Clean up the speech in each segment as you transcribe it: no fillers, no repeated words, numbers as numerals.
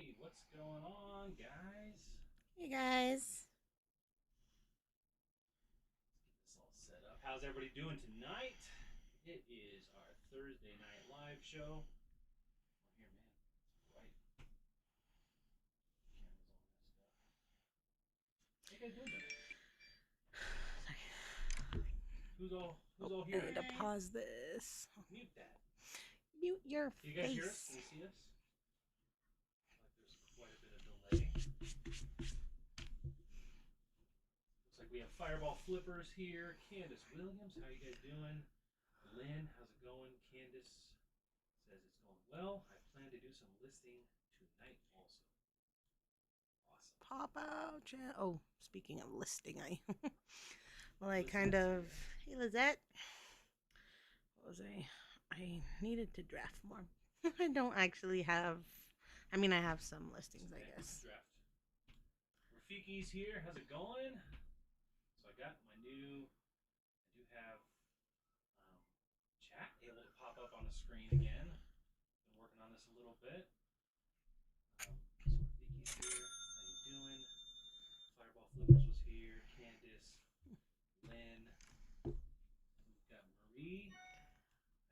Hey, what's going on, guys? Hey guys. Let's get this all set up. How's everybody doing tonight? It is our Thursday night live show. Oh, here, man. It's bright. Camera's all messed up. How you guys doing tonight? Who's all I here need to tonight? pause this. Mute that. Mute your Can you guys hear us? face. Can you see us? Like there's quite a bit of delay. Looks like we have Fireball Flippers here. Candace Williams, how you guys doing? Lynn, how's it going? Candace says it's going well. I plan to do some listing tonight also. Awesome. Pop out. Oh, speaking of listing, well, I Listeners kind of. here. Hey, Lizette. What was I needed to draft more. I don't actually have. I mean, I have some listings, I guess. Draft. Rafiki's here. How's it going? So I got my new. I do have chat able to pop up on the screen again. Been working on this a little bit. So Rafiki's here. How you doing? Fireball Flippers was here. Candace, Lynn. We've got Marie. How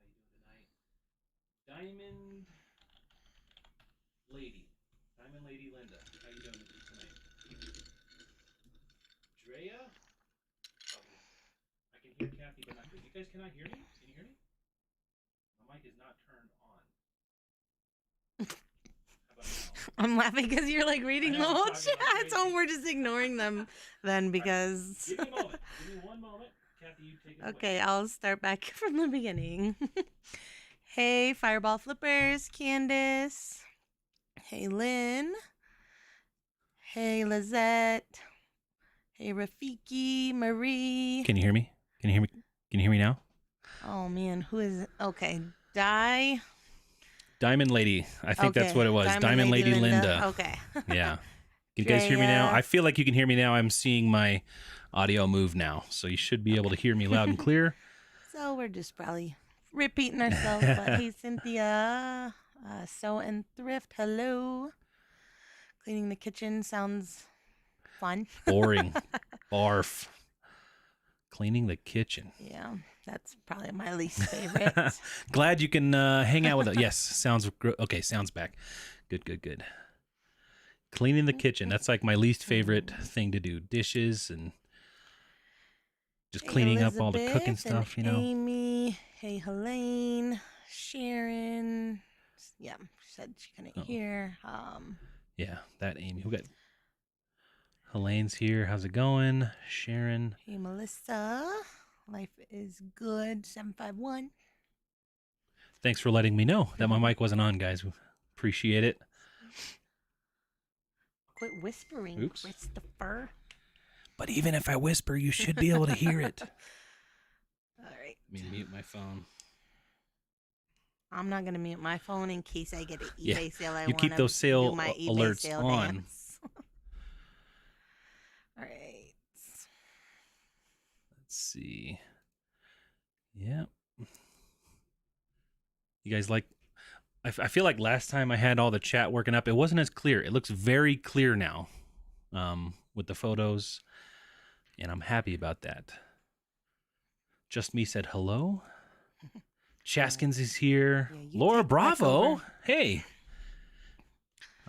you doing tonight? Diamond Lady. Diamond Lady Linda. How you doing tonight? Drea? Probably. I can hear Kathy, but not good. You guys cannot hear me? Can you hear me? My mic is not turned on. How about now? I'm laughing because you're like reading the whole chat, so we're just ignoring them then because. Give me a moment. Give me one moment. Kathy, you take it away. Okay, I'll start back from the beginning. Hey, Fireball Flippers, Candace. Hey, Lynn. Hey, Lizette. Hey, Rafiki, Marie. Can you hear me? Can you hear me? Can you hear me now? Oh, man, who is it? Okay, Diamond Lady. I think that's Okay, what it was. Diamond Lady Linda. Okay. Yeah. Can you guys hear me now? Drea. I feel like you can hear me now. I'm seeing my audio move now. So you should be able to hear me loud and clear. So we're just probably repeating ourselves. But hey, Cynthia. Sew and Thrift. Hello. Cleaning the kitchen sounds fun. Boring. Barf. Cleaning the kitchen. Yeah, that's probably my least favorite. Glad you can hang out with us. Yes, sounds okay. Sounds back. Good. Cleaning the kitchen. That's like my least favorite thing to do. Dishes and just Hey, cleaning up all the Elizabeth cooking stuff, and you know. Amy. Hey, Helene. Sharon. Yeah, she said she couldn't hear. Yeah, that Amy. We got Helene's here. How's it going? Sharon. Hey, Melissa. Life is good. 751. Thanks for letting me know that my mic wasn't on, guys. Appreciate it. Quit whispering, Oops. Christopher. But even if I whisper, you should be able to hear it. All right. Let me mute my phone. I'm not going to mute my phone in case I get an eBay sale. I you keep those sale my eBay alerts sale on. dance. All right. Let's see. Yeah. You guys like... I feel like last time I had all the chat working up, it wasn't as clear. It looks very clear now with the photos, and I'm happy about that. Just Me said hello. Chaskins is here. Yeah, Laura Bravo. Hey.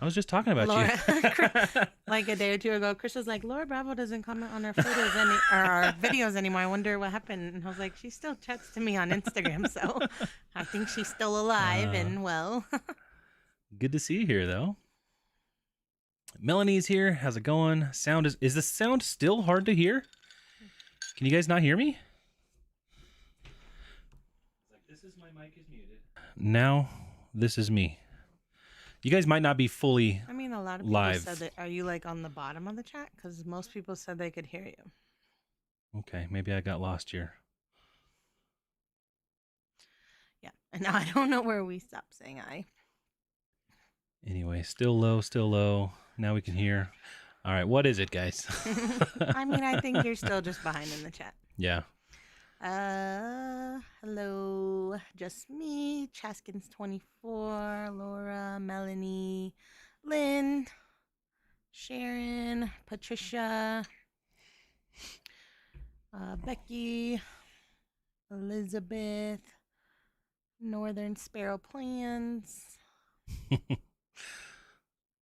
I was just talking about Laura, you. like a day or two ago, Chris was like, Laura Bravo doesn't comment on our photos or our videos anymore. I wonder what happened. And I was like, she still chats to me on Instagram, so I think she's still alive and well. Good to see you here, though. Melanie's here. How's it going? Sound is the sound still hard to hear? Can you guys not hear me? It's like, this is my mic is muted. Now, this is me. You guys might not be fully I mean, a lot of people live. said that. Are you like on the bottom of the chat? Because most people said they could hear you. Okay, maybe I got lost here. Yeah, and now I don't know where we stopped saying I. Anyway, still low. Now we can hear. All right, what is it, guys? I mean, I think you're still just behind in the chat. Yeah. Hello, just me, Chaskins 24, Laura, Melanie, Lynn, Sharon, Patricia, Becky, Elizabeth, Northern Sparrow Plans.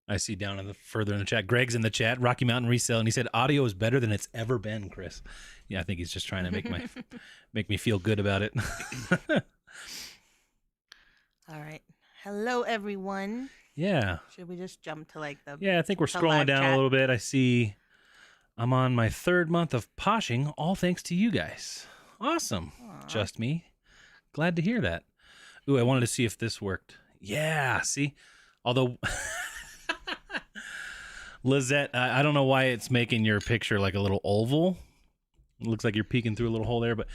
I see down further in the chat. Greg's in the chat. Rocky Mountain Resale, and he said audio is better than it's ever been. Chris, yeah, I think he's just trying to make me feel good about it. All right. Hello, everyone. Yeah. Should we just jump to like the? Yeah, I think we're scrolling down a little bit. I see I'm on my 3rd month of poshing, all thanks to you guys. Awesome. Aww. Just me. Glad to hear that. Ooh, I wanted to see if this worked. Yeah, see? Although, Lizette, I don't know why it's making your picture like a little oval. It looks like you're peeking through a little hole there, but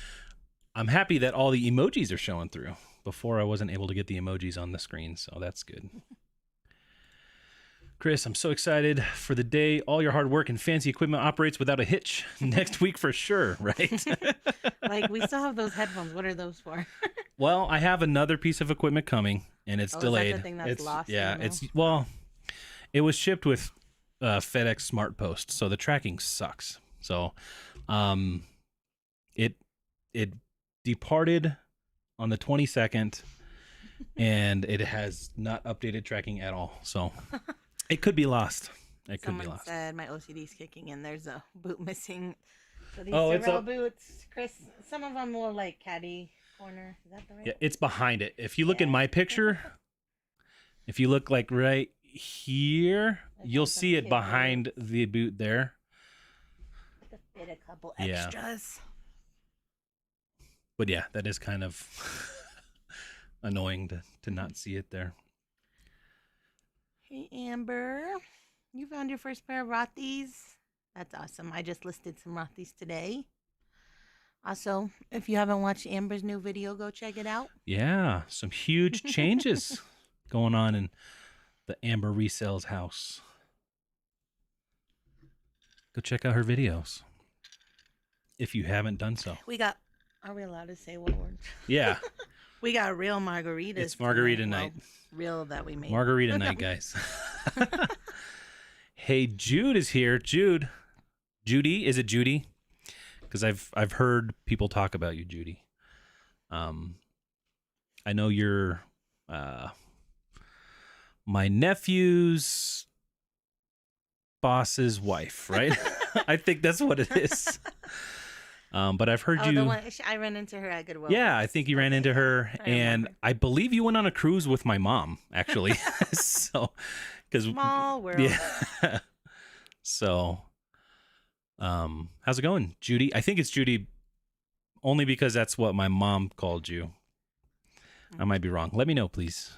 I'm happy that all the emojis are showing through. Before I wasn't able to get the emojis on the screen, so that's good. Chris, I'm so excited for the day all your hard work and fancy equipment operates without a hitch. Next week for sure, right? Like, we still have those headphones. What are those for? Well, I have another piece of equipment coming, and it's delayed. Is that the thing that's lost? Yeah, it was shipped with FedEx Smart Post, so the tracking sucks. So, it departed on the 22nd, and it has not updated tracking at all. So it could be lost. Someone said my OCD's kicking in. There's a boot missing. So these it's Sorrel boots, Chris, some of them will like caddy corner. Is that the right? Yeah, it's behind it. If you look in my picture, if you look like right here, you'll see it behind the boot there. To fit a couple extras. But yeah, that is kind of annoying to not see it there. Hey, Amber. You found your first pair of Rothy's? That's awesome. I just listed some Rothy's today. Also, if you haven't watched Amber's new video, go check it out. Yeah, some huge changes going on in the Amber Resales house. Go check out her videos if you haven't done so. Are we allowed to say what word? Yeah. We got real margaritas. It's margarita night. Well, real that we made. Margarita night, guys. Hey, Jude is here. Judy, is it Judy? Because I've heard people talk about you, Judy. I know you're my nephew's boss's wife, right? I think that's what it is. But I've heard you. The one, I ran into her at Goodwill. Yeah, I think you ran into her, and I believe you went on a cruise with my mom, actually. So, because small world. Yeah. So, how's it going, Judy? I think it's Judy, only because that's what my mom called you. I might be wrong. Let me know, please.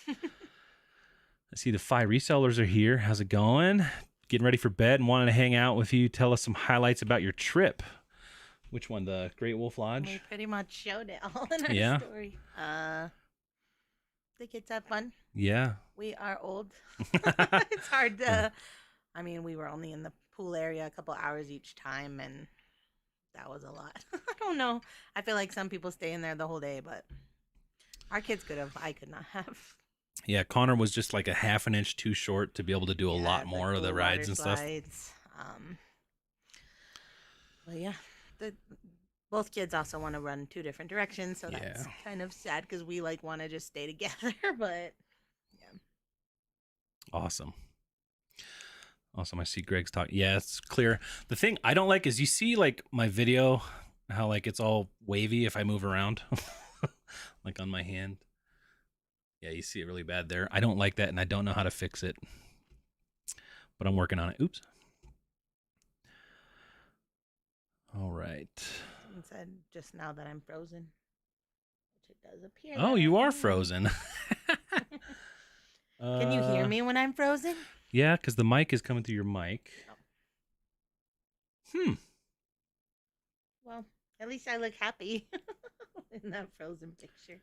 I see the 5 resellers are here. How's it going? Getting ready for bed and wanting to hang out with you. Tell us some highlights about your trip. Which one? The Great Wolf Lodge? We pretty much showed it all in our story. The kids have fun. Yeah. We are old. It's hard to... I mean, we were only in the pool area a couple hours each time, and that was a lot. I don't know. I feel like some people stay in there the whole day, but our kids could have. I could not have. Yeah, Connor was just like a half an inch too short to be able to do a lot more of the rides and stuff. But yeah, both kids also want to run 2 different directions, so that's kind of sad because we like want to just stay together. But yeah, awesome. I see Greg's talking. Yeah, it's clear. The thing I don't like is you see like my video, how like it's all wavy if I move around, like on my hand. Yeah, you see it really bad there. I don't like that, and I don't know how to fix it, but I'm working on it. Oops. All right. Someone said just now that I'm frozen, which it does appear. Oh, you are frozen. Can you hear me when I'm frozen? Yeah, because the mic is coming through your mic. Oh. Well, at least I look happy in that frozen picture.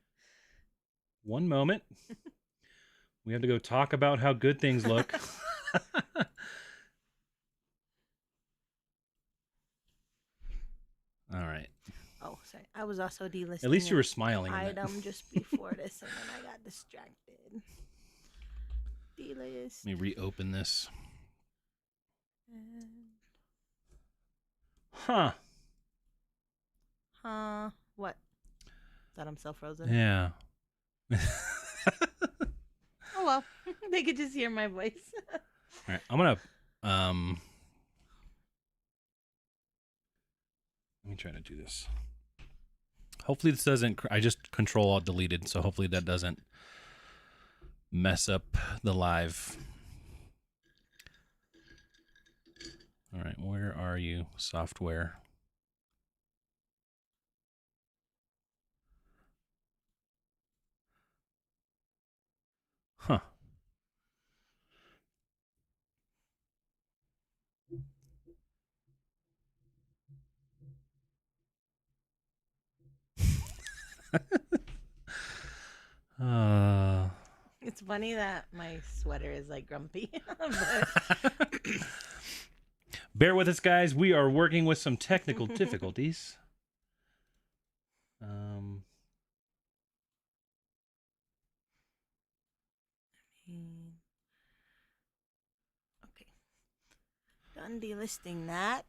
One moment. We have to go talk about how good things look. All right. Oh, sorry. I was also delisting. At least you were smiling. Item just before this, and then I got distracted. D-list. Let me reopen this. Huh. What? That I'm still frozen? Yeah. Oh, well. They could just hear my voice. All right. I'm going to, let me try to do this. Hopefully this doesn't, I just Control Alt deleted, so hopefully that doesn't mess up the live. All right, where are you, software? Huh. It's funny that my sweater is like grumpy. But... Bear with us, guys. We are working with some technical difficulties. Okay. Done delisting that.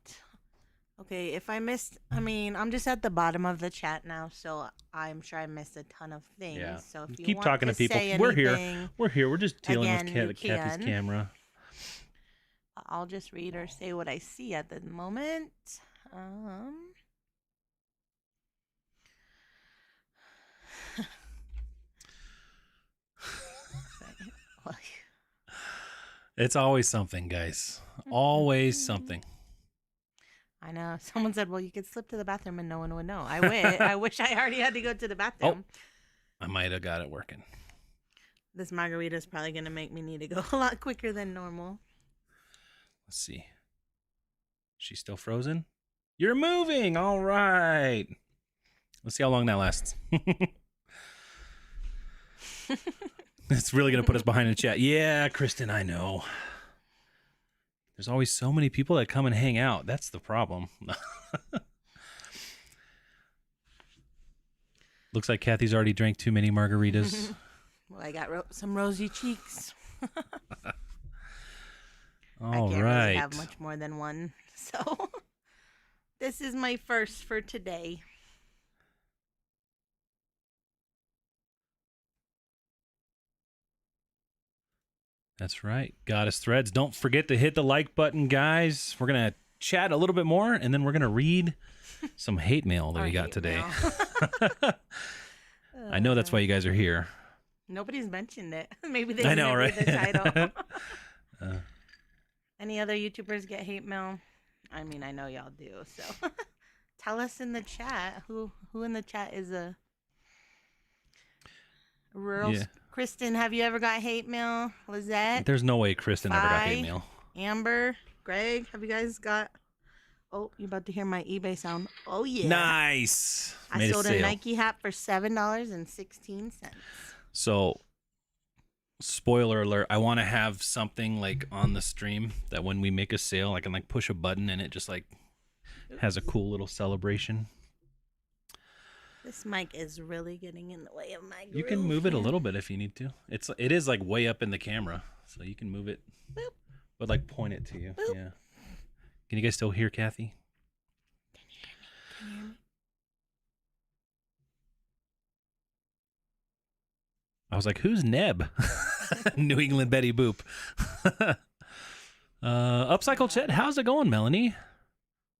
Okay, if I missed, I mean, I'm just at the bottom of the chat now, so I'm sure I missed a ton of things. Yeah. So if you keep want talking to people. say We're here. anything, We're here. We're just dealing again, you with Kathy's can. camera. I'll just read or say what I see at the moment. It's always something, guys. Always something. I know. Someone said, well, you could slip to the bathroom and no one would know. I wish I already had to go to the bathroom. I might have got it working. This margarita is probably going to make me need to go a lot quicker than normal. Let's see. She's still frozen? You're moving. All right. Let's see how long that lasts. It's really going to put us behind in chat. Yeah, Kristen, I know. There's always so many people that come and hang out. That's the problem. Looks like Kathy's already drank too many margaritas. Well, I got some rosy cheeks. All I can't right. really have much more than one. So this is my first for today. That's right. Goddess Threads. Don't forget to hit the like button, guys. We're going to chat a little bit more, and then we're going to read some hate mail that we got today. I know that's why you guys are here. Nobody's mentioned it. Maybe they I know, didn't read right? the title. Any other YouTubers get hate mail? I mean, I know y'all do. So tell us in the chat who in the chat is a rural. Yeah. Kristen, have you ever got hate mail? Lizette? There's no way Kristen ever got hate Fi, mail. Amber, Greg, have you guys got? Oh, you're about to hear my eBay sound. Oh yeah. Nice. I Made sold a a Nike hat for $7.16. So, spoiler alert, I want to have something like on the stream that when we make a sale, I can like push a button and it just like has a cool little celebration. This mic is really getting in the way of my groove. You can move it a little bit if you need to. It is like way up in the camera, so you can move it. Boop. But like point it to you. Boop. Yeah. Can you guys still hear Kathy? Can you hear me? I was like, who's Neb? New England Betty Boop. Upcycle Chet, how's it going, Melanie?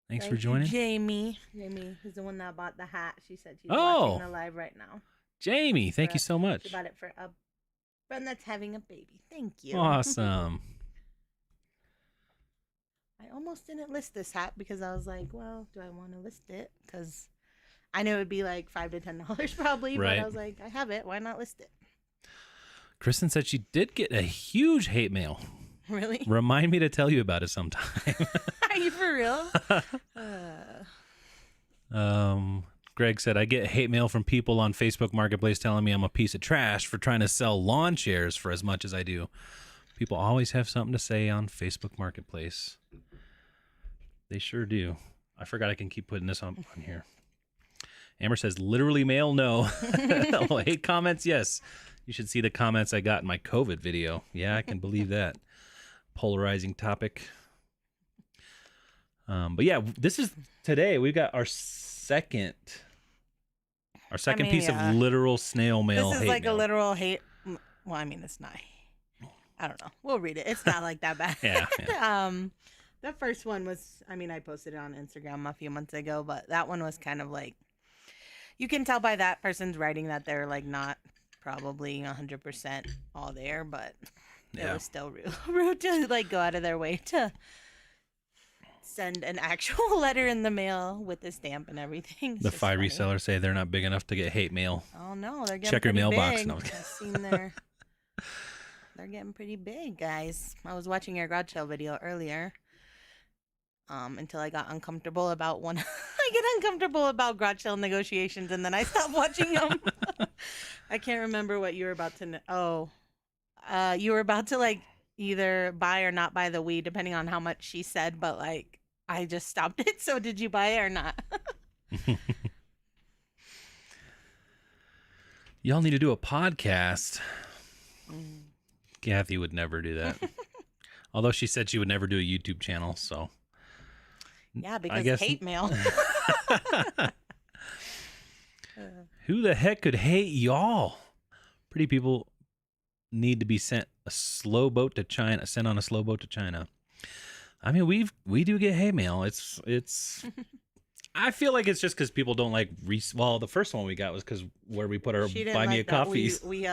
Thanks for joining. Jamie is the one that bought the hat. She said she's Oh. watching the live right now. Jamie, thank you so much. She bought it for a friend that's having a baby. Thank you. Awesome. I almost didn't list this hat because I was like, well, do I want to list it? Because I know it would be like $5 to $10 probably, Right. but I was like, I have it. Why not list it? Kristen said she did get a huge hate mail. Really? Remind me to tell you about it sometime. Are you for real? Greg said, I get hate mail from people on Facebook Marketplace telling me I'm a piece of trash for trying to sell lawn chairs for as much as I do. People always have something to say on Facebook Marketplace. They sure do. I forgot I can keep putting this on here. Amber says, literally mail, no. Oh, hate comments, yes. You should see the comments I got in my COVID video. Yeah, I can believe that. Polarizing topic. But yeah, this is today. We got our second piece of literal snail mail. This is hate like mail. a literal hate. Well, I mean, it's not. I don't know. We'll read it. It's not like that bad. Yeah. The first one was, I mean, I posted it on Instagram a few months ago, but that one was kind of like, you can tell by that person's writing that they're like not probably 100% all there, but it was still rude to like go out of their way to send an actual letter in the mail with the stamp and everything. It's The just Fi funny. resellers say they're not big enough to get hate mail. Oh no, they're getting Check your pretty mailbox. big. No. I've seen they're getting pretty big, guys. I was watching your garage sale video earlier. Until I got uncomfortable about one. I get uncomfortable about garage sale negotiations, and then I stopped watching them. I can't remember what you were about to. You were about to like either buy or not buy the weed, depending on how much she said. But like, I just stopped it. So did you buy it or not? Y'all need to do a podcast. Kathy would never do that. Although she said she would never do a YouTube channel, so. Yeah, because guess- hate mail. Who the heck could hate y'all? Pretty people need to be sent on a slow boat to China. I mean, we do get hate mail. It's. I feel like it's just because people don't like. Well, the first one we got was because where we put our She didn't buy me a like that. coffees. We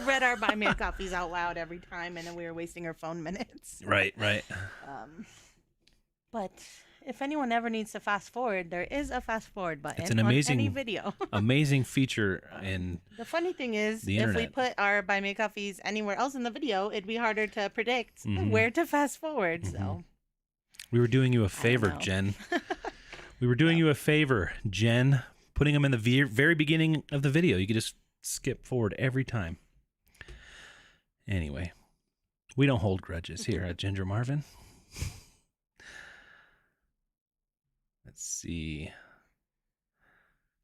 read our buy me a coffees out loud every time, and then we were wasting our phone minutes. Right. But if anyone ever needs to fast forward, there is a fast forward button It's an amazing on any video. amazing feature in The funny thing is, the if we internet. put our buy me a coffees anywhere else in the video, it'd be harder to predict Mhm. where to fast forward. So We were doing you a favor, know. Jen. We were doing you a favor, Jen. Putting them in the very beginning of the video. You could just skip forward every time. Anyway, we don't hold grudges here at Ginger Marvin. Let's see.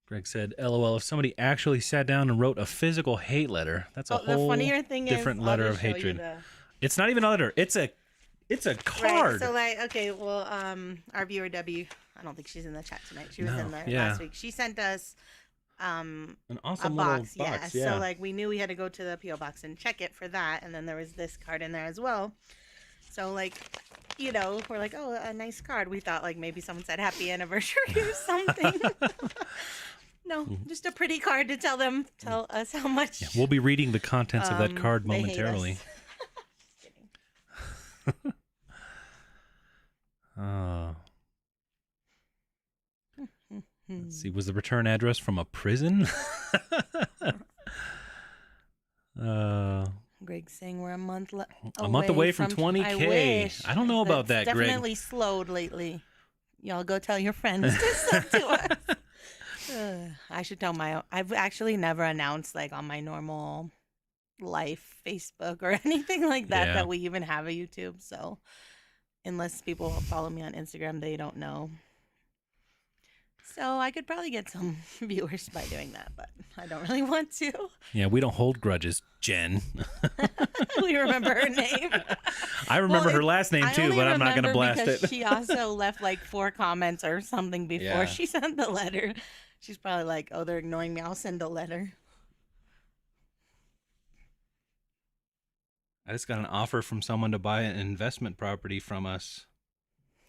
Greg said, LOL, if somebody actually sat down and wrote a physical hate letter, that's a the whole funnier thing different is, letter I'll of just show you hatred. the- It's not even a letter. It's a card. Right, so like, okay, well, our viewer W, I don't think she's in the chat tonight. She was No, in there yeah. last week. She sent us An a awesome box, little box. So like we knew we had to go to the PO box and check it for that, and then there was this card in there as well. So like, you know, we're like, oh, a nice card. We thought like maybe someone said happy anniversary or something. No, just a pretty card to tell us how much. Yeah, we'll be reading the contents of that card they hate momentarily. us. Just kidding. Let's see. Was the return address from a prison? Greg's saying we're a month away from 20K. I wish. I don't know about That's that, Greg. definitely slowed lately. Y'all go tell your friends to sub to us. I should tell I've actually never announced like on my normal life Facebook or anything like that Yeah. that we even have a YouTube. So unless people follow me on Instagram, they don't know. So I could probably get some viewers by doing that, but I don't really want to. Yeah, we don't hold grudges, Jen. We remember her name. I remember Well, her last name I too, only but I'm not going to remember blast because it. She also left like 4 comments or something before Yeah. she sent the letter. She's probably like, oh, they're ignoring me. I'll send a letter. I just got an offer from someone to buy an investment property from us,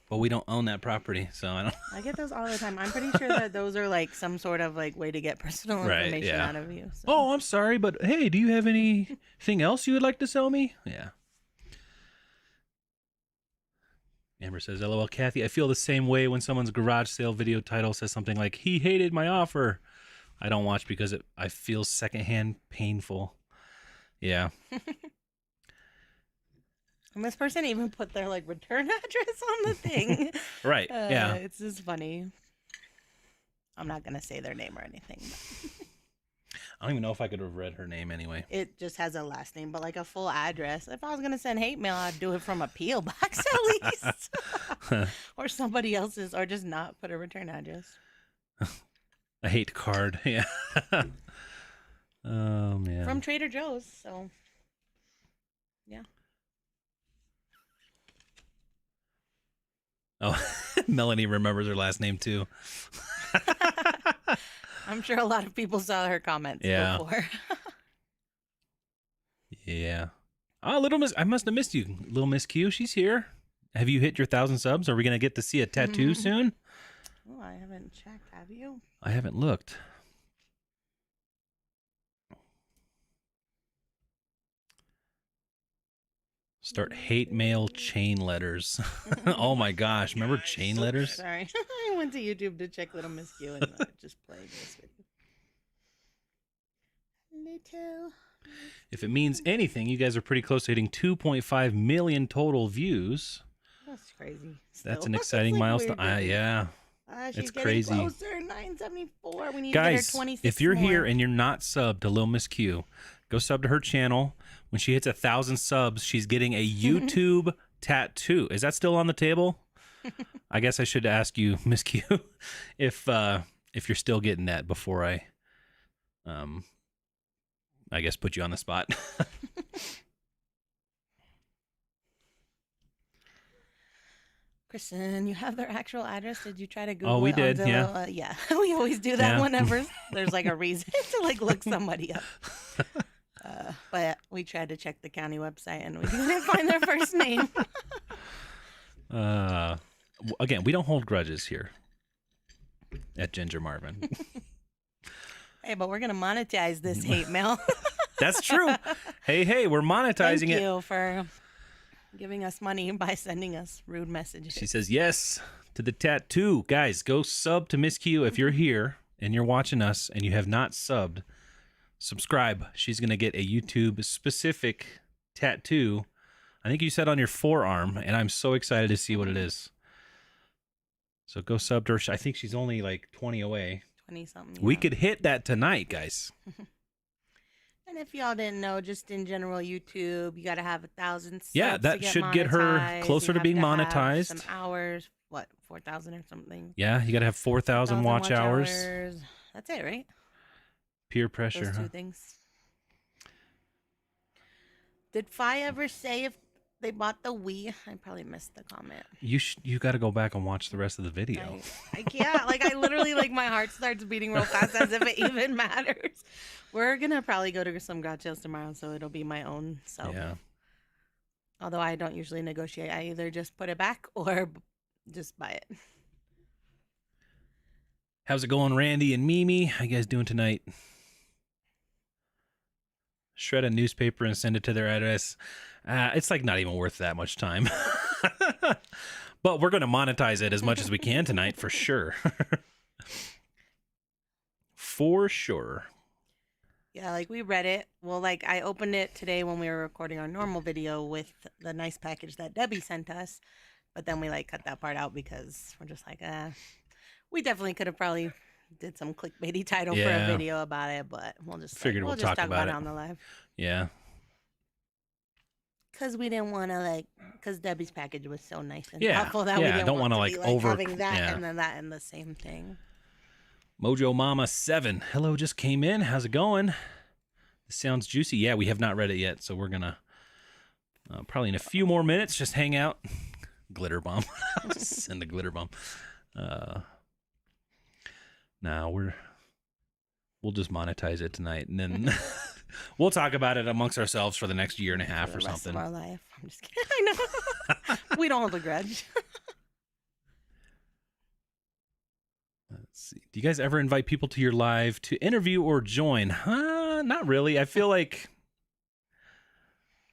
but we don't own that property, so I don't. I get those all the time. I'm pretty sure that those are like some sort of like way to get personal Right, information yeah. out of you. So. Oh, I'm sorry, but hey, do you have anything else you would like to sell me? Yeah. Amber says, LOL, Kathy, I feel the same way when someone's garage sale video title says something like, he hated my offer. I don't watch because I feel secondhand painful. Yeah. And this person even put their like return address on the thing. Right. Yeah. It's just funny. I'm not going to say their name or anything. But I don't even know if I could have read her name anyway. it just has a last name, but like a full address. If I was going to send hate mail, I'd do it from a P.O. box at least. Or somebody else's, or just not put a return address. A hate card. Yeah. Oh man. From Trader Joe's, so yeah. Oh, Melanie remembers her last name too. I'm sure a lot of people saw her comments before. Yeah. Oh, Little Miss, I must have missed you. Little Miss Q, she's here. Have you hit your 1,000 subs? Are we going to get to see a tattoo soon? Oh, I haven't checked. Have you? I haven't looked. Start hate mail chain letters. Oh my gosh. Remember chain letters? Sorry. I went to YouTube to check Little Miss Q and just played this video. Little. If it means anything, you guys are pretty close to hitting 2.5 million total views. That's crazy. That's an exciting milestone. Yeah. She's it's crazy. Closer, 974. We need guys, to get her 26 if you're more. here and you're not subbed to Lil Miss Q, go sub to her channel. When she hits 1,000 subs, she's getting a YouTube tattoo. Is that still on the table? I guess I should ask you, Miss Q, if you're still getting that before I guess put you on the spot. Kristen, you have their actual address. Did you try to Google? Oh, we it did. on Zillow? Yeah. Yeah. We always do that Yeah. whenever there's like a reason to like look somebody up. But we tried to check the county website and we didn't find their first name. Again, we don't hold grudges here at Ginger Marvin. Hey, but we're gonna monetize this hate mail. That's true. Hey, we're monetizing Thank you for giving us money by sending us rude messages. She says yes to the tattoo. Guys, go sub to Miss Q if you're here and you're watching us and you have not subbed. Subscribe. She's going to get a YouTube specific tattoo. I think you said on your forearm, and I'm so excited to see what it is. So go sub to her. I think she's only like 20 away. 20 something. We could hit that tonight, guys. And if y'all didn't know, just in general, YouTube, you got to have 1,000 subs. Yeah, that should get her closer to being monetized. Some hours, 4,000 or something. Yeah, you got to have 4,000 watch hours. That's it, right? Peer pressure. Those two things. Did Fi ever say if they bought the Wii? I probably missed the comment. You got to go back and watch the rest of the video. I can't. I literally, my heart starts beating real fast as if it even matters. We're going to probably go to some garage sales tomorrow, so it'll be my own self. Yeah. Although I don't usually negotiate. I either just put it back or just buy it. How's it going, Randy and Mimi? How you guys doing tonight? Shred a newspaper and send it to their address. It's not even worth that much time. But we're going to monetize it as much as we can tonight for sure. For sure. Yeah, we read it. Well, I opened it today when we were recording our normal video with the nice package that Debbie sent us. But then we cut that part out because we're just we definitely could have probably did some clickbaity title for a video about it, but we'll just figured we'll talk about it on the live. Yeah. Because we didn't want to because Debbie's package was so nice and Yeah. thoughtful that we didn't don't want to wanna, be, over having that yeah. and then that in the same thing. Mojo Mama 7. Hello, just came in. How's it going? This sounds juicy. Yeah, we have not read it yet, so we're gonna probably in a few more minutes just hang out. Glitter bomb. Send a glitter bomb. Nah, we'll just monetize it tonight, and then we'll talk about it amongst ourselves for the next year and a half or something. For the rest of our life. I'm just kidding. I know. We don't hold a grudge. Let's see. Do you guys ever invite people to your live to interview or join? Not really. I feel like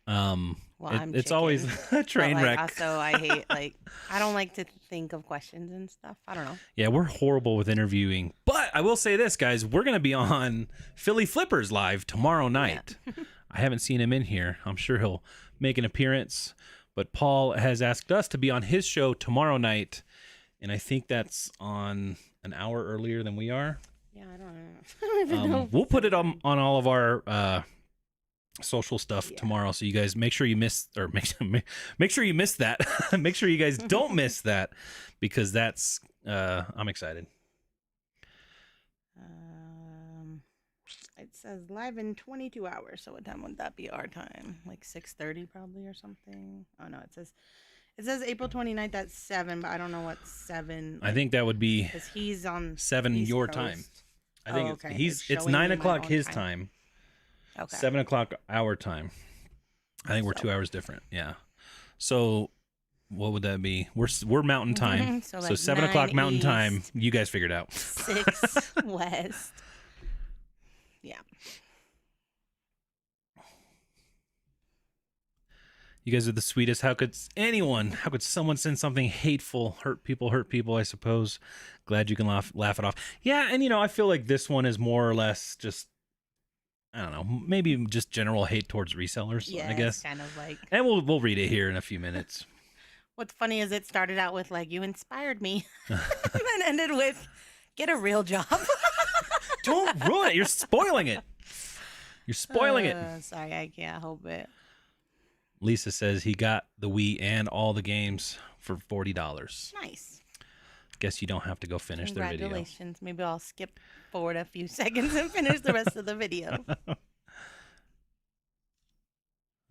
it's always a train wreck. Also, I hate I don't like to think of questions and stuff. I don't know. Yeah, we're horrible with interviewing. But I will say this, guys, we're going to be on Philly Flippers live tomorrow night. Yeah. I haven't seen him in here. I'm sure he'll make an appearance. But Paul has asked us to be on his show tomorrow night. And I think that's on an hour earlier than we are. Yeah, I don't know. I don't even know. We'll put it on all of our social stuff tomorrow, so you guys make sure you make sure you miss that. Make sure you guys don't miss that, because that's I'm excited. It says live in 22 hours. So what time would that be our time? Like 6:30 probably or something. Oh no, it says April 29th at 7, but I don't know what 7. I think that would be because he's on 7 East your Coast. time. I think okay. it's showing 9 me my o'clock own his time. Okay. 7 o'clock our time. I think we're 2 hours different. Yeah. So what would that be? We're Mountain Time. So, So like 7 o'clock 9 Mountain Time. East, You guys figured out. 6 West. Yeah. You guys are the sweetest. How could someone send something hateful? Hurt people, I suppose. Glad you can laugh it off. Yeah, and I feel like this one is more or less just, I don't know, maybe just general hate towards resellers, Yeah, I guess. it's kind of like. And we'll read it here in a few minutes. What's funny is it started out with like, you inspired me. And then ended with, get a real job. Don't ruin it. You're spoiling it. You're spoiling it. Sorry, I can't help it. Lisa says he got the Wii and all the games for $40. Nice. Guess you don't have to go finish their video. Congratulations. Maybe I'll skip forward a few seconds and finish the rest of the video.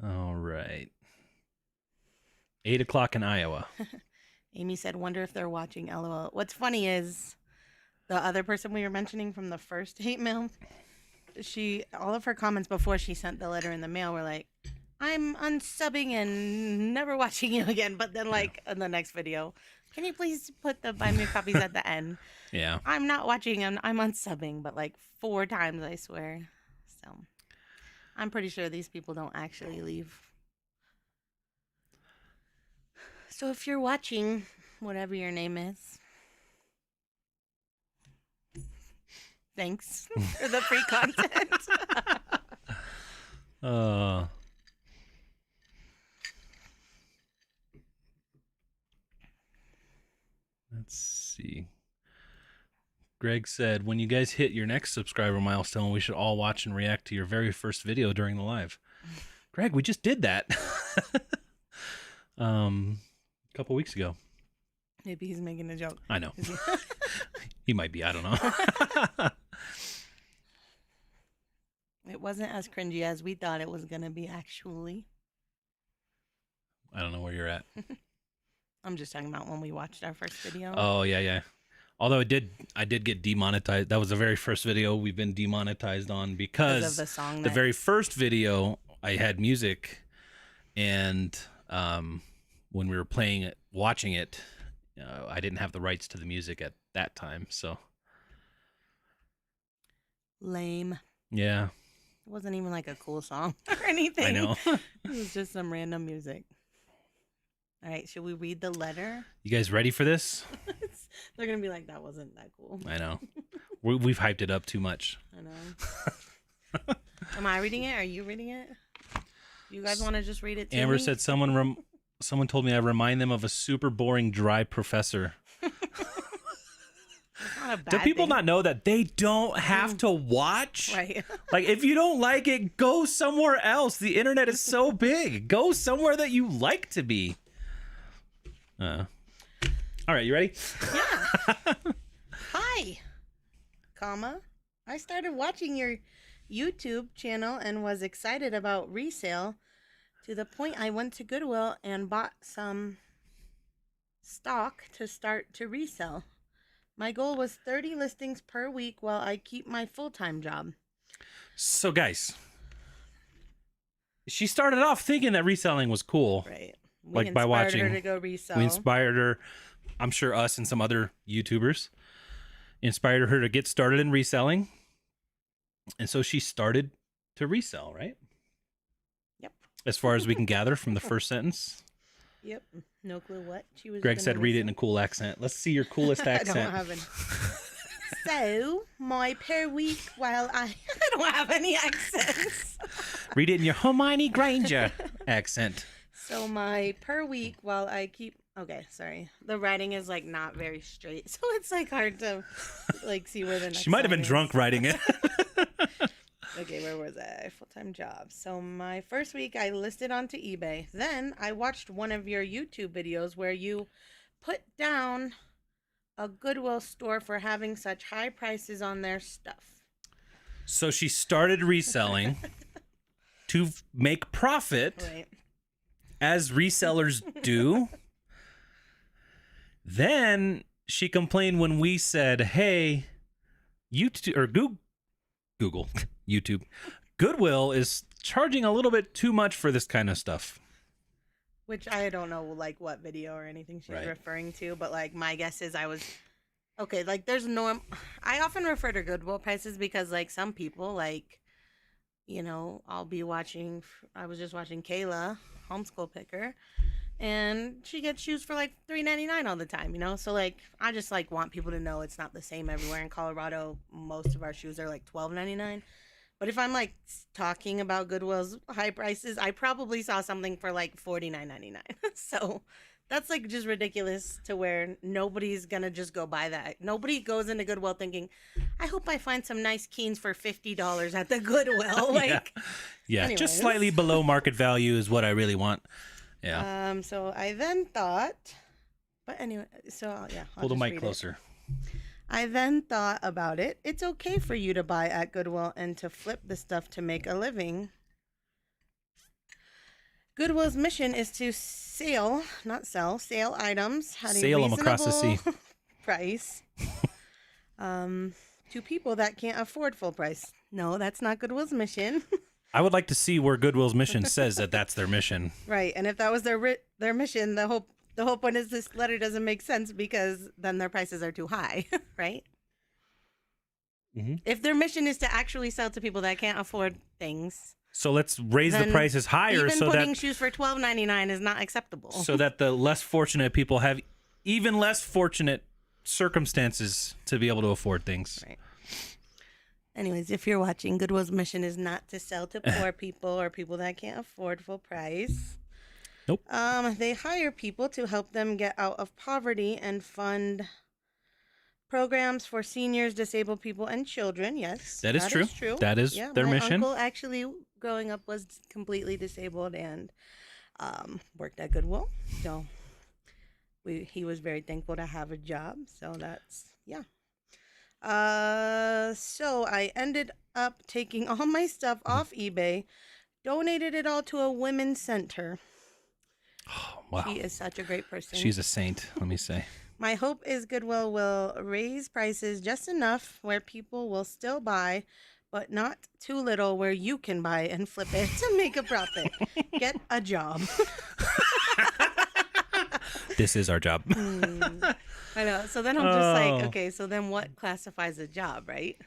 All right. 8 o'clock in Iowa. Amy said, wonder if they're watching LOL. What's funny is the other person we were mentioning from the first hate mail, all of her comments before she sent the letter in the mail were like, I'm unsubbing and never watching you again. But then like in the next video, can you please put the buy me copies at the end? Yeah. I'm not watching and I'm unsubbing, but like 4 times, I swear. So I'm pretty sure these people don't actually leave. So if you're watching, whatever your name is, thanks for the free content. Let's see. Greg said, when you guys hit your next subscriber milestone, we should all watch and react to your very first video during the live. Greg, we just did that. A couple weeks ago. Maybe he's making a joke. I know. He might be. I don't know. It wasn't as cringy as we thought it was going to be, actually. I don't know where you're at. I'm just talking about when we watched our first video. Oh, yeah. Although I did get demonetized. That was the very first video we've been demonetized on because of the song. The very first video I had music, and when we were watching it, I didn't have the rights to the music at that time. So lame. Yeah. It wasn't even like a cool song or anything. I know. It was just some random music. All right, should we read the letter? You guys ready for this? They're going to be like, that wasn't that cool. I know. We've hyped it up too much. I know. Am I reading it? Are you reading it? You guys want to just read it to Amber me? said someone told me I remind them of a super boring, dry professor. Do people not know that they don't have to watch? Right. Like, if you don't like it, go somewhere else. The internet is so big. Go somewhere that you like to be. All right, you ready? Yeah. Hi, I started watching your YouTube channel and was excited about resale to the point I went to Goodwill and bought some stock to start to resell. My goal was 30 listings per week while I keep my full-time job. So, guys, she started off thinking that reselling was cool. Right. Like by watching her to go resell. We inspired her. I'm sure us and some other YouTubers inspired her to get started in reselling. And so she started to resell, right? Yep. As far as we can gather from the first sentence. Yep. No clue what she was. Greg said, read it in a cool accent. Let's see your coolest accent. I don't have any. So, my per week while I don't have any accents. Read it in your Hermione Granger accent. So, my per week while I keep... Okay, sorry. The writing is, like, not very straight. So, it's, like, hard to, like, see where the next She might have been line drunk is. writing it. Okay, where was I? Full-time job. So, my first week, I listed onto eBay. Then, I watched one of your YouTube videos where you put down a Goodwill store for having such high prices on their stuff. So she started reselling to make profit, Right. as resellers do. Then she complained when we said, "Hey, YouTube or Google, YouTube, Goodwill is charging a little bit too much for this kind of stuff." Which I don't know, like, what video or anything she's Right. referring to, but, like, my guess is okay, like, there's I often refer to Goodwill prices because, like, some people, like, you know, I was just watching Kayla, homeschool picker, and she gets shoes for, like, $3.99 all the time, you know? So, like, I just, like, want people to know it's not the same everywhere. In Colorado, most of our shoes are, like, $12.99. But if I'm, like, talking about Goodwill's high prices, I probably saw something for, like, $49.99. So that's, like, just ridiculous to where nobody's going to just go buy that. Nobody goes into Goodwill thinking, I hope I find some nice Keens for $50 at the Goodwill. Like, yeah, anyways. Just slightly below market value is what I really want. Yeah. So I then thought, but anyway, yeah. Pull the mic closer. I then thought about it. It's okay for you to buy at Goodwill and to flip the stuff to make a living. Goodwill's mission is to sell items at Sail 'em a across the sea. reasonable price to people that can't afford full price. No, that's not Goodwill's mission. I would like to see where Goodwill's mission says that that's their mission. Right, and if that was their mission, the whole point is this letter doesn't make sense because then their prices are too high, right? Mm-hmm. If their mission is to actually sell to people that can't afford things, So let's raise the then prices higher even so putting that shoes for $12.99 is not acceptable. so that the less fortunate people have even less fortunate circumstances to be able to afford things. Right. Anyways, if you're watching, Goodwill's mission is not to sell to poor people or people that can't afford full price. Nope. They hire people to help them get out of poverty and fund programs for seniors, disabled people, and children. Yes, That is true. That is their my mission. uncle actually, growing up, was completely disabled and worked at Goodwill. So he was very thankful to have a job. So that's, yeah. So I ended up taking all my stuff off eBay, donated it all to a women's center. Oh, wow. She is such a great person. She's a saint, let me say. My hope is Goodwill will raise prices just enough where people will still buy, but not too little where you can buy and flip it to make a profit. Get a job. This is our job. I know. So then I'm just like, okay, so then what classifies a job, right?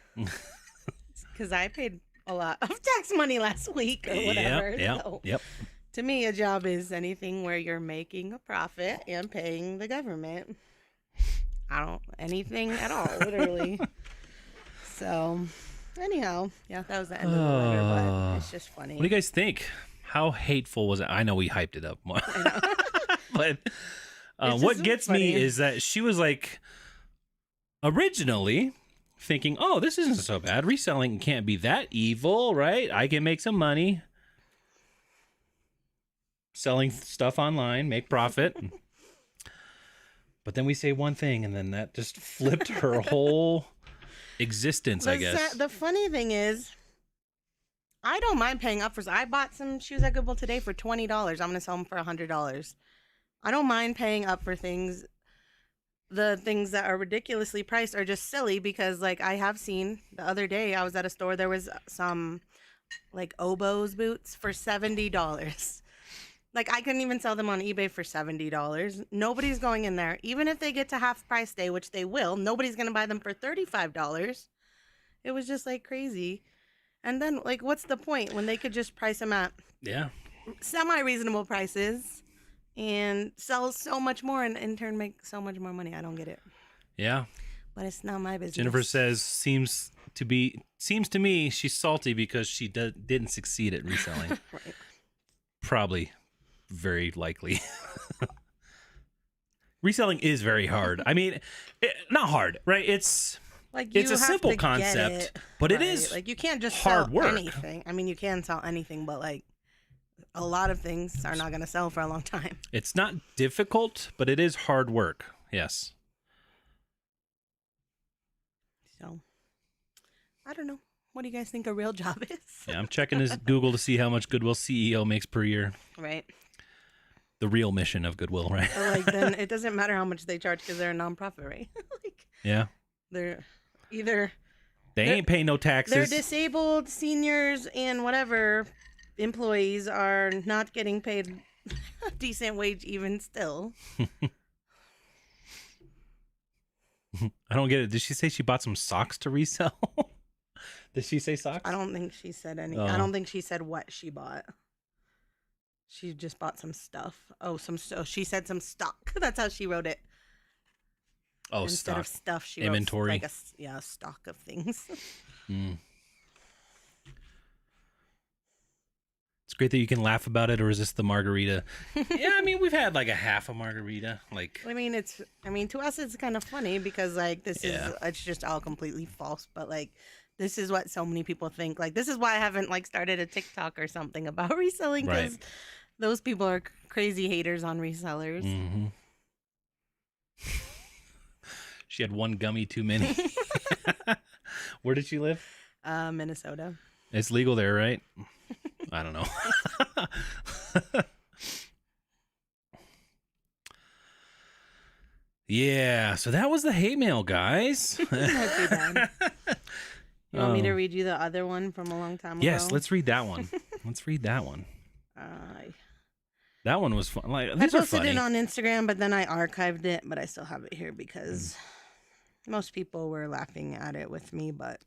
Because I paid a lot of tax money last week or whatever. Yep. To me, a job is anything where you're making a profit and paying the government. Anything at all, literally. So, anyhow, yeah, that was the end of the letter, but it's just funny. What do you guys think? How hateful was it? I know we hyped it up more. But what gets funny. me is that she was like, originally thinking, oh, this isn't so bad. Reselling can't be that evil, right? I can make some money. Selling stuff online, make profit. But then we say one thing, and then that just flipped her whole existence, I guess. The funny thing is, I don't mind paying up for. I bought some shoes at Goodwill today for $20. I'm going to sell them for $100. I don't mind paying up for things. The things that are ridiculously priced are just silly because, like, I have seen the other day, I was at a store, there was some, like, oboes boots for $70. Like, I couldn't even sell them on eBay for $70. Nobody's going in there. Even if they get to half price day, which they will, nobody's going to buy them for $35. It was just, like, crazy. And then, like, what's the point when they could just price them at semi-reasonable prices and sell so much more and in turn make so much more money? I don't get it. Yeah. But it's not my business. Jennifer says, seems to me she's salty because she didn't succeed at reselling. Right. Probably. Very likely. Reselling is very hard. I mean, not hard, right? It's like it's you a have simple to get concept, it, but right? it is like you can't just hard sell work. anything. I mean, you can sell anything, but like a lot of things are not going to sell for a long time. It's not difficult, but it is hard work. Yes. So I don't know. What do you guys think a real job is? Yeah, I'm checking his Google to see how much Goodwill CEO makes per year. Right. The real mission of Goodwill, right? But like, then it doesn't matter how much they charge because they're a nonprofit, right? Like, Yeah. they're either They ain't paying no taxes. they're disabled, seniors, and whatever employees are not getting paid a decent wage even still. I don't get it. Did she say she bought some socks to resell? Did she say socks? I don't think she said any. Oh. I don't think she said what she bought. She just bought some stuff. Oh, she said some stock. That's how she wrote it. Oh, Instead stock. of stuff, she Inventory. wrote like a stock of things. Mm. It's great that you can laugh about it, or is this the margarita? Yeah, I mean, we've had like a half a margarita. Like, I mean, to us, it's kind of funny because like it's just all completely false. But like, this is what so many people think. Like, this is why I haven't like started a TikTok or something about reselling because Right. those people are crazy haters on resellers. mm-hmm. She had one gummy too many. Where did she live? Minnesota. It's legal there, right? I don't know. Yeah, so that was the hate mail, guys. Not too bad. You want me to read you the other one from a long time ago? Yes, let's read that one. Let's read that one. That one was fun. Like, I these are posted funny. it on Instagram, but then I archived it, but I still have it here because most people were laughing at it with me, but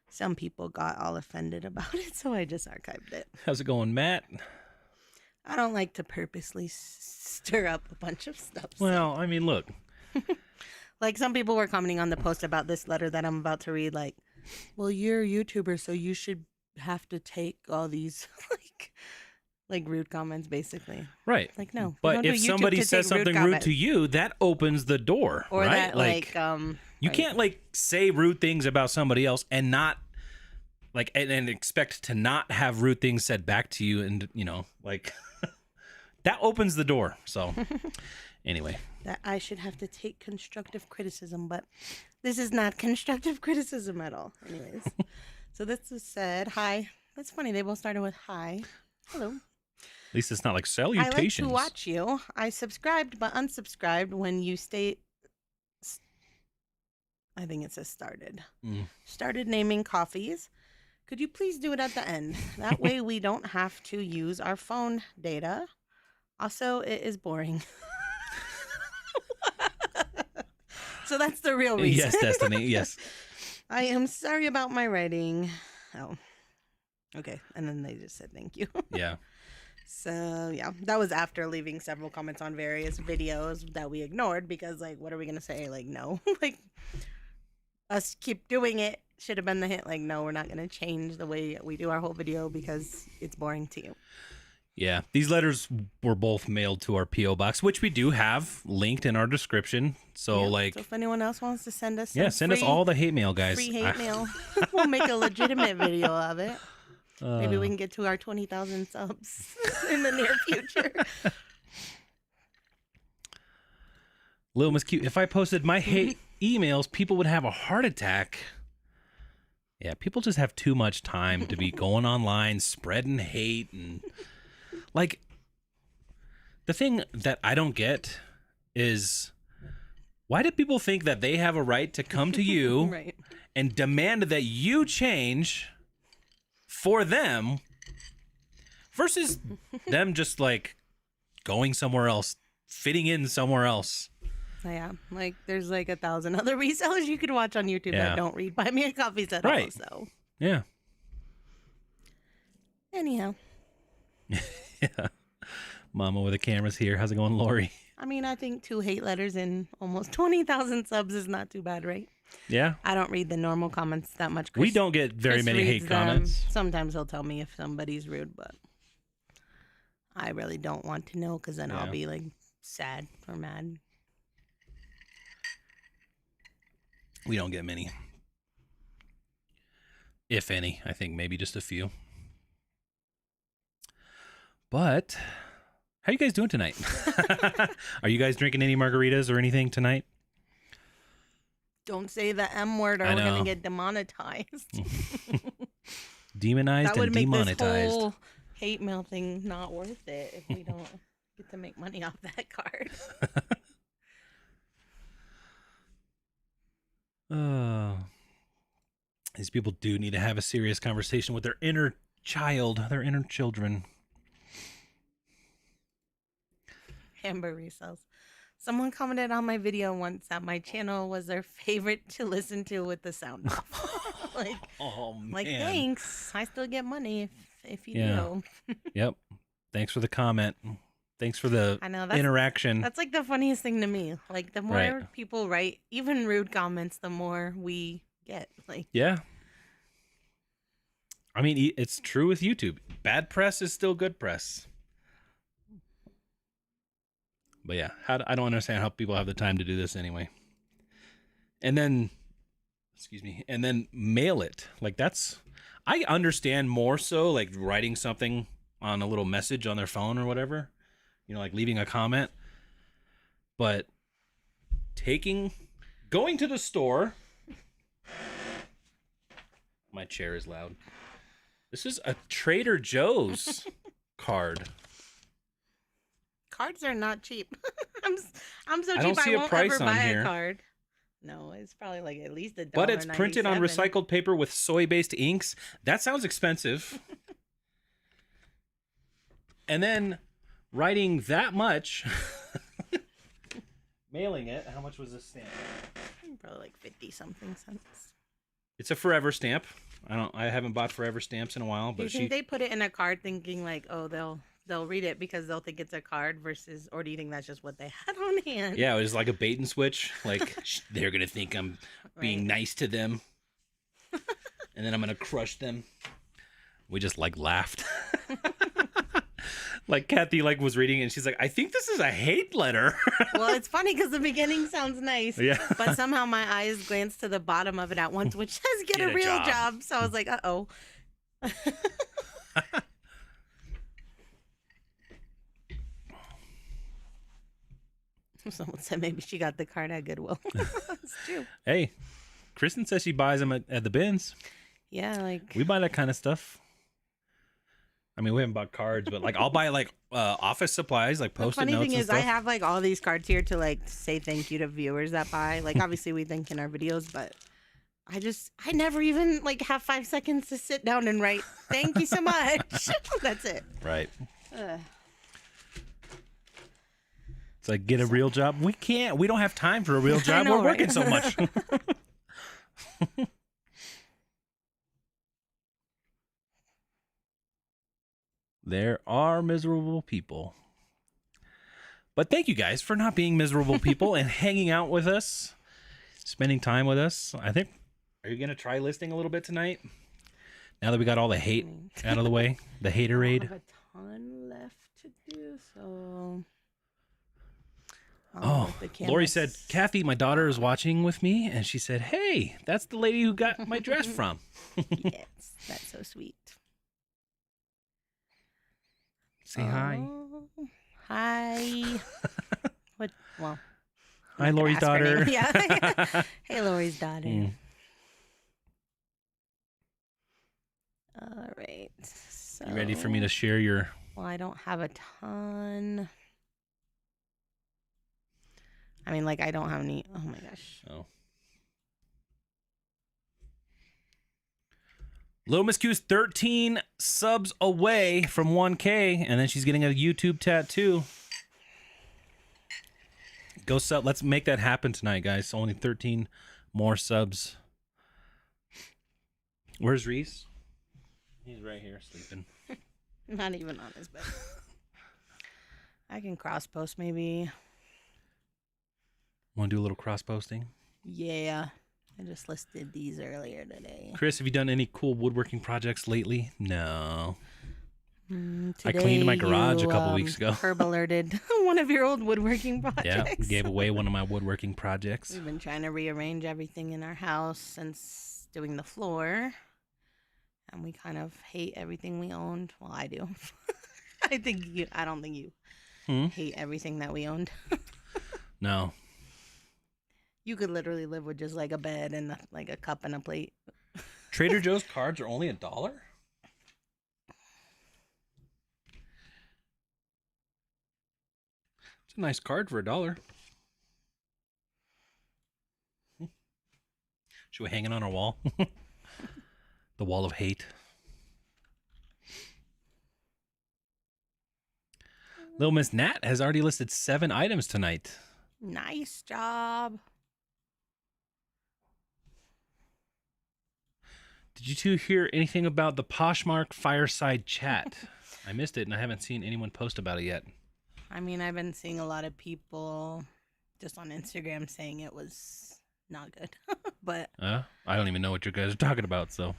some people got all offended about it, so I just archived it. How's it going, Matt? I don't like to purposely stir up a bunch of stuff. so- Well, I mean, look. Like some people were commenting on the post about this letter that I'm about to read, like, well, you're a YouTuber, so you should have to take all these like rude comments, basically. Right. Like, no. we But don't do if YouTube somebody to says take something rude comments. to you, that opens the door, or right? that you right. can't like say rude things about somebody else and not like and expect to not have rude things said back to you, and like that opens the door. So anyway, that I should have to take constructive criticism, but this is not constructive criticism at all. Anyways, so this is said, hi. That's funny. They both started with hi. Hello. at least it's not like I like salutations. to watch you. I subscribed but unsubscribed when you I think it says started. Started naming coffees. Could you please do it at the end? That way we don't have to use our phone data. Also, it is boring. So that's the real reason. Yes, Destiny. Yes. I am sorry about my writing. Oh, okay. And then they just said thank you. Yeah. So yeah, that was after leaving several comments on various videos that we ignored because like, what are we gonna say? Like, no, like us keep doing it should have been the hint. Like, no, we're not gonna change the way we do our whole video because it's boring to you. Yeah, these letters were both mailed to our P.O. box, which we do have linked in our description. So, Yeah. like, so if anyone else wants to send us, yeah, some send us free- all the hate mail, guys. free hate mail. We'll make a legitimate video of it. Maybe we can get to our 20,000 subs in the near future. Little Miss Cute, if I posted my hate emails, people would have a heart attack. Yeah, people just have too much time to be going online, spreading hate. And like, the thing that I don't get is why do people think that they have a right to come to you Right. and demand that you change for them versus them just like going somewhere else, fitting in somewhere else? Yeah, like there's like 1,000 other resellers you could watch on YouTube Yeah. that don't read Buy Me a Coffees at all. Right. So Yeah. anyhow, Yeah. Mama with the cameras here. How's it going, Lori? I mean, I think 2 hate letters and almost 20,000 subs is not too bad, right? Yeah. I don't read the normal comments that much. We don't get very Chris many reads hate them. comments. Sometimes he'll tell me if somebody's rude, but I really don't want to know because then I'll Yeah. be like sad or mad. We don't get many. If any. I think maybe just a few. But how you guys doing tonight? Are you guys drinking any margaritas or anything tonight? don't say the M word or I we're going know. to get demonetized. Demonized That would and make demonetized. this whole hate mail thing not worth it if we don't get to make money off that card. Oh. These people do need to have a serious conversation with their inner child, their inner children. Amber resells. Someone commented on my video once that my channel was their favorite to listen to with the sound off. Oh, man. Like, thanks. I still get money if you Yeah. do. Yep. Thanks for the comment. Thanks for the I know that's interaction. That's like the funniest thing to me. Like the more Right. people write, even rude comments, the more we get. Like, Yeah. I mean, it's true with YouTube. Bad press is still good press. But yeah, I don't understand how people have the time to do this anyway. And then, and then mail it. Like I understand more so like writing something on a little message on their phone or whatever, like leaving a comment. But going to the store. My chair is loud. This is a Trader Joe's card. cards are not cheap. I'm so cheap. I don't see a won't price ever on buy here. a card. No, it's probably like at least $1.97. But it's printed on recycled paper with soy-based inks. That sounds expensive. And then writing that much, mailing it. How much was this stamp? Probably like 50 something cents. It's a Forever stamp. I haven't bought Forever stamps in a while, Do you but think they put it in a card thinking like, oh, they'll read it because they'll think it's a card versus, or do you think that's just what they had on hand? yeah, it was like a bait and switch. Like they're gonna think I'm being Right. nice to them, and then I'm gonna crush them. We just like laughed. Like Kathy was reading it and she's like, I think this is a hate letter. Well, it's funny because the beginning sounds nice. Yeah. But somehow my eyes glanced to the bottom of it at once, which says get a real job. So I was like, uh-oh. Someone said maybe she got the card at Goodwill. It's true. Hey, Kristen says she buys them at the bins. Yeah, like We buy that kind of stuff. I mean, we haven't bought cards, but like I'll buy like office supplies, like the Post-it funny notes thing and is stuff. I have like all these cards here to like say thank you to viewers that buy. Like obviously we thank in our videos, but I never even like have 5 seconds to sit down and write thank you so much. That's it. Right. Ugh. It's like get a real job. We can't. We don't have time for a real job. know, We're working right? so much. There are miserable people. But thank you guys for not being miserable people and hanging out with us, spending time with us. I think, are you going to try listing a little bit tonight? Now that we got all the hate out of the way, the I haterade. have a ton left to do, so. Oh, Lori said, Kathy, my daughter is watching with me, and she said, hey, that's the lady who got my dress from. Yes, that's so sweet. Say hi. Oh, hi. What? Well. Hi, I'm not gonna Lori's ask her daughter. name. Yeah. Hey, Lori's daughter. Mm. All right. So, You ready for me to share your... Well, I don't have a ton. I mean, like, I don't have any. Oh my gosh. Oh. Little Miss Q's 13 subs away from 1K, and then she's getting a YouTube tattoo. Go sub. Let's make that happen tonight, guys. Only 13 more subs. Where's Reese? He's right here sleeping. Not even on his bed. I can cross post maybe. Want to do a little cross posting? Yeah. I just listed these earlier today. Chris, have you done any cool woodworking projects lately? No. I Today cleaned my garage a you, couple weeks ago. Herb alerted one of your old woodworking projects. Yeah, gave away one of my woodworking projects. We've been trying to rearrange everything in our house since doing the floor. And we kind of hate everything we owned. Well, I do. I don't think you hate everything that we owned. No. You could literally live with just like a bed and like a cup and a plate. Trader Joe's cards are only $1. It's a nice card for $1. Should we hang it on our wall? The wall of hate. Little Miss Nat has already listed 7 items tonight. Nice job. Did you two hear anything about the Poshmark fireside chat? I missed it and I haven't seen anyone post about it yet. I mean, I've been seeing a lot of people just on Instagram saying it was not good. But I don't even know what you guys are talking about, so.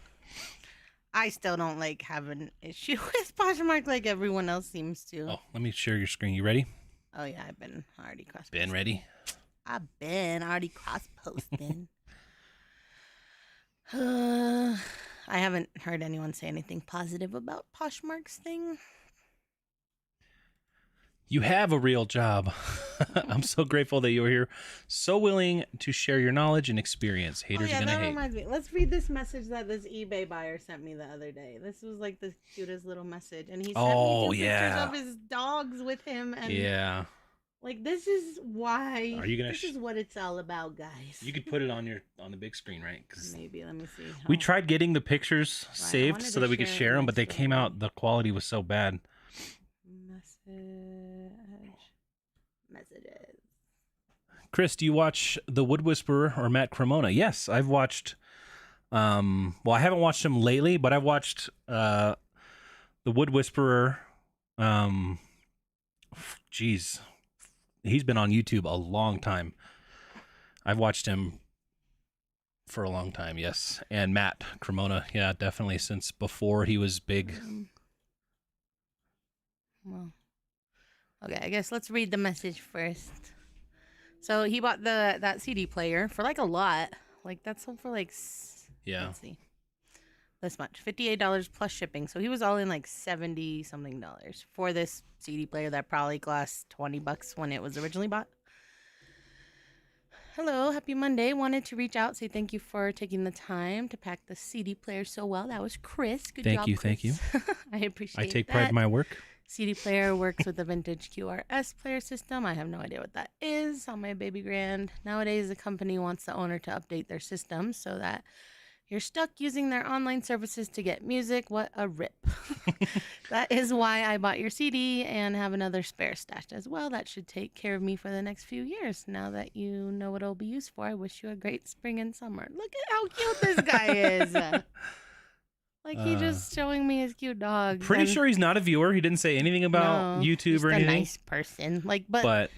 I still don't like have an issue with Poshmark like everyone else seems to. Oh, let me share your screen. You ready? Oh yeah, I've been already cross. Been ready? I've been already cross posting. I haven't heard anyone say anything positive about Poshmark's thing. You have a real job. I'm so grateful that you were here, so willing to share your knowledge and experience. Haters are gonna hate. Reminds me. Let's read this message that this eBay buyer sent me the other day. This was like the cutest little message, and he sent me 2 pictures of his dogs with him. And yeah, like this is why. Are you gonna? This is what it's all about, guys. You could put it on the big screen, right? Cause maybe let me see. We tried getting the pictures saved so that we could share them, but they came out. The quality was so bad. Messages. Chris, do you watch The Wood Whisperer or Matt Cremona? Yes, I've watched. Well, I haven't watched him lately, but I've watched The Wood Whisperer. Geez, he's been on YouTube a long time. I've watched him for a long time. Yes, and Matt Cremona, yeah, definitely since before he was big. Well, okay, I guess let's read the message first. So he bought that CD player for like a lot. Like that sold for like let's see, this much, $58 plus shipping. So he was all in like $70 something for this CD player that probably cost $20 when it was originally bought. Hello, happy Monday. Wanted to reach out, say thank you for taking the time to pack the CD player so well. That was Chris. Good job, Chris. Thank you. I appreciate that. I take pride in my work. CD player works with a vintage QRS player system. I have no idea what that is on my baby grand. Nowadays, the company wants the owner to update their system so that you're stuck using their online services to get music. What a rip. That is why I bought your CD and have another spare stashed as well. That should take care of me for the next few years. Now that you know what it'll be used for, I wish you a great spring and summer. Look at how cute this guy is. Like, he just showing me his cute dog. Pretty sure he's not a viewer. He didn't say anything about YouTube or anything. He's a nice person. Like, but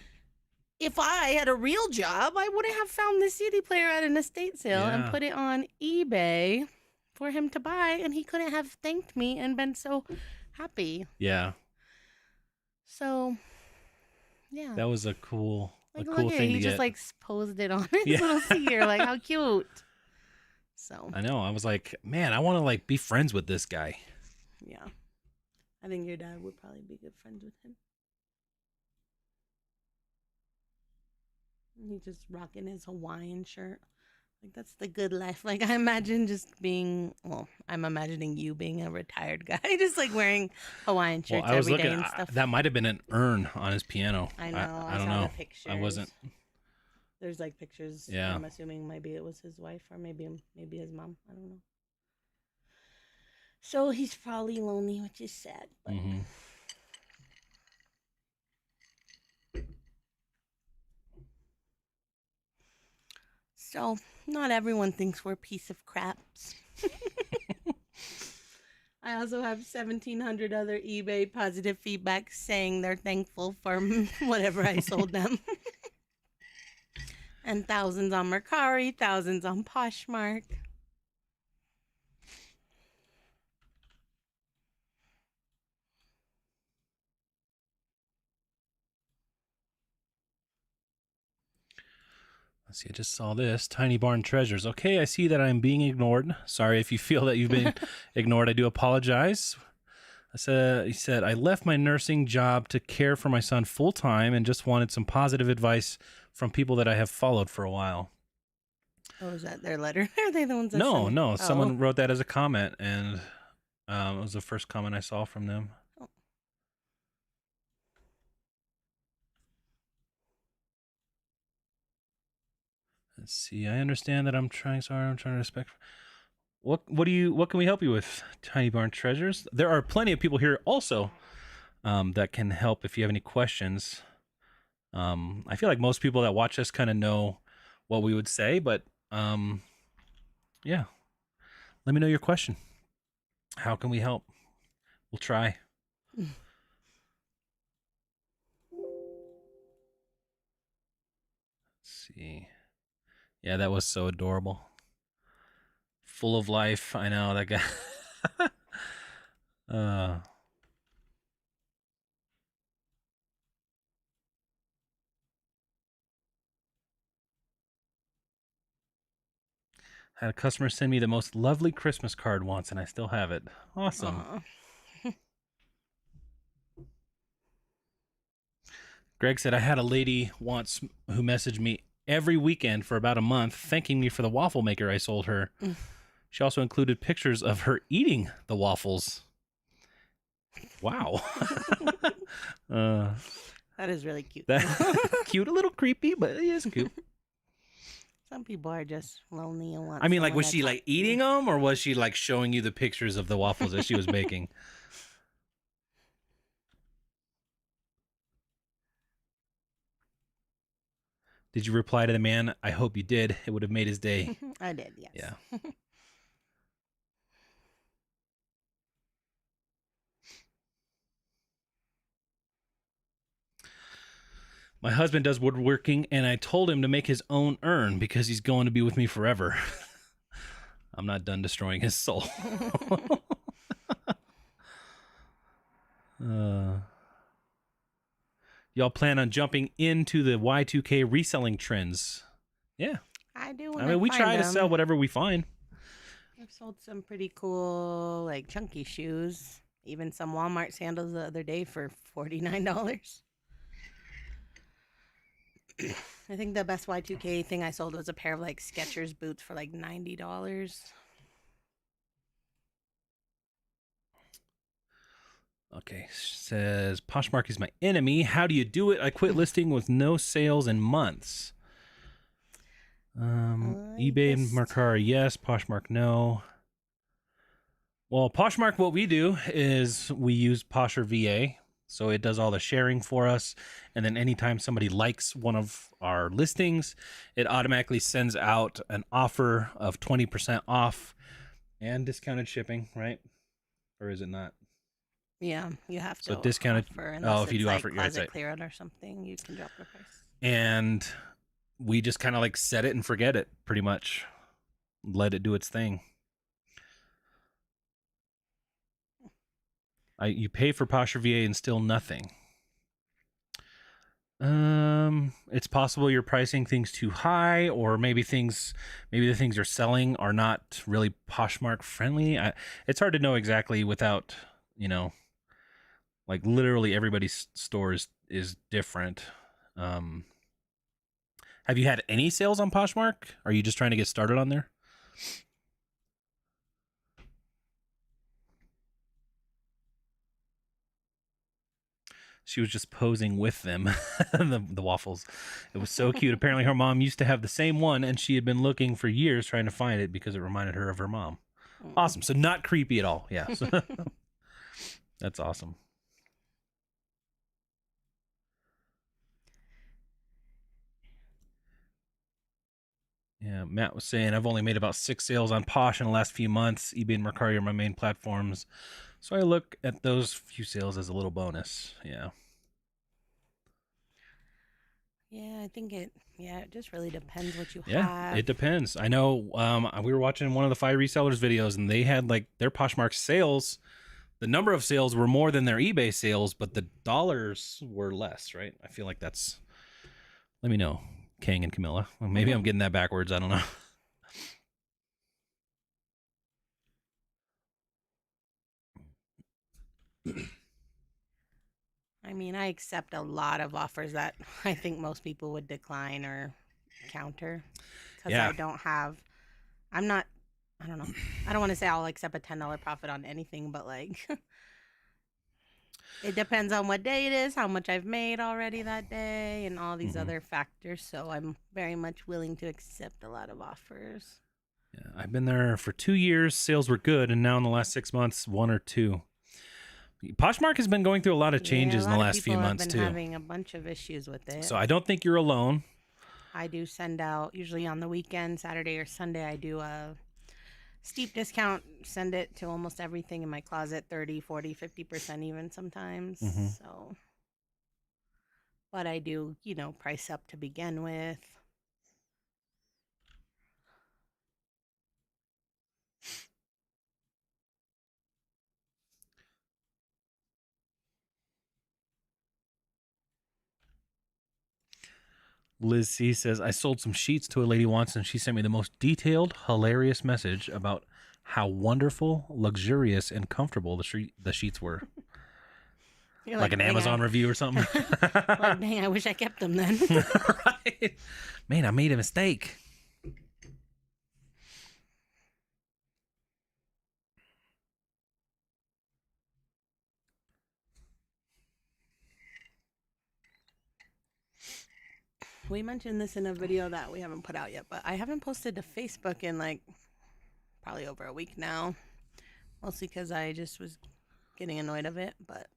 if I had a real job, I wouldn't have found this CD player at an estate sale and put it on eBay for him to buy, and he couldn't have thanked me and been so happy. Yeah. So, yeah. That was a cool, thing to get. He just like posed it on his little seer. Like, how cute. So I know. I was like, man, I want to like be friends with this guy. Yeah. I think your dad would probably be good friends with him. He's just rocking his Hawaiian shirt. Like, that's the good life. Like, I imagine I'm imagining you being a retired guy, just like wearing Hawaiian shirts every day and stuff. That might have been an urn on his piano. I know. I don't know. Pictures. I wasn't. There's like pictures. Yeah. I'm assuming maybe it was his wife or maybe his mom. I don't know. So he's probably lonely, which is sad. But... So, not everyone thinks we're a piece of craps. I also have 1,700 other eBay positive feedback saying they're thankful for whatever I sold them. And thousands on Mercari, thousands on Poshmark. Let's see, I just saw this. Tiny Barn Treasures. Okay, I see that I'm being ignored. Sorry if you feel that you've been ignored. I do apologize. He said, I left my nursing job to care for my son full time and just wanted some positive advice from people that I have followed for a while. Oh, is that their letter? Are they the ones that No, sent it? no. Oh. Someone wrote that as a comment, and it was the first comment I saw from them. Oh. Let's see. I understand that I'm trying so hard. I'm trying to respect. What can we help you with, Tiny Barn Treasures? There are plenty of people here also that can help if you have any questions. I feel like most people that watch us kind of know what we would say, but yeah. Let me know your question. How can we help? We'll try. Let's see. Yeah, that was so adorable. Full of life. I know that guy. Had a customer send me the most lovely Christmas card once, and I still have it. Awesome. Greg said, I had a lady once who messaged me every weekend for about a month thanking me for the waffle maker I sold her. She also included pictures of her eating the waffles. Wow. That is really cute. Cute, a little creepy, but it is cute. Some people are just lonely and want. I mean, like, was she like eating them, or was she like showing you the pictures of the waffles that she was making? Did you reply to the man? I hope you did. It would have made his day. I did, yes. Yeah. My husband does woodworking, and I told him to make his own urn because he's going to be with me forever. I'm not done destroying his soul. Y'all plan on jumping into the Y2K reselling trends? Yeah. I do. I mean, we try to sell whatever we find. I've sold some pretty cool, like, chunky shoes. Even some Walmart sandals the other day for $49. I think the best Y2K thing I sold was a pair of, like, Skechers boots for, like, $90. Okay, says Poshmark is my enemy. How do you do it? I quit listing with no sales in months. eBay and Mercari, yes. Poshmark, no. Well, Poshmark, what we do is we use Posher VA. So it does all the sharing for us. And then anytime somebody likes one of our listings, it automatically sends out an offer of 20% off and discounted shipping, right? Or is it not? Yeah, you have to. So discounted. If you do offer, like closet clear out or something, you can drop the price. And we just kind of like set it and forget it, pretty much. Let it do its thing. You pay for Posher VA and still nothing. It's possible you're pricing things too high, or maybe the things you're selling are not really Poshmark friendly. It's hard to know exactly without, like literally everybody's store is different. Have you had any sales on Poshmark? Are you just trying to get started on there? She was just posing with them, the waffles. It was so cute. Apparently her mom used to have the same one, and she had been looking for years trying to find it because it reminded her of her mom. Awesome. So not creepy at all. Yeah. That's awesome. Yeah, Matt was saying, I've only made about 6 sales on Posh in the last few months. eBay and Mercari are my main platforms. So I look at those few sales as a little bonus. Yeah. Yeah, I think it just really depends what you have. Yeah, it depends. I know we were watching one of the Fire Resellers videos, and they had like their Poshmark sales. The number of sales were more than their eBay sales, but the dollars were less, right? I feel like that's... Let me know, Kang and Camilla. Well, maybe I'm getting that backwards. I don't know. I mean, I accept a lot of offers that I think most people would decline or counter. because Yeah. I'm not, I don't know. I don't want to say I'll accept a $10 profit on anything, but like, it depends on what day it is, how much I've made already that day, and all these other factors. So I'm very much willing to accept a lot of offers. Yeah, I've been there for 2 years. Sales were good, and now in the last 6 months, 1 or 2. Poshmark has been going through a lot of changes in the last few months I've too. been having a bunch of issues with it. So I don't think you're alone. I do send out, usually on the weekend, Saturday or Sunday, I do a steep discount, send it to almost everything in my closet, 30, 40, 50% even sometimes. So, but I do, price up to begin with. Liz C says, I sold some sheets to a lady once, and she sent me the most detailed, hilarious message about how wonderful, luxurious, and comfortable the sheets were. You're Like an Amazon review or something. Like, dang, I wish I kept them then. Right? Man, I made a mistake. We mentioned this in a video that we haven't put out yet, but I haven't posted to Facebook in like probably over a week now. Mostly because I just was getting annoyed of it, but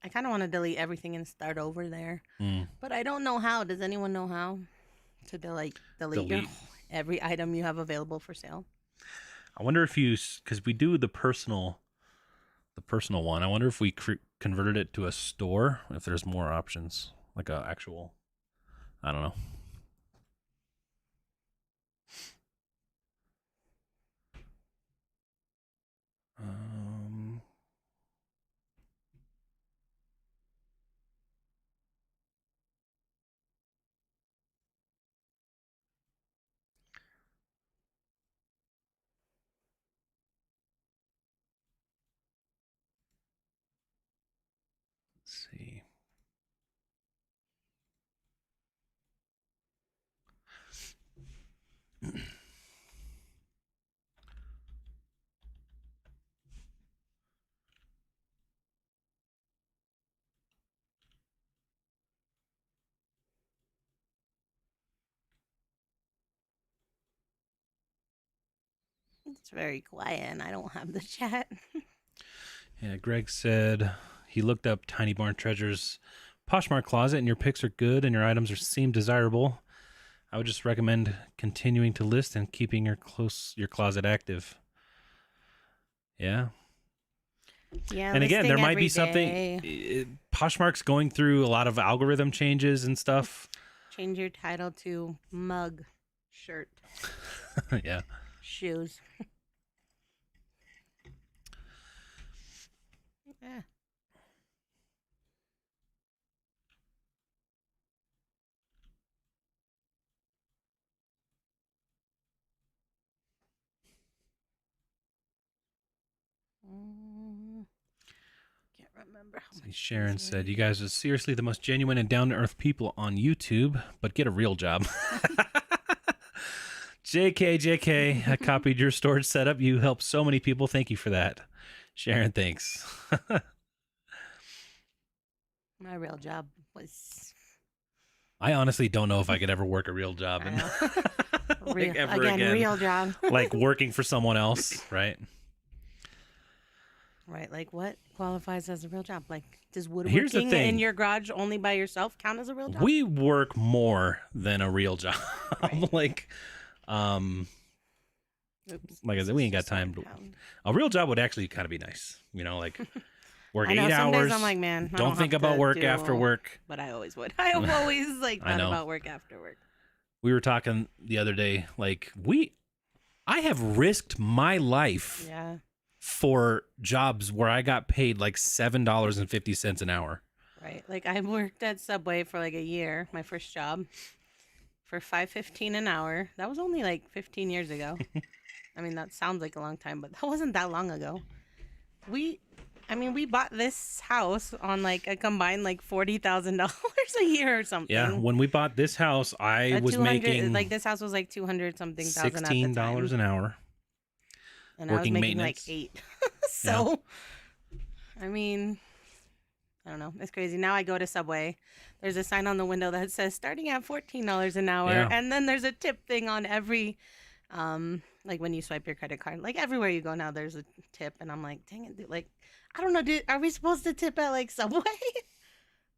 I kind of want to delete everything and start over there. But I don't know how. Does anyone know how to delete. Every item you have available for sale? I wonder if because we do the personal one. I wonder if we converted it to a store, if there's more options, like a actual, I don't know. Let's see. It's very quiet and I don't have the chat. Yeah, Greg said he looked up Tiny Barn Treasure's Poshmark closet, and your picks are good and your items seem desirable. I would just recommend continuing to list and keeping your closet active. Yeah. Yeah. And again, there might be something. Poshmark's going through a lot of algorithm changes and stuff. Change your title to mug, shirt, Yeah. shoes. Yeah. Can't remember how much. Sharon said, "You guys are seriously the most genuine and down-to-earth people on YouTube, but get a real job." JK, I copied your storage setup. You helped so many people. Thank you for that. Sharon, thanks. My real job was... I honestly don't know if I could ever work a real job. Like ever again, real job. Like working for someone else, right? Right, like what qualifies as a real job? Like, does Here's the woodworking thing. in your garage only by yourself count as a real job? We work more than a real job. Right. Like I said, we ain't got time to. A real job would actually kind of be nice, like work 8 some hours. days I'm like, man, I don't think have about to work do after all- work. But I always would. I always thought I know. about work after work. We were talking the other day, like I have risked my life Yeah. for jobs where I got paid like $7.50 an hour. Right. Like I worked at Subway for like a year, my first job, for $5.15 an hour. That was only like 15 years ago. I mean, that sounds like a long time, but that wasn't that long ago. I mean, we bought this house on like a combined like $40,000 a year or something. Yeah, when we bought this house, I was making like this house was like 200 something thousand at the $16 time, an hour. and I was working making maintenance. like 8. So, I mean, I don't know. It's crazy. Now I go to Subway. There's a sign on the window that says starting at $14 an hour, Yeah. and then there's a tip thing on every, like when you swipe your credit card. Like everywhere you go now, there's a tip, and I'm like, dang it, dude, like I don't know, are we supposed to tip at like Subway?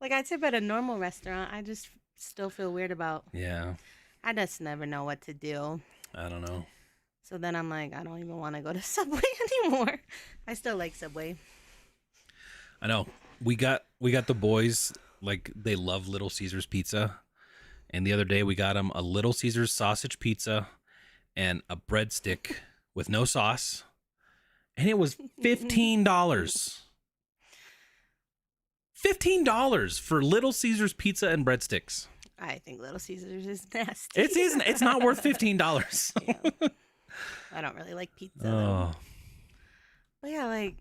Like I tip at a normal restaurant. I just still feel weird about. Yeah, I just never know what to do. I don't know. So then I'm like, I don't even want to go to Subway anymore. I still like Subway. I know. We got the boys, like, they love Little Caesars pizza. And the other day we got them a Little Caesars sausage pizza and a breadstick with no sauce. And it was $15. $15 for Little Caesars pizza and breadsticks. I think Little Caesars is nasty. It's not worth $15. Yeah. I don't really like pizza. Though. But yeah, like,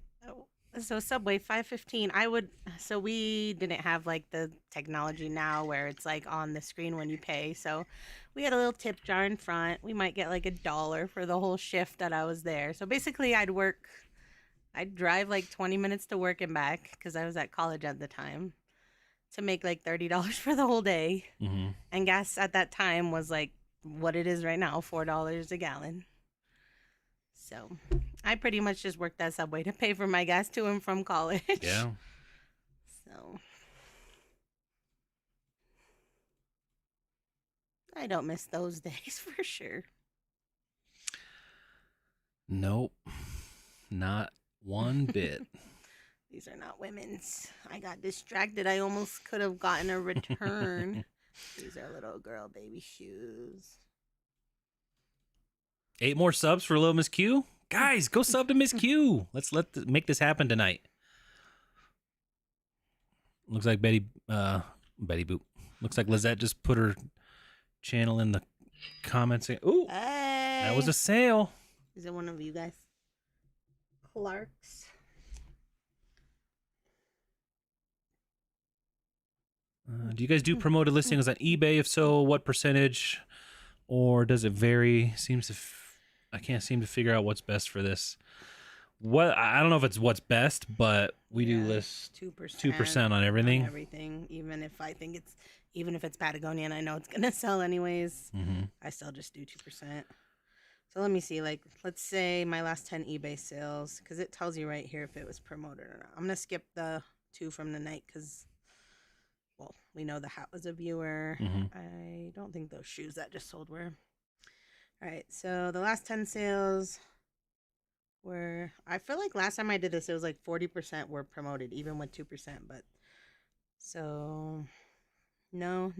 so Subway $5.15. So we didn't have like the technology now where it's like on the screen when you pay. So we had a little tip jar in front. We might get like $1 for the whole shift that I was there. So basically I'd drive like 20 minutes to work and back because I was at college at the time to make like $30 for the whole day. Mm-hmm. And gas at that time was like what it is right now, $4 a gallon. So I pretty much just worked at Subway to pay for my gas to and from college. Yeah. So I don't miss those days for sure. Nope. Not one bit. These are not women's. I got distracted. I almost could have gotten a return. These are little girl baby shoes. 8 more subs for little Miss Q. Guys, go sub to Miss Q. Let's make this happen tonight. Looks like Betty Boop. Looks like Lizette just put her channel in the comments. Ooh, Hey. that was a sale. Is it one of you guys? Clark's. Do you guys do promoted listings on eBay? If so, what percentage? Or does it vary? I can't seem to figure out what's best for this. I don't know if it's what's best, but we do list 2% on everything. On everything, even if it's Patagonia and I know it's gonna sell anyways, I still just do 2%. So let me see, like, let's say my last 10 eBay sales, because it tells you right here if it was promoted or not. I'm gonna skip the 2 from the night because, well, we know the hat was a viewer. I don't think those shoes that just sold were. All right, so the last 10 sales were, I feel like last time I did this, it was like 40% were promoted, even with 2%. But so no,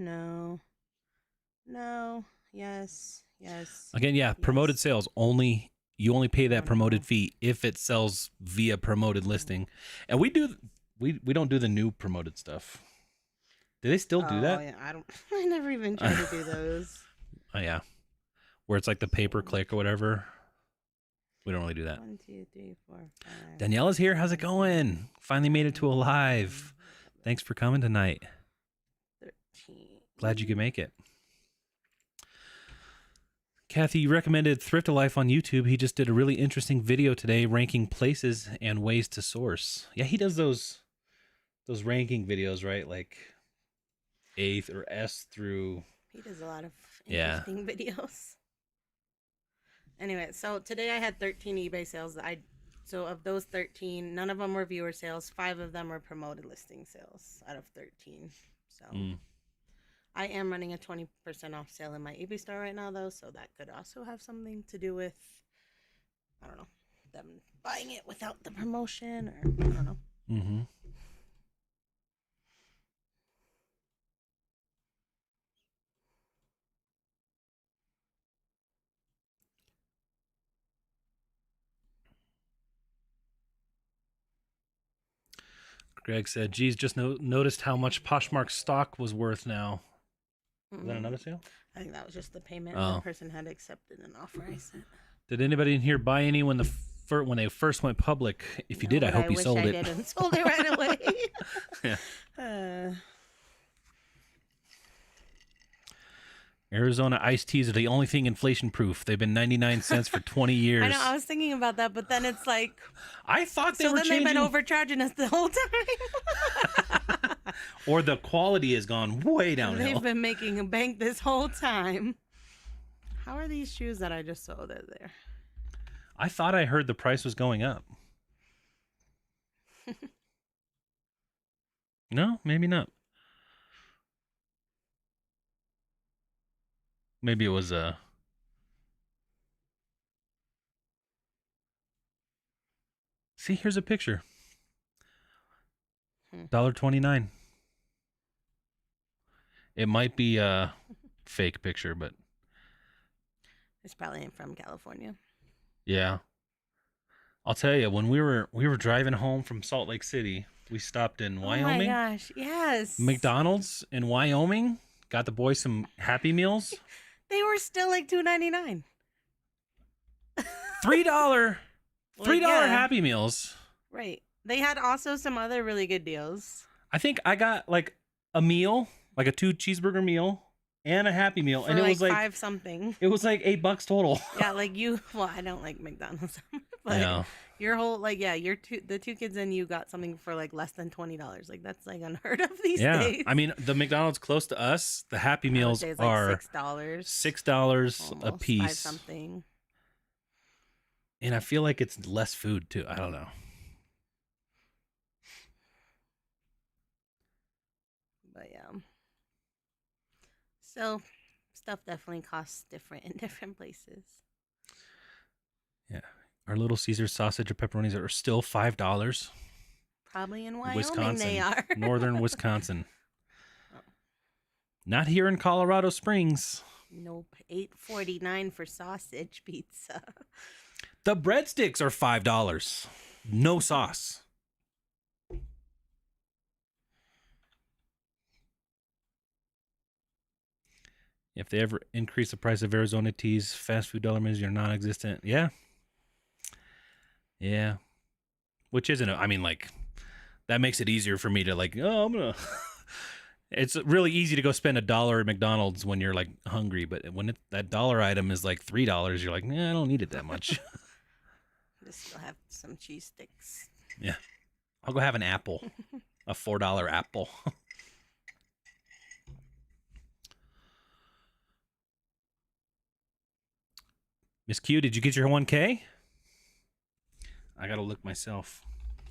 yes. Again, yeah, promoted sales only. You only pay that promoted fee if it sells via promoted listing, and we don't do the new promoted stuff. Do they still do that? Yeah, I never even tried to do those. Oh yeah, where it's like the pay per click or whatever. We don't really do that. 1, 2, 3, 4, 5. Daniela's here. How's it going? Finally made it to a live. Thanks for coming tonight. 13. Glad you could make it. Kathy, you recommended Thrift a Life on YouTube. He just did a really interesting video today ranking places and ways to source. Yeah, he does those ranking videos, right? Like A or S through. He does a lot of interesting videos. Anyway, so today I had 13 eBay sales. So of those 13, none of them were viewer sales. 5 of them were promoted listing sales out of 13. So I am running a 20% off sale in my eBay store right now, though. So that could also have something to do with, I don't know, them buying it without the promotion, or I don't know. Mm-hmm. Greg said, geez, just noticed how much Poshmark stock was worth now. Is that another sale? I think that was just the payment. Oh. The person had accepted an offer I sent. Did anybody in here buy any when the when they first went public. If you did, I but hope you wish sold I it. didn't. Sold it right away. Yeah. Arizona iced teas are the only thing inflation proof. They've been 99 cents for 20 years. I know. I was thinking about that, but then it's like, I thought they so were then changing. they've been overcharging us the whole time. Or the quality has gone way downhill. They've been making a bank this whole time. How are these shoes that I just saw there? I thought I heard the price was going up. No, maybe not. Maybe it was See, here's a picture. $1.29. It might be a fake picture, but It's probably from California. yeah. I'll tell you, when we were driving home from Salt Lake City, we stopped in Wyoming. Oh my gosh, yes. McDonald's in Wyoming. Got the boys some Happy Meals. They were still like $2.99. $3 yeah. Happy Meals. Right. They had also some other really good deals. I think I got like a meal, like a 2 cheeseburger meal and a Happy Meal, For and it like was like $5 something. It was like $8 total. Yeah, like you. Well, I don't like McDonald's, but Yeah. your whole the two kids and you got something for like less than $20. Like that's like unheard of these days. I mean, the McDonald's close to us, the Happy I would Meals say it's like are $6. $6 a Almost piece. 5 something. And I feel like it's less food too. I don't know. But yeah. So stuff definitely costs different in different places. Yeah. Our Little Caesar sausage or pepperonis are still $5. Probably in Wyoming Wisconsin. they are. Northern Wisconsin. Oh. Not here in Colorado Springs. Nope. $8.49 for sausage pizza. The breadsticks are $5. No sauce. If they ever increase the price of Arizona teas, fast food dollar menus are non-existent. Yeah. Yeah. Which isn't, I mean, like, that makes it easier for me to like, oh, I'm going to, it's really easy to go spend $1 at McDonald's when you're like hungry. But when that dollar item is like $3, you're like, I don't need it that much. Just still have some cheese sticks. Yeah. I'll go have an apple, a $4 apple. Miss Q, did you get your 1K? I got to look myself.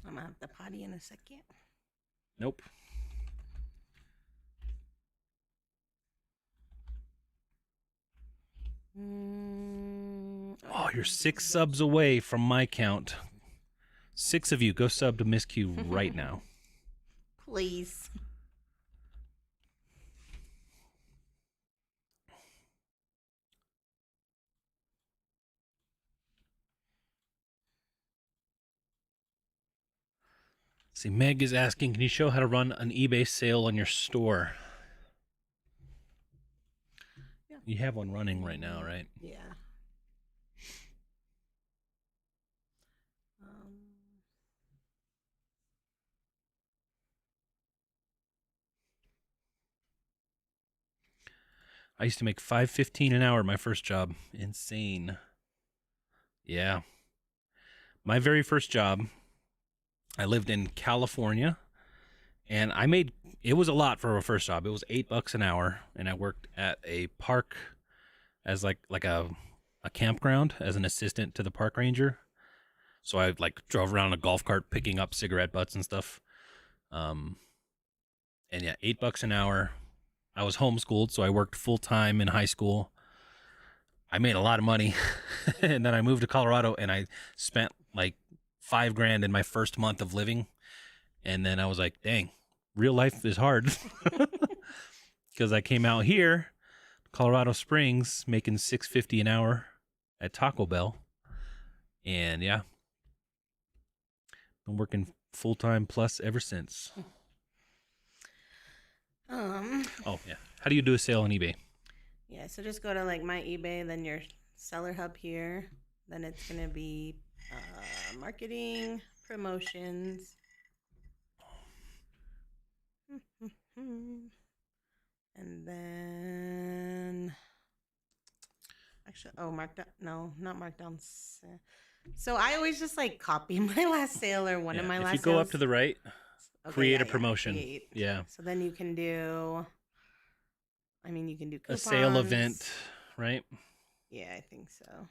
I'm going to have to potty in a second. Nope. Oh, you're 6 subs away from my count. 6 of you, go sub to Miss Q right now. Please. See, Meg is asking, can you show how to run an eBay sale on your store? Yeah. You have one running right now, right? Yeah. I used to make $5.15 an hour my first job. Insane. Yeah. My very first job, I lived in California, and it was a lot for a first job. It was $8 an hour, and I worked at a park as like a campground as an assistant to the park ranger. So I like drove around a golf cart picking up cigarette butts and stuff. And yeah, $8 an hour. I was homeschooled, so I worked full time in high school. I made a lot of money, and then I moved to Colorado, and I spent like $5,000 in my first month of living, and then I was like, "Dang, real life is hard," because I came out here, Colorado Springs, making $6.50 an hour at Taco Bell, and yeah, been working full time plus ever since. Oh yeah. How do you do a sale on eBay? Yeah, so just go to like my eBay, then your seller hub here. Then it's gonna be Marketing, promotions. And then actually, markdown. No, not markdowns. So I always just like copy my last sale or one of my if last you go sales. up to the right, create a promotion. Create. Yeah. So then you can do. I mean, you can do coupons. A sale event, right? Yeah, I think so.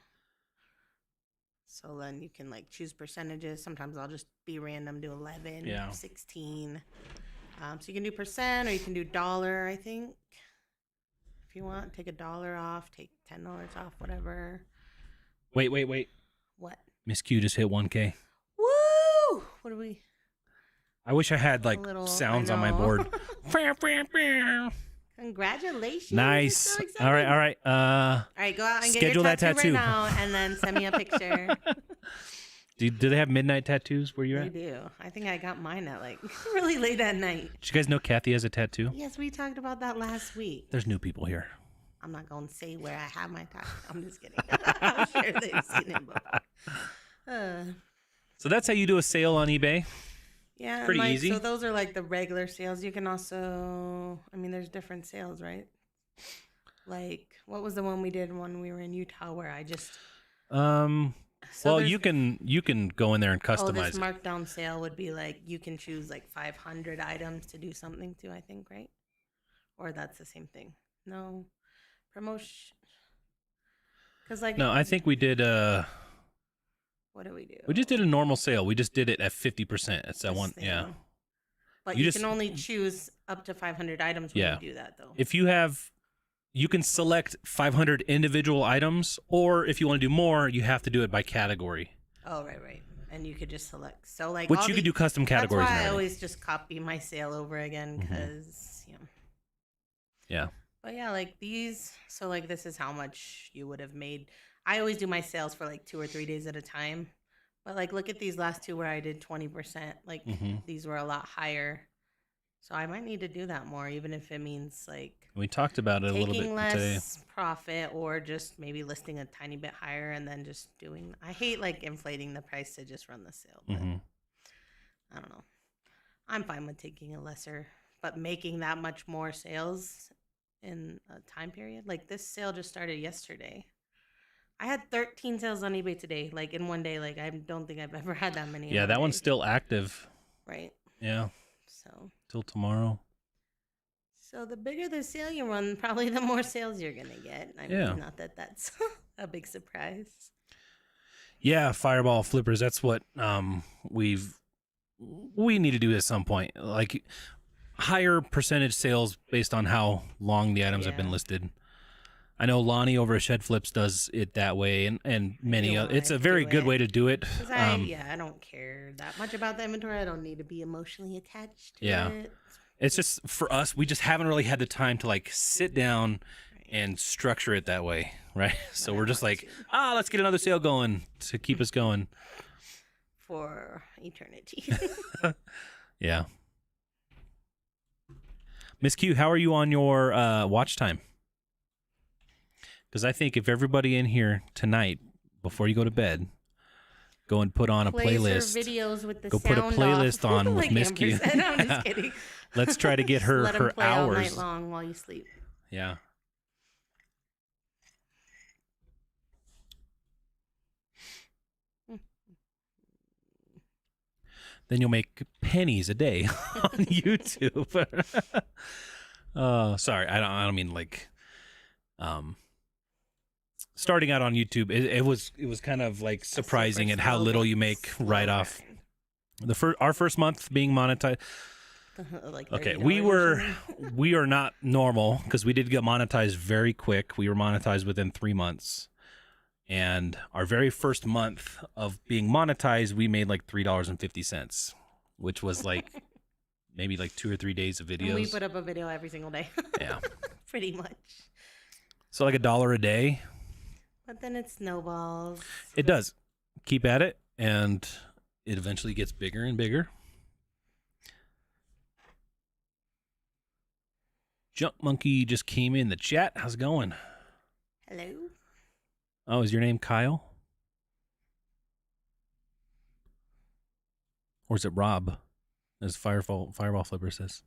So then you can like choose percentages. Sometimes I'll just be random, do 11, 16. So you can do percent or you can do dollar, I think. If you want, take $1 off, take $10 off, whatever. Wait. What? Miss Q just hit 1K. Woo! What do we? I wish I had like sounds on my board. Congratulations. Nice. So all right. All right, go out and schedule get your that tattoo right now and then send me a picture. Do they have midnight tattoos where you're They at? do. I think I got mine at like really late at night. Did you guys know Kathy has a tattoo? Yes, we talked about that last week. There's new people here. I'm not going to say where I have my tattoo. I'm just kidding. I'm sure they've seen it before. So that's how you do a sale on eBay? Yeah. Pretty easy. So those are like the regular sales. You can also, I mean, there's different sales, right? Like, what was the one we did when we were in Utah where I just... well, you can go in there and customize this it. markdown sale would be like, you can choose like 500 items to do something to, I think, right? Or that's the same thing. No. Promotion. Because like... No, I think we did... What do we do? We just did a normal sale. We just did it at 50%. It's that one, yeah. But you can only choose up to 500 items when you do that, though. If you have, you can select 500 individual items, or if you want to do more, you have to do it by category. Oh, right. And you could just select. So like, which you could do custom categories. That's why I always just copy my sale over again because, Yeah. But yeah, like these. So like, this is how much you would have made. I always do my sales for like 2 or 3 days at a time. But like, look at these last two where I did 20%. Like these were a lot higher. So I might need to do that more, even if it means like we talked about it a little bit taking less today. Profit or just maybe listing a tiny bit higher and then just doing. I hate like inflating the price to just run the sale. But I don't know. I'm fine with taking a lesser, but making that much more sales in a time period. Like this sale just started yesterday. I had 13 sales on eBay today, like in one day. Like I don't think I've ever had that many. Yeah, that one's still active. Right. Yeah. So. Till tomorrow. So the bigger the sale you run, probably the more sales you're gonna get. I mean, not that that's a big surprise. Yeah, fireball flippers. That's what we need to do at some point. Like higher percentage sales based on how long the items have been listed. I know Lonnie over at Shed Flips does it that way, and many other. It's a very good way to do it. I don't care that much about the inventory. I don't need to be emotionally attached to it. It's just for us, we just haven't really had the time to like sit down and structure it that way, right? So we're just like, let's get another sale going to keep us going for eternity. Yeah. Miss Q, how are you on your watch time? Because I think if everybody in here tonight, before you go to bed, go and put on a playlist. Videos with the go put a playlist on with Miss Q. I'm just kidding. Let's try to get her let her play hours all night long while you sleep. Yeah. Then you'll make pennies a day on YouTube. Sorry, I don't mean like starting out on YouTube. It was kind of like surprising at how little you make right off. Our first month being monetized. Like okay, we are not normal because we did get monetized very quick. We were monetized within 3 months. And our very first month of being monetized, we made like $3.50, which was like maybe like 2 or 3 days of videos. And we put up a video every single day. Yeah. Pretty much. So like $1 a day. But then it snowballs. It does. Keep at it, and it eventually gets bigger and bigger. Junk Monkey just came in the chat. How's it going? Hello. Oh, is your name Kyle? Or is it Rob? As Fireball Flipper says.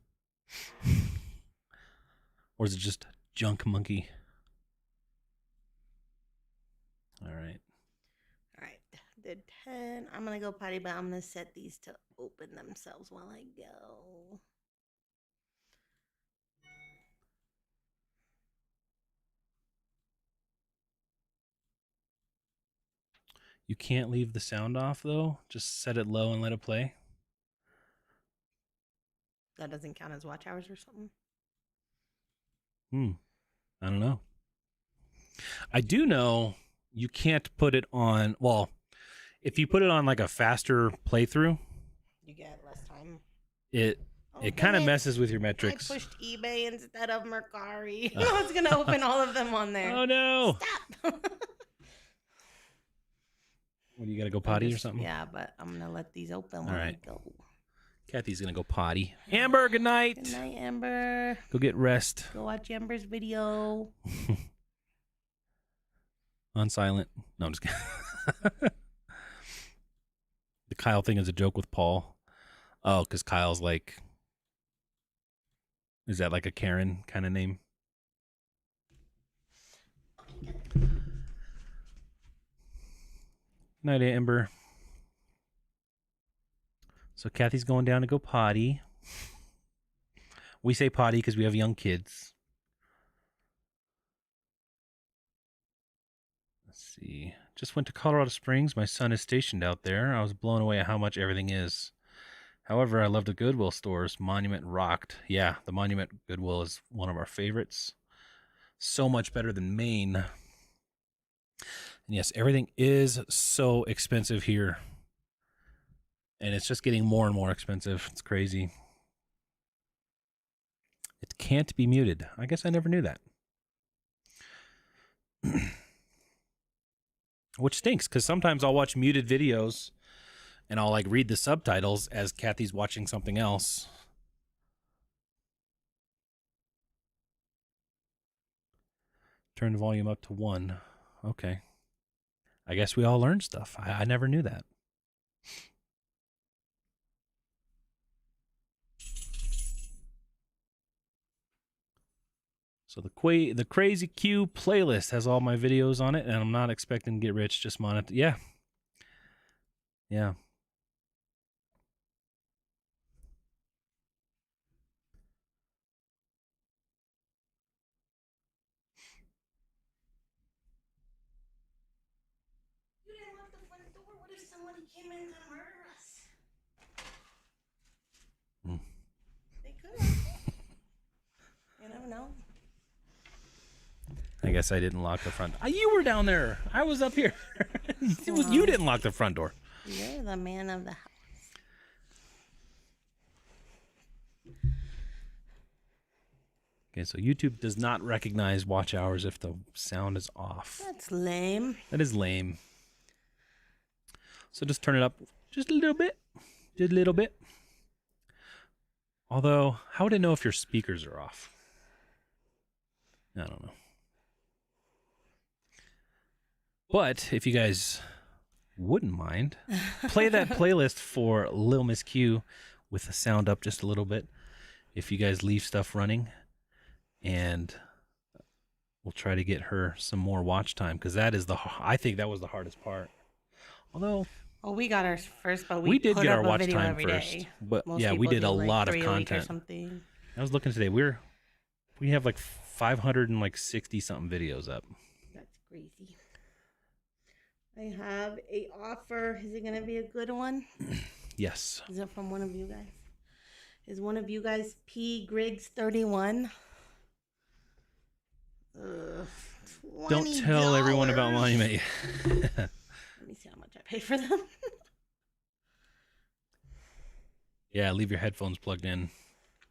Or is it just Junk Monkey? All right. All right. Did 10. I'm going to go potty, but I'm going to set these to open themselves while I go. You can't leave the sound off, though? Just set it low and let it play? That doesn't count as watch hours or something? I don't know. I do know you can't put it on... Well, if you put it on like a faster playthrough... You get less time. It kind of messes with your metrics. I pushed eBay instead of Mercari. I was going to open all of them on there. Oh, no. Stop. What, do you got to go potty or something? Yeah, but I'm going to let these open while right. I go. Kathy's going to go potty. Amber, good night. Good night, Amber. Go get rest. Go watch Amber's video. On silent. No, I'm just kidding. The Kyle thing is a joke with Paul. Oh, because Kyle's like... Is that like a Karen kind of name? Night, Amber. So Kathy's going down to go potty. We say potty because we have young kids. Let's see. Just went to Colorado Springs. My son is stationed out there. I was blown away at how much everything is. However, I love the Goodwill stores. Monument rocked. Yeah, the Monument Goodwill is one of our favorites. So much better than Maine. And yes, everything is so expensive here. And it's just getting more and more expensive. It's crazy. It can't be muted. I guess I never knew that. Which stinks, because sometimes I'll watch muted videos and I'll like read the subtitles as Kathy's watching something else. Turn the volume up to 1. Okay. I guess we all learned stuff. I never knew that. So the Crazy Q playlist has all my videos on it, and I'm not expecting to get rich, just monetize. Yeah. Yeah. You didn't lock the front door. What if somebody came in to murder us? They could have. You never know. I guess I didn't lock the front. You were down there. I was up here. You didn't lock the front door. You're the man of the house. Okay, so YouTube does not recognize watch hours if the sound is off. That's lame. That is lame. So just turn it up just a little bit. Just a little bit. Although, how would I know if your speakers are off? I don't know. But if you guys wouldn't mind, play that playlist for Lil Miss Q with the sound up just a little bit. If you guys leave stuff running, and we'll try to get her some more watch time, because that is I think that was the hardest part. Although, well, we got ours first, but we did put get up our a watch video time every first. day. But Most yeah, we people did do a like lot of 3 a week or content. something. I was looking today. We have like 560 something videos up. That's crazy. I have a offer. Is it gonna be a good one? Yes. Is it from one of you guys? Is one of you guys P Griggs 31? Don't tell everyone about Monument. Let me see how much I pay for them. Yeah, leave your headphones plugged in.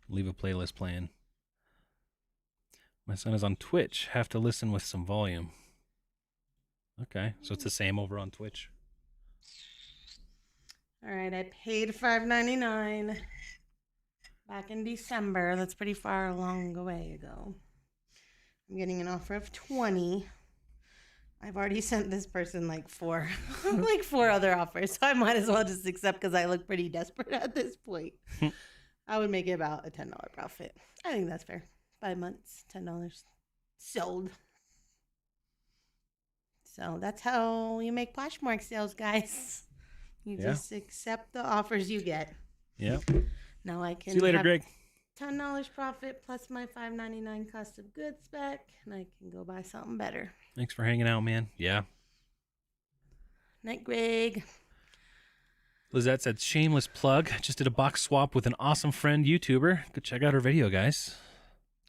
Leave a playlist playing. My son is on Twitch. Have to listen with some volume. Okay, so it's the same over on Twitch. All right, I paid $5.99 back in December. That's pretty far along the way ago. I'm getting an offer of $20. I've already sent this person like four, like four other offers, so I might as well just accept because I look pretty desperate at this point. I would make it about a $10 profit. I think that's fair. 5 months, $10 sold. So that's how you make Poshmark sales, guys. You just accept the offers you get. Yeah. Now I can See you later, Greg. $10 profit plus my $5.99 cost of goods back, and I can go buy something better. Thanks for hanging out, man. Yeah. Night, Greg. Lizette said, shameless plug. Just did a box swap with an awesome friend YouTuber. Go check out her video, guys.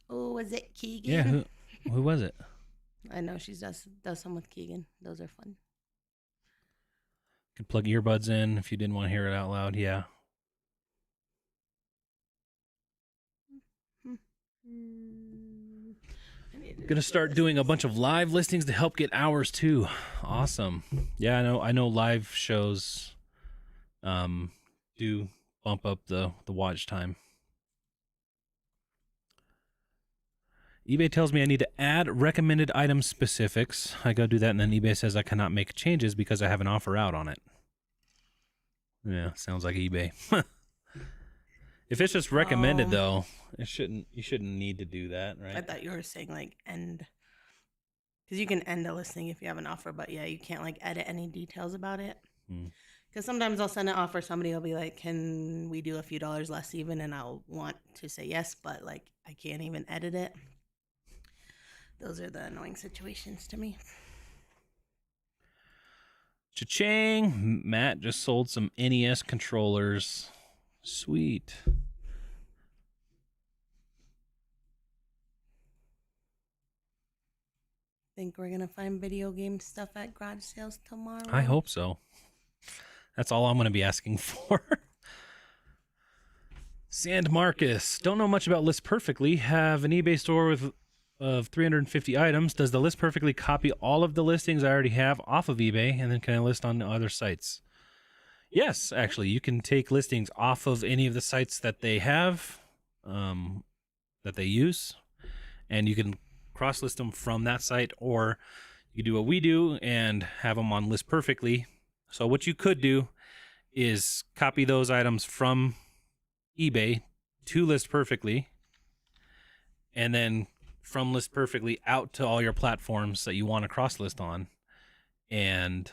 Oh, was it Keegan? Yeah, who was it? I know she does some with Keegan. Those are fun. Could plug earbuds in if you didn't want to hear it out loud. Yeah. Gonna start doing a bunch of live listings to help get hours too. Awesome. Yeah, I know live shows do bump up the watch time. eBay tells me I need to add recommended item specifics. I go do that, and then eBay says I cannot make changes because I have an offer out on it. Yeah, sounds like eBay. If it's just recommended, though, you shouldn't need to do that, right? I thought you were saying like end, because you can end a listing if you have an offer, but yeah, you can't like edit any details about it. Because sometimes I'll send an offer, somebody will be like, "Can we do a few dollars less even?" And I'll want to say yes, but like I can't even edit it. Those are the annoying situations to me. Cha-ching! Matt just sold some NES controllers. Sweet. Think we're gonna find video game stuff at garage sales tomorrow? I hope so. That's all I'm going to be asking for. Sand Marcus. Don't know much about List Perfectly. Have an eBay store of 350 items. Does the List Perfectly copy all of the listings I already have off of eBay, and then can I list on other sites? Yes, actually, you can take listings off of any of the sites that they have, that they use, and you can cross-list them from that site, or you do what we do and have them on List Perfectly. So what you could do is copy those items from eBay to List Perfectly, and then from List Perfectly out to all your platforms that you want to cross-list on, and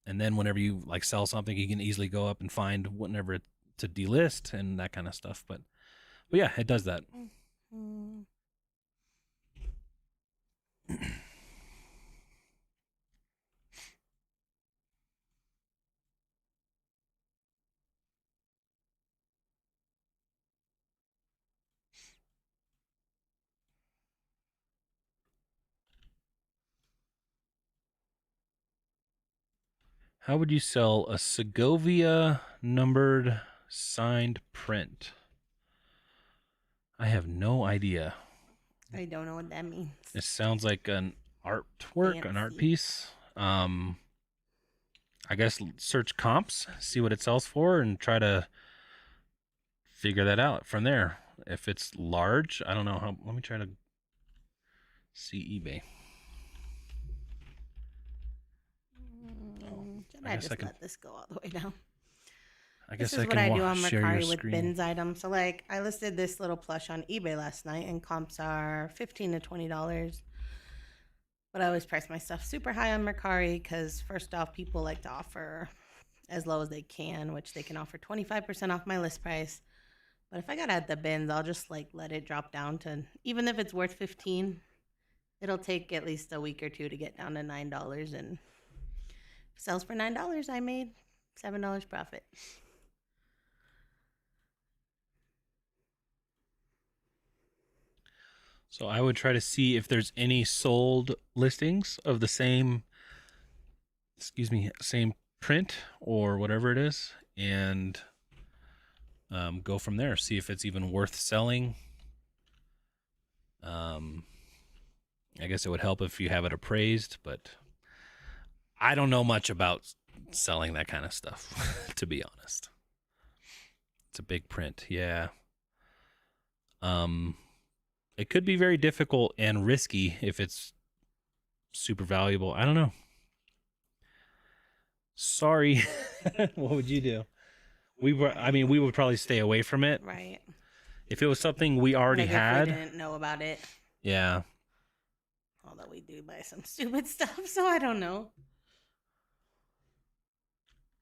then whenever you like sell something, you can easily go up and find whatever to delist and that kind of stuff. But yeah, it does that. How would you sell a Segovia numbered signed print? I have no idea. I don't know what that means. It sounds like an artwork, an art piece. I guess search comps, see what it sells for, and try to figure that out from there. If it's large, I don't know how. Let me try to see eBay. I just let this go all the way down. I guess this is I what I do on share your Mercari with screen. bins items. So like I listed this little plush on eBay last night, and comps are $15 to $20. But I always price my stuff super high on Mercari because first off, people like to offer as low as they can, which they can offer 25% off my list price. But if I gotta add the bins, I'll just like let it drop down to, even if it's worth $15, it'll take at least a week or two to get down to $9, and if it sells for $9, I made $7 profit. So I would try to see if there's any sold listings of the same print or whatever it is, and go from there. See if it's even worth selling. I guess it would help if you have it appraised, but I don't know much about selling that kind of stuff, to be honest. It's a big print, yeah. It could be very difficult and risky if it's super valuable. I don't know. Sorry. What would you do? We would probably stay away from it. Right. If it was something we already Like had. if we didn't know about it. Yeah. Although we do buy some stupid stuff, so I don't know.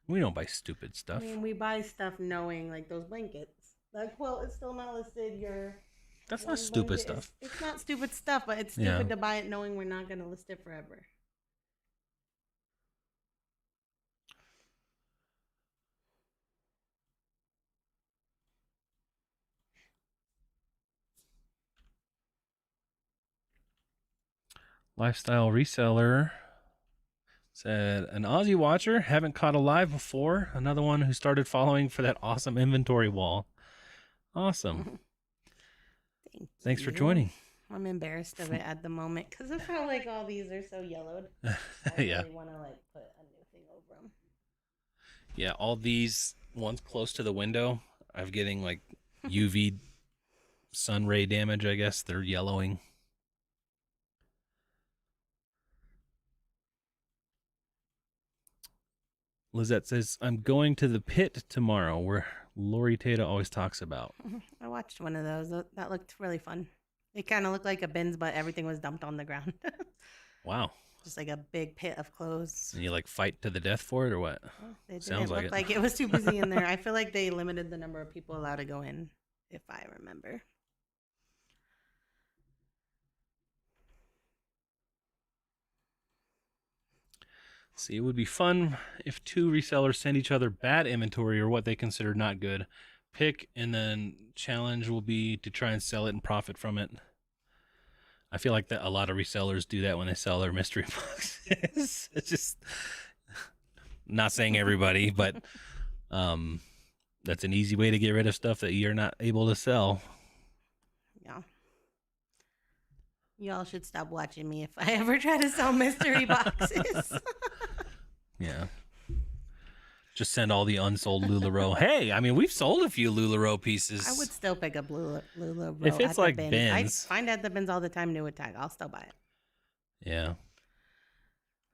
We don't buy stupid stuff. I mean, we buy stuff knowing, like those blankets. That quilt is still not listed. That's not stupid stuff. It's not stupid stuff, but it's stupid to buy it knowing we're not going to list it forever. Lifestyle reseller said, an Aussie watcher, haven't caught a live before. Another one who started following for that awesome inventory wall. Awesome. Thanks for joining. I'm embarrassed of it at the moment because I feel like all these are so yellowed. I Yeah. really want to like put a new thing over them. Yeah, all these ones close to the window, I'm getting like UV sun ray damage, I guess. They're yellowing. Lizette says, I'm going to the pit tomorrow, where Lori Tata always talks about. I watched one of those. That looked really fun. It kind of looked like a bins, but everything was dumped on the ground. Wow. Just like a big pit of clothes. And you like fight to the death for it or what? It Sounds didn't look like it was too busy in there. I feel like they limited the number of people allowed to go in, if I remember. See, it would be fun if two resellers send each other bad inventory or what they consider not good. Pick, and then challenge will be to try and sell it and profit from it. I feel like that a lot of resellers do that when they sell their mystery boxes. It's just not saying everybody, but that's an easy way to get rid of stuff that you're not able to sell. Yeah. Y'all should stop watching me if I ever try to sell mystery boxes. Yeah. Just send all the unsold LuLaRoe. Hey, I mean, we've sold a few LuLaRoe pieces. I would still pick up LuLaRoe if it's at like the bins. I find at the bins all the time new with tag. I'll still buy it. Yeah.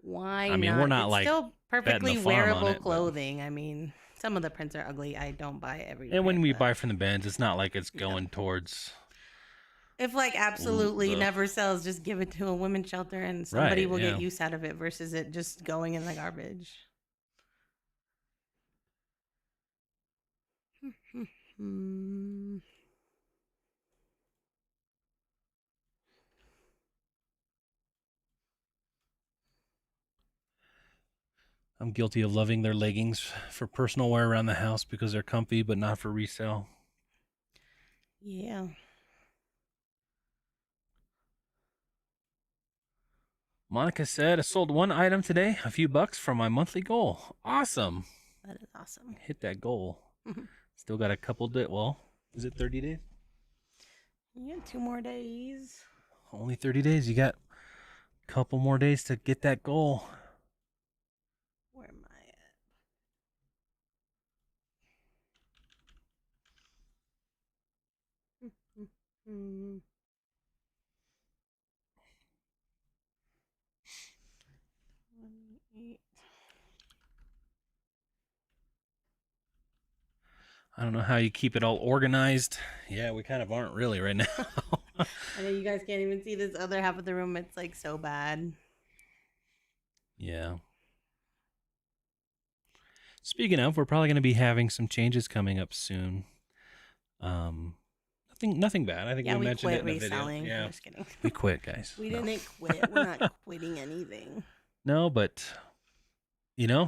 Why I mean, not? we're not It's like still perfectly betting the farm on wearable it, but- clothing. I mean, some of the prints are ugly. I don't buy everywhere. And when we but buy from the bins, it's not like it's going towards. if like absolutely the- never sells, just give it to a women's shelter and somebody Right, will yeah. get use out of it versus it just going in the garbage. Hmm. I'm guilty of loving their leggings for personal wear around the house because they're comfy, but not for resale. Yeah. Monica said, I sold one item today, a few bucks from my monthly goal. Awesome. That is awesome. Hit that goal. Mhm. Still got a couple days. Well, is it 30 days? You got 2 more days. Only 30 days. You got a couple more days to get that goal. Where am I at? Hmm. I don't know how you keep it all organized. Yeah, we kind of aren't really right now. I know you guys can't even see this other half of the room. It's like so bad. Yeah. Speaking of, we're probably going to be having some changes coming up soon. Nothing bad. I think Yeah, we we mentioned quit it in the video. reselling. Yeah, I'm just kidding. we quit, guys. We No. didn't quit. We're not quitting anything. No, but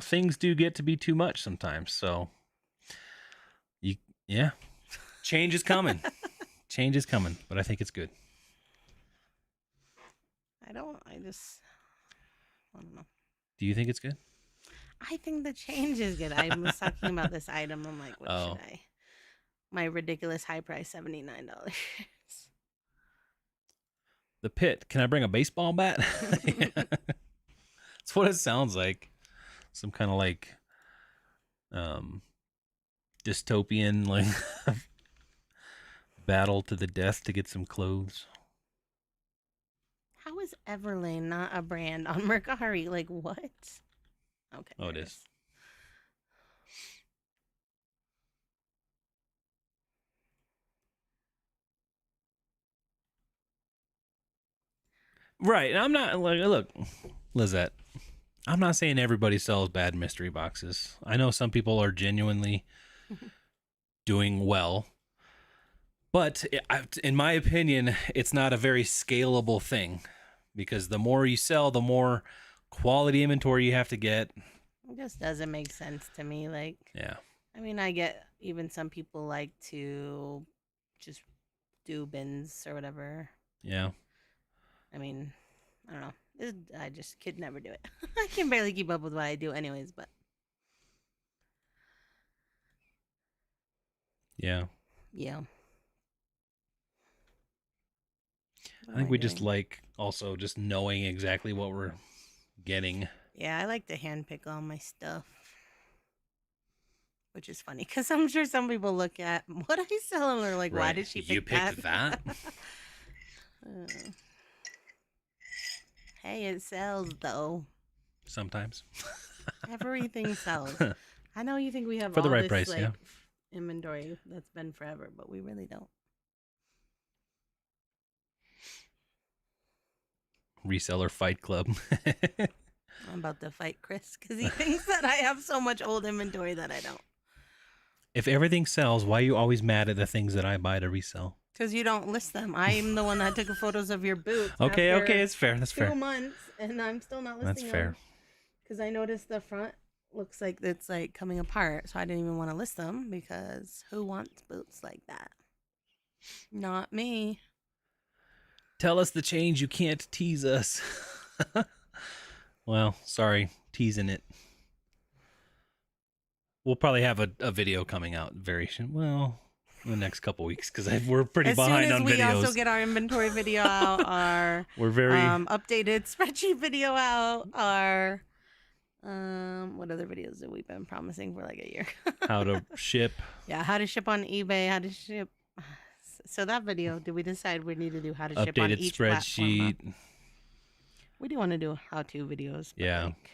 things do get to be too much sometimes. So, yeah, change is coming. Change is coming, but I think it's good. I don't know. Do you think it's good? I think the change is good. I was talking about this item. I'm like, what Oh. should I? My ridiculous high price, $79. The pit. Can I bring a baseball bat? Yeah. That's what it sounds like. Some kind of like dystopian like battle to the death to get some clothes. How is Everlane, not a brand on Mercari. Like what? Okay. Oh, it there is. Right. And I'm not like, look, Lizette, I'm not saying everybody sells bad mystery boxes. I know some people are genuinely doing well, but in my opinion, it's not a very scalable thing because the more you sell, the more quality inventory you have to get. It just doesn't make sense to me. Like, Yeah. I mean, I get even some people like to just do bins or whatever. Yeah. I mean, I don't know. I just could never do it. I can barely keep up with what I do, anyways. But Yeah. yeah, I think we just like also just knowing exactly what we're getting. Yeah, I like to handpick all my stuff, which is funny because I'm sure some people look at what I sell and they're like, "Why Right. did she pick You picked that? Hey, it sells though. Sometimes. Everything sells. I know you think we have For the all right this price, like yeah. inventory that's been forever, but we really don't. Reseller fight club. I'm about to fight Chris because he thinks that I have so much old inventory that I don't. If everything sells, why are you always mad at the things that I buy to resell? Because you don't list them. I'm the one that took photos of your boots. Okay, after okay, it's fair. That's 2 fair. months, and I'm still not listing That's them. fair. Because I noticed the front looks like it's like coming apart, so I didn't even want to list them because who wants boots like that? Not me. Tell us the change. You can't tease us. Well, sorry, teasing it. We'll probably have a video coming out very soon. Well, in the next couple weeks because we're pretty behind on videos. As soon as we also get our inventory video out, our we're very updated spreadsheet video out, our what other videos have we been promising for like a year? how to ship. Yeah, how to ship on eBay, how to ship. So that video, did we decide we need to do how to ship on Updated each spreadsheet. platform, huh? We do want to do how-to videos. But Yeah. like,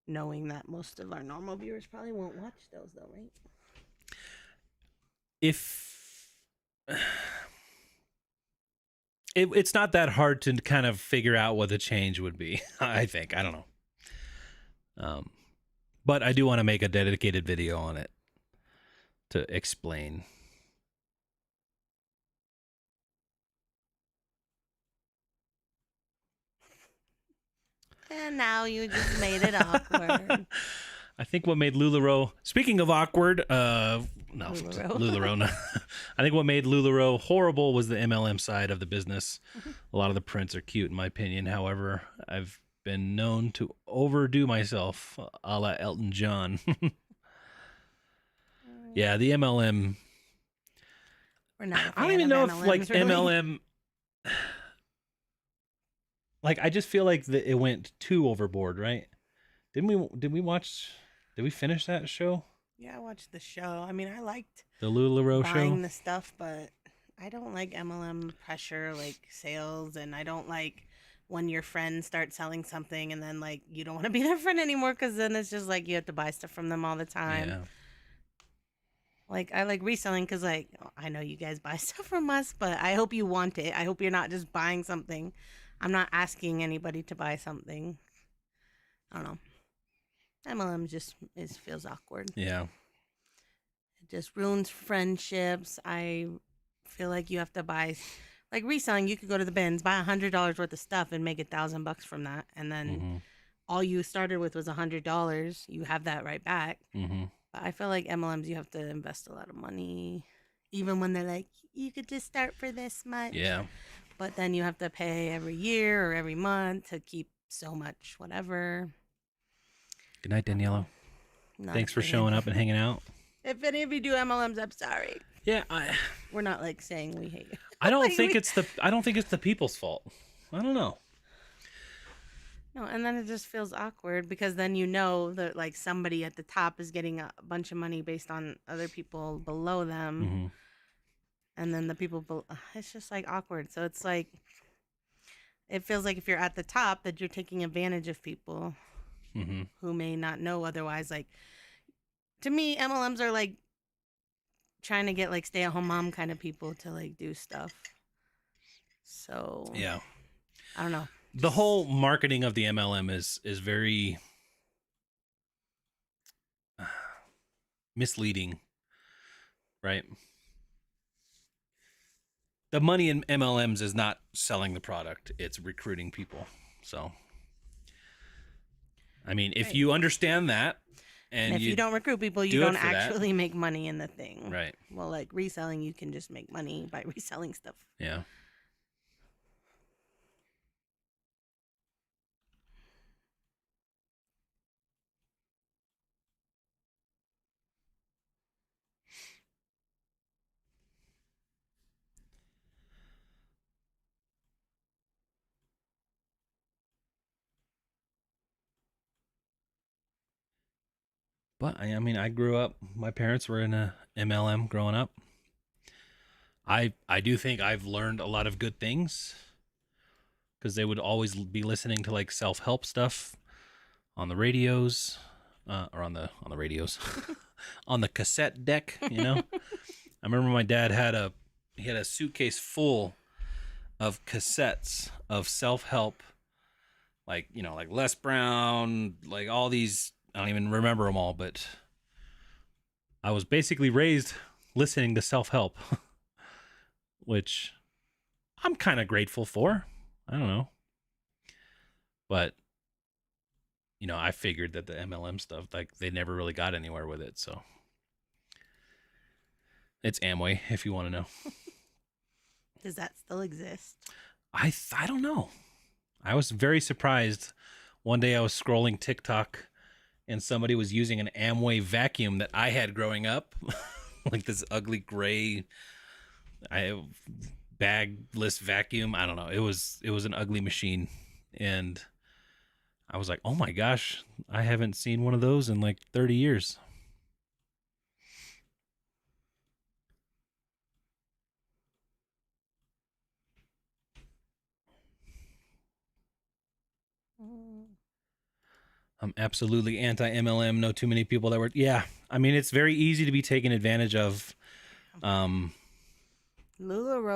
knowing that most of our normal viewers probably won't watch those though, right? If it's not that hard to kind of figure out what the change would be, I think. I don't know. But I do want to make a dedicated video on it to explain. And now you just made it awkward. I think what made LuLaRoe, speaking of awkward, LuLaRoe. No. I think what made LuLaRoe horrible was the MLM side of the business. A lot of the prints are cute, in my opinion. However, I've been known to overdo myself, a la Elton John. Yeah, the MLM. We're not a fan I don't even of know if MLMs, like really. MLM. Like I just feel like it went too overboard, right? Did we finish that show? Yeah, I watched the show. I mean, I liked The LuLaRoe buying show? the stuff, but I don't like MLM pressure, like sales, and I don't like when your friends start selling something and then like you don't want to be their friend anymore because then it's just like you have to buy stuff from them all the time. Yeah. Like I like reselling because like I know you guys buy stuff from us, but I hope you want it. I hope you're not just buying something. I'm not asking anybody to buy something. I don't know. MLM just feels awkward. Yeah. It just ruins friendships. I feel like you have to buy, like reselling. You could go to the bins, buy $100 worth of stuff, and make $1,000 from that, and then all you started with was $100. You have that right back. But I feel like MLMs, you have to invest a lot of money, even when they're like, you could just start for this much. Yeah. But then you have to pay every year or every month to keep so much, whatever. Good night, Daniela. Not Thanks for a fan. showing up and hanging out. If any of you do MLMs, I'm sorry. Yeah, We're not like saying we hate you. I don't Like, think it's the people's fault. I don't know. No, and then it just feels awkward because then you know that like somebody at the top is getting a bunch of money based on other people below them. And then the people it's just like awkward. So it's like it feels like if you're at the top that you're taking advantage of people Mm-hmm. who may not know otherwise. Like, to me, MLMs are like trying to get like stay-at-home mom kind of people to like do stuff. So Yeah. I don't know. The whole marketing of the MLM is very misleading, right? The money in MLMs is not selling the product, it's recruiting people. So, I mean, if Right. you understand that and if you don't recruit people, you do it don't for that. actually make money in the thing. right. Well, like reselling, you can just make money by reselling stuff. Yeah. But I mean, I grew up, my parents were in a MLM growing up. I do think I've learned a lot of good things because they would always be listening to like self-help stuff on the radios, or on the radios, on the cassette deck. You know, I remember my dad had a suitcase full of cassettes of self-help, like, you know, like Les Brown, like all these. I don't even remember them all, but I was basically raised listening to self-help, which I'm kind of grateful for. I don't know. But, you know, I figured that the MLM stuff, like, they never really got anywhere with it. So it's Amway, if you want to know. Does that still exist? I don't know. I was very surprised. One day I was scrolling TikTok and somebody was using an Amway vacuum that I had growing up, like this ugly gray bagless vacuum. I don't know. It was an ugly machine, and I was like, "Oh my gosh, I haven't seen one of those in like 30 years." I'm absolutely anti-MLM. Know too many people that were. Yeah, I mean, it's very easy to be taken advantage of. LuLaRoe,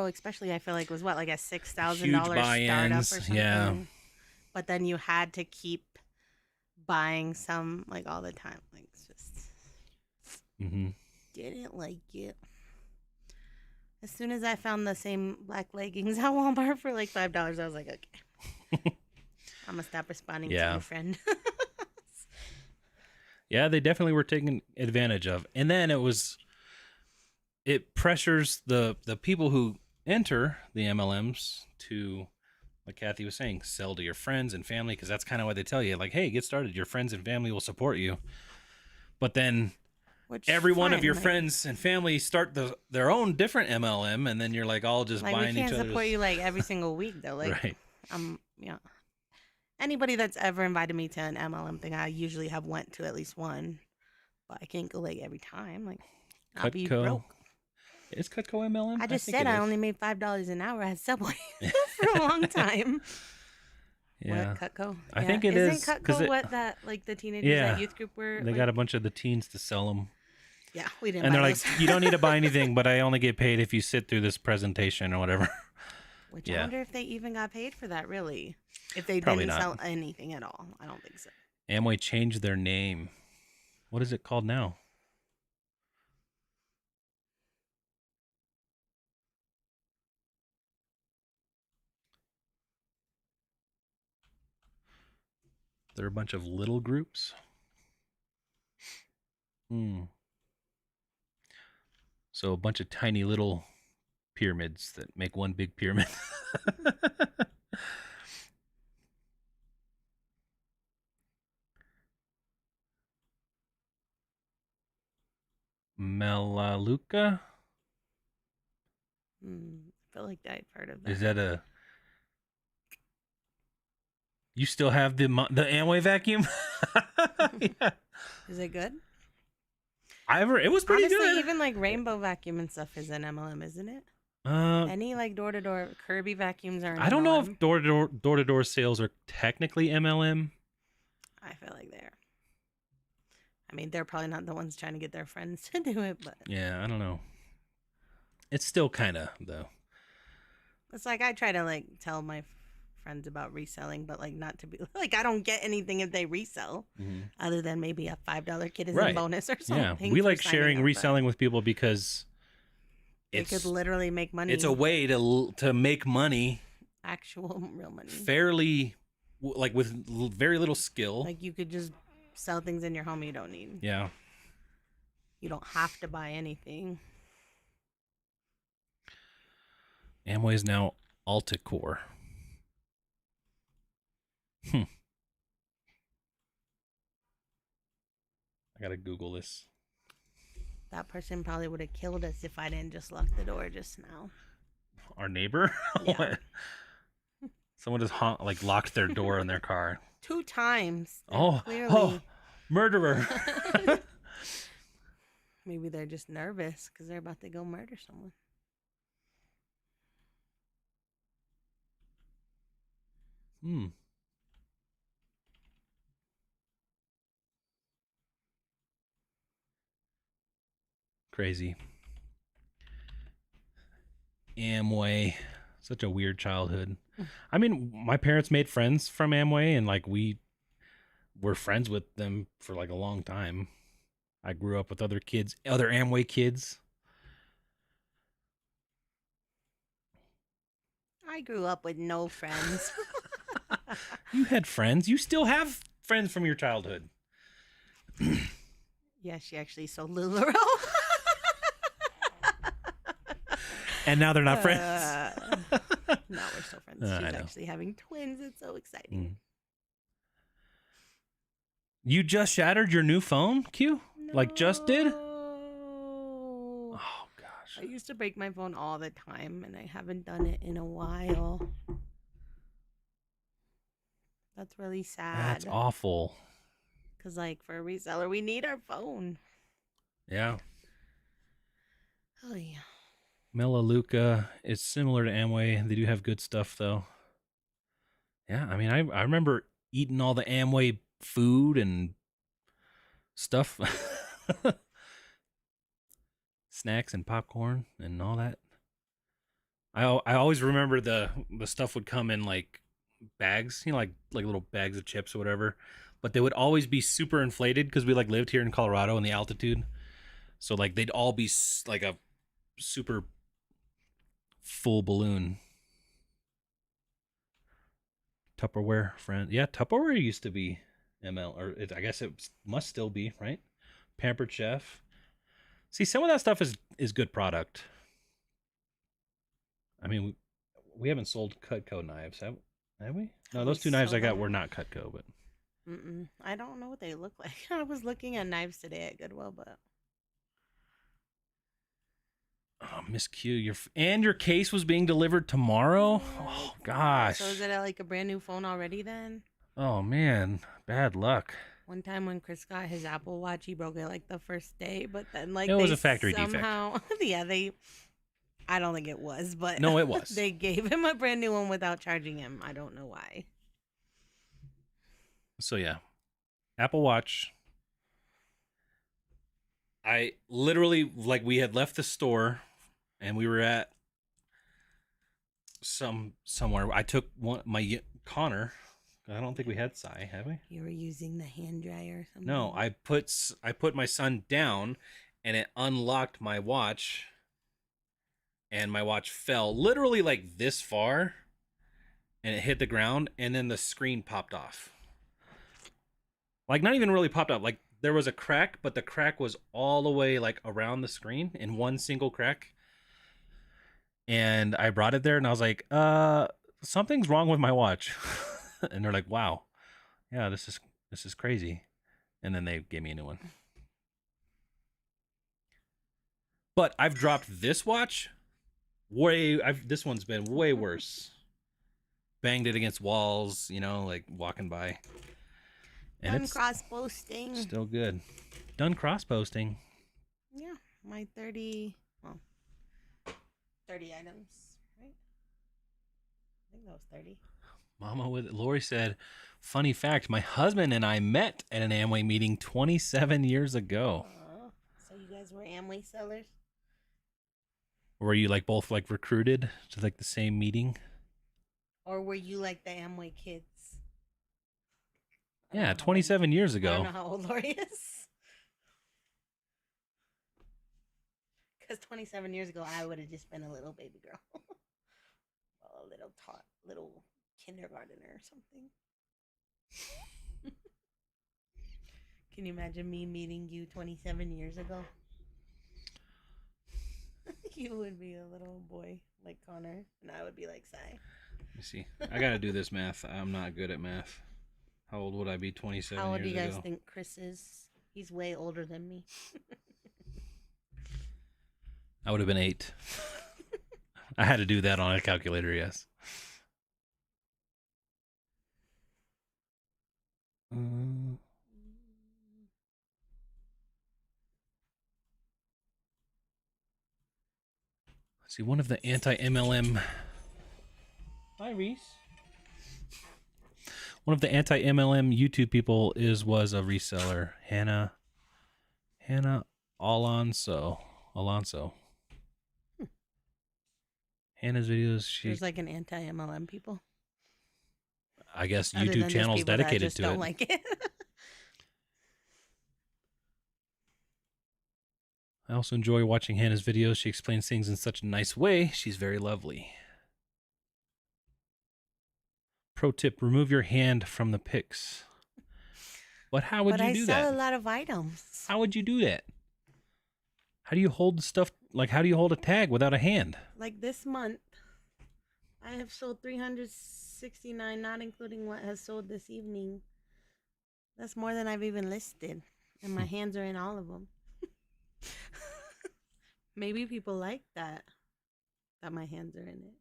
especially, I feel like was what, like a $6,000 Huge startup or buy-ins, something. yeah. But then you had to keep buying some like all the time. Like, it's just didn't like it. As soon as I found the same black leggings at Walmart for like $5, I was like, okay, I'm gonna stop responding to your friend. Yeah, they definitely were taken advantage of. And then it pressures the people who enter the MLMs to, like Kathy was saying, sell to your friends and family, because that's kind of what they tell you. Like, hey, get started. Your friends and family will support you. But then every one of your friends and family start their own different MLM, and then you're like all just like, buying each other's. We can't support you like every single week though. Like, right. Yeah. Anybody that's ever invited me to an MLM thing, I usually have went to at least one, but I can't go like every time. Like, I'll be broke. Is Cutco MLM? I just said I only made $5 an hour at Subway for a long time. Yeah, what, Cutco? I think it is. Isn't Cutco what that like the teenagers at youth group were? They got a bunch of the teens to sell them. Yeah, we didn't. And buy they're those. like, you don't need to buy anything, but I only get paid if you sit through this presentation or whatever. Which I wonder if they even got paid for that, really. If they Probably didn't not. sell anything at all. I don't think so. Amway changed their name. What is it called now? They're a bunch of little groups. So a bunch of tiny little pyramids that make one big pyramid. Melaleuca? I feel like I've heard of that. Is that a... You still have the Amway vacuum? Yeah. Is it good? It was pretty Honestly, good. even like Rainbow Vacuum and stuff is an MLM, isn't it? Any like door-to-door Kirby vacuums are an I don't know MLM. if door-to-door sales are technically MLM. I feel like they're. I mean, they're probably not the ones trying to get their friends to do it, but Yeah, I don't know. It's still kind of though. it's like I try to like tell my friends about reselling, but like not to be like I don't get anything if they resell, other than maybe a $5 kid is Right. in bonus or Yeah, something. we for like signing sharing up, but reselling with people because They could literally make money. it's a way to make money actual real money. fairly, like with very little skill. Like you could just sell things in your home you don't need. Yeah. You don't have to buy anything. Amway is now Alticore. I gotta Google this. That person probably would have killed us if I didn't just lock the door just now. Our neighbor? Yeah. What? Someone just locked their door in their car. 2 times. They're Oh, clearly. murderer. Maybe they're just nervous because they're about to go murder someone. Crazy. Amway. Such a weird childhood. I mean, my parents made friends from Amway, and like we were friends with them for like a long time. I grew up with other Amway kids. I grew up with no friends. You had friends. You still have friends from your childhood. Yeah, she actually sold LuLaRoe. And now they're not friends. No, we're still friends. I She's know. actually having twins. It's so exciting. You just shattered your new phone, Q? Like just did? No. Oh, gosh. I used to break my phone all the time, and I haven't done it in a while. That's really sad. That's awful. Because, like, for a reseller, we need our phone. Yeah. Oh, yeah. Melaleuca is similar to Amway. They do have good stuff, though. Yeah, I mean, I remember eating all the Amway food and stuff. Snacks and popcorn and all that. I always remember the stuff would come in like bags, like little bags of chips or whatever, but they would always be super inflated because we like lived here in Colorado in the altitude, so like they'd all be like a super full balloon. Tupperware, friend. Yeah, Tupperware used to be ML, or I guess it must still be, right? Pampered Chef. See, some of that stuff is good product. I mean, we haven't sold Cutco knives, have we? No, Have those we 2 knives I sold got them? were not Cutco, but I don't know what they look like. I was looking at knives today at Goodwill, but oh, Miss Q, your case was being delivered tomorrow. Oh gosh. So is it like a brand new phone already then? Oh man, bad luck. One time when Chris got his Apple Watch, he broke it like the first day, but then like It was they a factory defect. somehow, yeah, I don't think it was, but No, it was. They gave him a brand new one without charging him. I don't know why. So yeah, Apple Watch. I literally we had left the store, and we were at somewhere. I took my Connor. I don't think we had Sai, have we? You were using the hand dryer or something. No, I put my son down, and it unlocked my watch, and my watch fell literally like this far, and it hit the ground, and then the screen popped off. Like not even really popped off. Like there was a crack, but the crack was all the way like around the screen in one single crack. And I brought it there, and I was like, something's wrong with my watch. And they're like, wow, yeah, this is crazy. And then they gave me a new one. But I've dropped this watch this one's been way worse. Banged it against walls, like walking by. And Done it's cross posting. still good. Done cross posting. Yeah, my 30 30 items, right? I think that was 30. Mama with Lori said, funny fact, my husband and I met at an Amway meeting 27 years ago. So you guys were Amway sellers? Were you like both like recruited to like the same meeting? Or were you like the Amway kids? Yeah, 27 years I ago. don't know how old Lori is. Because 27 years ago, I would have just been a little baby girl. Well, a little kindergartner or something. Can you imagine me meeting you 27 years ago? You would be a little boy like Connor, and I would be like Sai. Let me see. I got to do this math. I'm not good at math. How old would I be 27 years ago? How old do you guys think Chris is? He's way older than me. I would have been 8. I had to do that on a calculator, yes. Let's see, one of the anti-MLM... Hi, Reese. One of the anti-MLM YouTube people was a reseller. Hannah Alonso. Hannah's videos, There's like an anti-MLM people. I guess Other than YouTube just channels people that dedicated just to don't it. like it. I also enjoy watching Hannah's videos. She explains things in such a nice way. She's very lovely. Pro tip, remove your hand from the pics. But how would you do that? But I sell a lot of items. How would you do that? How do you hold the stuff? Like, how do you hold a tag without a hand? Like this month, I have sold 369, not including what has sold this evening. That's more than I've even listed. And my hands are in all of them. Maybe people like that my hands are in it.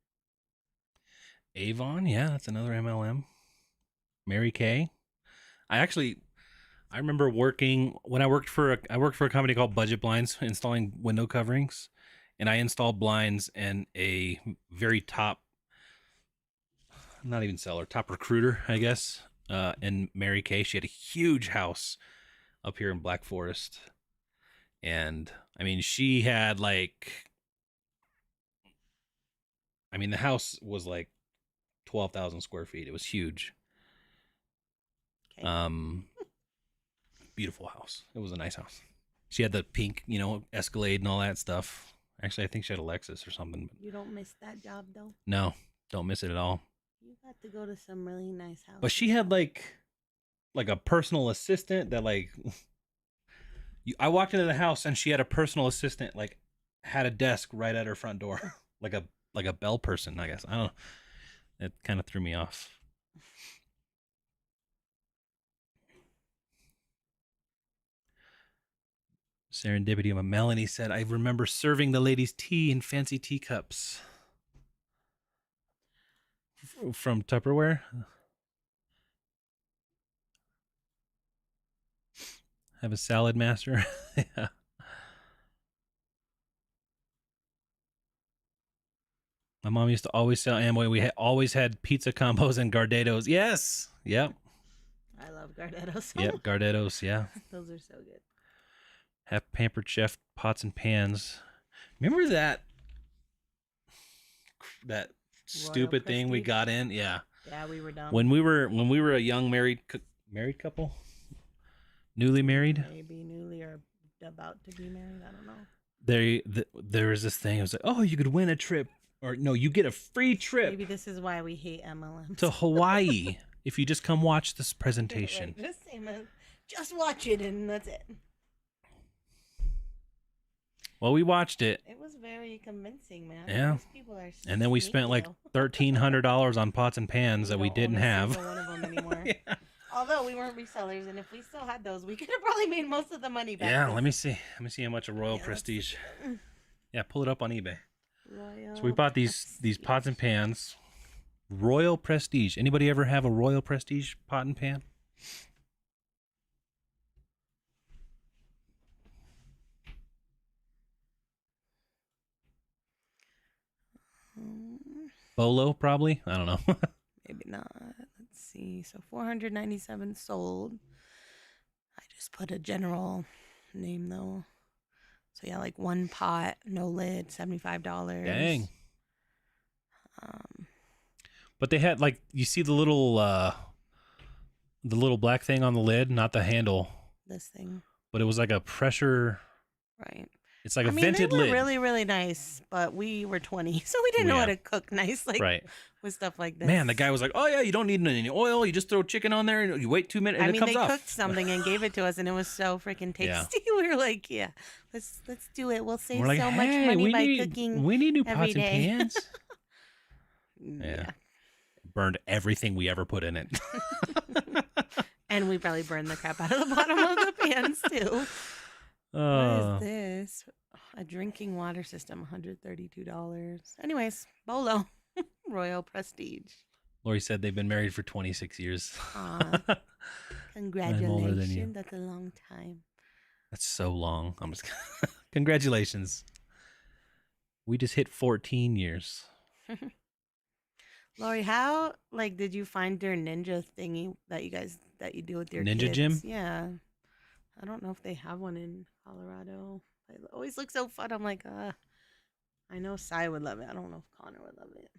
Avon, yeah, that's another MLM. Mary Kay. I remember working when I worked for a company called Budget Blinds, installing window coverings, and I installed blinds, and a very top, not even seller, top recruiter, I guess, in Mary Kay. She had a huge house up here in Black Forest, and I mean, she had like, I mean, the house was like 12,000 square feet. It was huge. Okay. Beautiful house. It was a nice house. She had the pink, Escalade and all that stuff. Actually, I think she had a Lexus or something. You don't miss that job though. No, don't miss it at all. You got to go to some really nice houses. But she had like a personal assistant that I walked into the house and she had a personal assistant, like had a desk right at her front door, like a bell person, I guess. I don't know. It kind of threw me off. Serendipity. Melanie said, I remember serving the ladies tea in fancy teacups. From Tupperware. Have a salad master. Yeah. My mom used to always sell Amway. We always had pizza combos and Gardettos. Yes. Yep. I love Gardettos. Yep. Gardettos. Yeah. Those are so good. Have Pampered Chef pots and pans. Remember that stupid thing we got in? Yeah. Yeah, we were dumb. When we were a young married couple, newly married. Maybe newly or about to be married. I don't know. There was this thing. It was like, oh, you could win a trip, or no, you get a free trip. Maybe this is why we hate MLMs. To Hawaii if you just come watch this presentation. Like, just watch it and that's it. Well, we watched it. It was very convincing, man. Yeah. These people are and then we spent like $1,300 on pots and pans that we didn't have. One of them anymore. Yeah. Although we weren't resellers, and if we still had those, we could have probably made most of the money back. Yeah, let me see. Let me see how much a Royal Prestige. Yeah, pull it up on eBay. So we bought these pots and pans. Royal Prestige. Anybody ever have a Royal Prestige pot and pan? Bolo, probably. I don't know. Maybe not. Let's see. So 497 sold. I just put a general name though. So yeah, like one pot, no lid, $75. Dang. Um, But they had like, you see the little black thing on the lid, not the handle, this thing, but it was like a pressure. right? It's like I a mean, vented they were lid. really, really nice, but we were 20, so we didn't know how Yeah. to cook nice, like Right. with stuff like this. Man, the guy was like, "Oh yeah, you don't need any oil. You just throw chicken on there, and you wait 2 minutes, and I it mean, comes they off." cooked something and gave it to us, and it was so freaking tasty. Yeah. We were like, "Yeah, let's do it. We'll save We're like, so much "Hey, money we by need cooking." we need new every pots and day." pans." Yeah. Burned everything we ever put in it. And we probably burned the crap out of the bottom of the pans too. What is this? A drinking water system, $132. Anyways, Bolo, Royal Prestige. Lori said they've been married for 26 years. Aw. I'm older than you. Congratulations. That's a long time. That's so long. I'm just congratulations. We just hit 14 years. Lori, how did you find your ninja thingy that you do with your Ninja kids? gym? Yeah. I don't know if they have one in Colorado. It always looks so fun. I'm like, I know Sai would love it. I don't know if Connor would love it.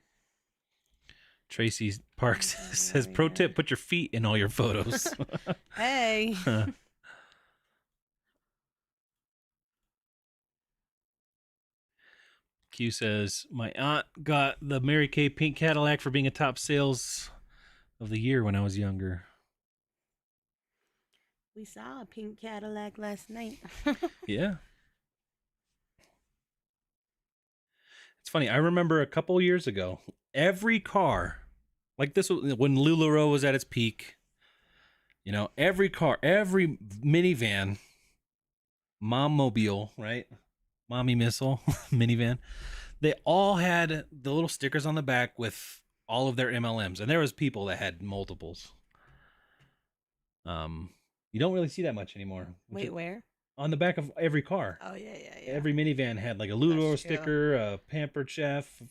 Tracy Parks says, "Pro tip: put your feet in all your photos." Hey. Q says, "My aunt got the Mary Kay pink Cadillac for being a top sales of the year when I was younger." We saw a pink Cadillac last night. Yeah. It's funny. I remember a couple years ago, every car, like this was when LuLaRoe was at its peak. Every car, every minivan, mom mobile, right? Mommy missile minivan. They all had the little stickers on the back with all of their MLMs, and there was people that had multiples. You don't really see that much anymore. Wait, where? On the back of every car. Oh, yeah. Every minivan had like a LuLaRoe That's true. sticker, a Pampered Chef,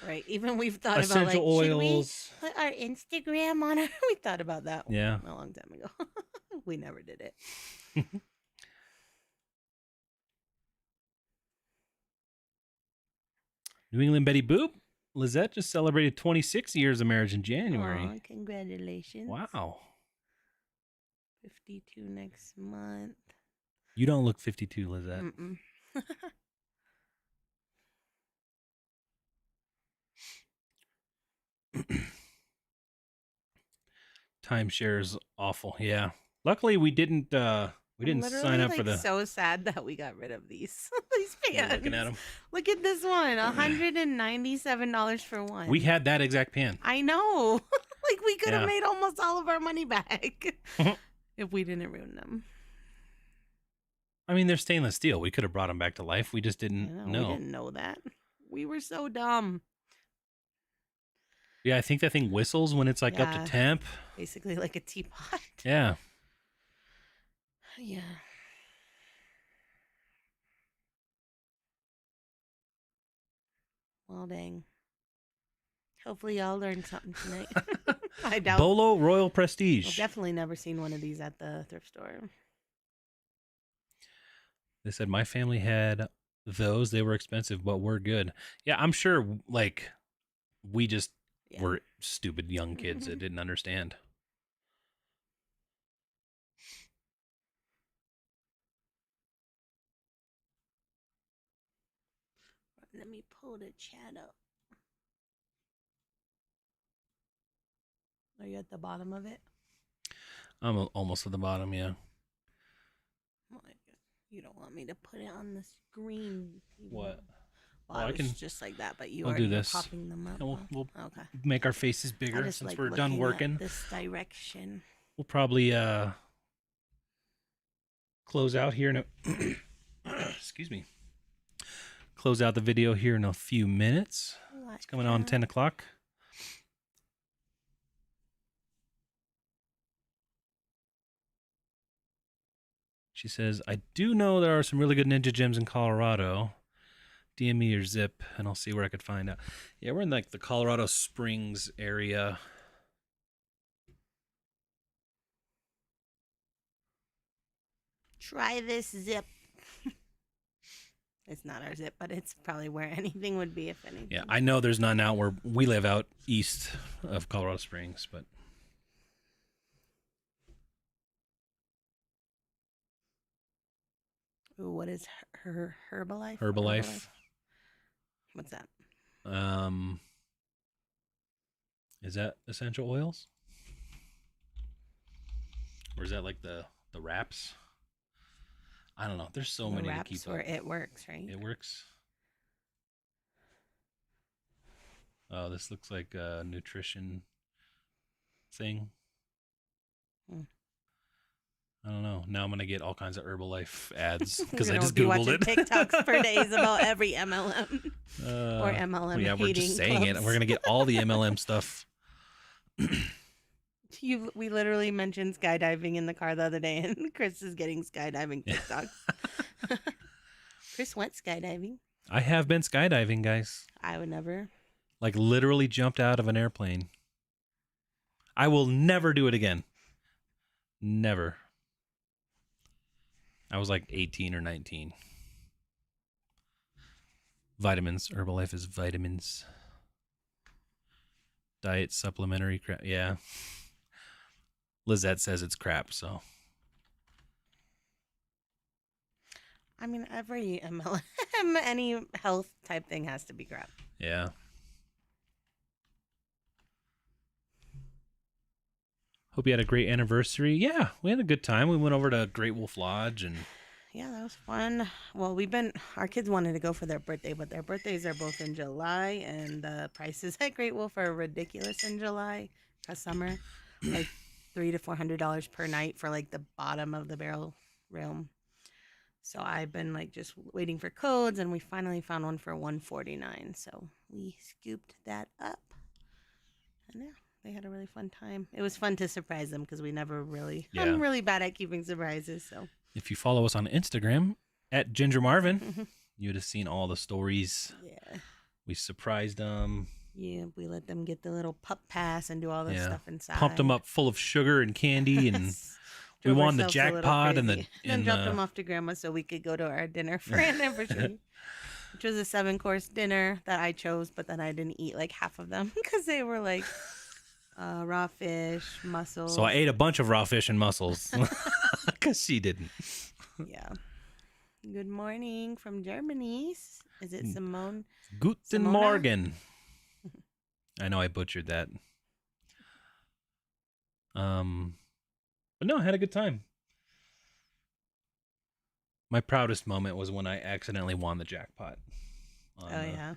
Right. Even we've thought about essential oils. should we put our Instagram on it? We thought about that Yeah. a long time ago. We never did it. New England Betty Boop. Lizette just celebrated 26 years of marriage in January. Aw, congratulations. Wow. 52 next month. You don't look 52, Lizette. Mm-mm. Timeshare's awful. Yeah. Luckily, we didn't sign up for the. So sad that we got rid of these Yeah, pans. looking at them. Look at this one, $197 for one. We had that exact pan. I know. We could have Yeah. made almost all of our money back if we didn't ruin them. I mean, they're stainless steel. We could have brought them back to life. We just I didn't know, know. we didn't know that. We were so dumb. Yeah, I think that thing whistles when it's like up Yeah. to temp. Basically like a teapot. Yeah. Yeah. Well, dang. Hopefully y'all learned something tonight. I doubt. Bolo Royal I've Prestige. definitely never seen one of these at the thrift store. They said my family had those. They were expensive, but we're good. Yeah, I'm sure. We just Yeah. were stupid young kids that didn't understand. Let me pull the chat up. Are you at the bottom of it? I'm almost at the bottom. Yeah. You don't want me to put it on the screen. What? Well, Oh, I I was can- just like that, but you I'll are do this. popping them up. Yeah, we'll Okay. make our faces I bigger just since like we're done looking at working. this direction. We'll probably close out here in a excuse me. Close out the video here in a few minutes. It's coming on 10 o'clock. She says, "I do know there are some really good ninja gyms in Colorado. DM me your zip, and I'll see where I could find out. Yeah, we're in like the Colorado Springs area. Try this zip. It's not our zip, but it's probably where anything would be, if anything. Yeah, I know there's none out where we live out east of Colorado Springs, but Ooh, what is Herbalife? Herbalife. What's that? Is that essential oils? Or is that like the wraps? I don't know. There's so many to keep up. Or It Works, right? It Works. Oh, this looks like a nutrition thing. I don't know. Now I'm gonna get all kinds of Herbalife ads because I just googled it. TikToks for days about every MLM or MLM. Yeah, we're just saying it. We're gonna get all the MLM stuff. We literally mentioned skydiving in the car the other day, and Chris is getting skydiving TikToks. Chris went skydiving. I have been skydiving, guys. I would never. Like literally jumped out of an airplane. I will never do it again. Never. I was like 18 or 19. Vitamins. Herbalife is vitamins. Diet supplementary crap. Yeah. Lizette says it's crap, so. I mean, every MLM, any health type thing has to be crap. Yeah. Hope you had a great anniversary. Yeah, we had a good time. We went over to Great Wolf Lodge and yeah, that was fun. Well, our kids wanted to go for their birthday, but their birthdays are both in July, and the prices at Great Wolf are ridiculous in July, summer, like $300 to $400 per night for like the bottom of the barrel room. So I've been like just waiting for codes, and we finally found one for $149. So we scooped that up, and yeah. They had a really fun time. It was fun to surprise them because we never really. Yeah. I'm really bad at keeping surprises. So if you follow us on Instagram at Ginger Marvin, you'd have seen all the stories. Yeah, we surprised them. Yeah, we let them get the little pup pass and do all this stuff inside. Pumped them up full of sugar and candy, and we won the jackpot and then dropped them off to Grandma so we could go to our dinner for anniversary. Which was a 7-course dinner that I chose, but then I didn't eat like half of them because they were like. Raw fish, mussels. So I ate a bunch of raw fish and mussels because she didn't. Yeah. Good morning from Germany. Is it Simone? Guten Morgen. I know I butchered that. But no, I had a good time. My proudest moment was when I accidentally won the jackpot. Yeah.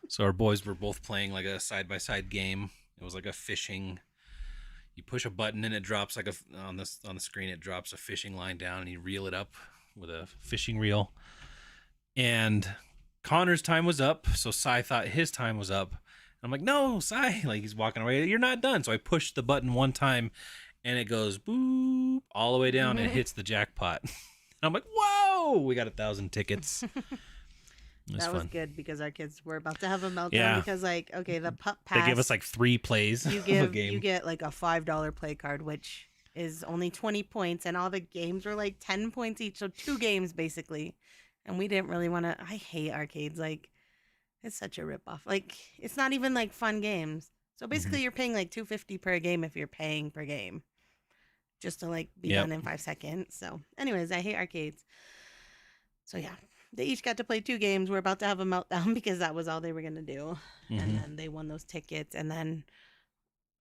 So our boys were both playing like a side-by-side game. It was like a fishing. You push a button and it drops like on the screen. It drops a fishing line down, and you reel it up with a fishing reel. And Connor's time was up, so Cy thought his time was up. I'm like, no, Cy, like he's walking away. You're not done. So I pushed the button one time, and it goes boop all the way down and it hits the jackpot. And I'm like, whoa, we got 1,000 tickets. That was good because our kids were about to have a meltdown because, like, okay, the pup pass. They give us like 3 plays. You get like a $5 play card, which is only 20 points, and all the games were like 10 points each, so 2 games basically. And we didn't really want to. I hate arcades. Like, it's such a ripoff. Like, it's not even like fun games. So basically, you're paying like $2.50 per game if you're paying per game, just to like be done in 5 seconds. So, anyways, I hate arcades. So yeah. They each got to play 2 games. We're about to have a meltdown because that was all they were going to do. And then they won those tickets. And then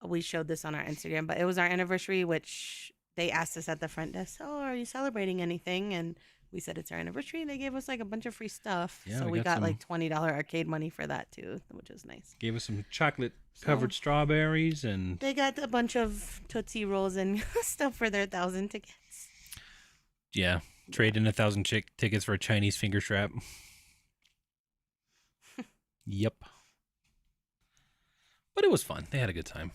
we showed this on our Instagram. But it was our anniversary, which they asked us at the front desk, oh, are you celebrating anything? And we said it's our anniversary. They gave us like a bunch of free stuff. Yeah, so we got like $20 arcade money for that too, which was nice. Gave us some chocolate-covered strawberries. And they got a bunch of Tootsie Rolls and stuff for their 1,000 tickets. Yeah. Trade in 1,000 tickets for a Chinese finger trap. Yep. But it was fun. They had a good time.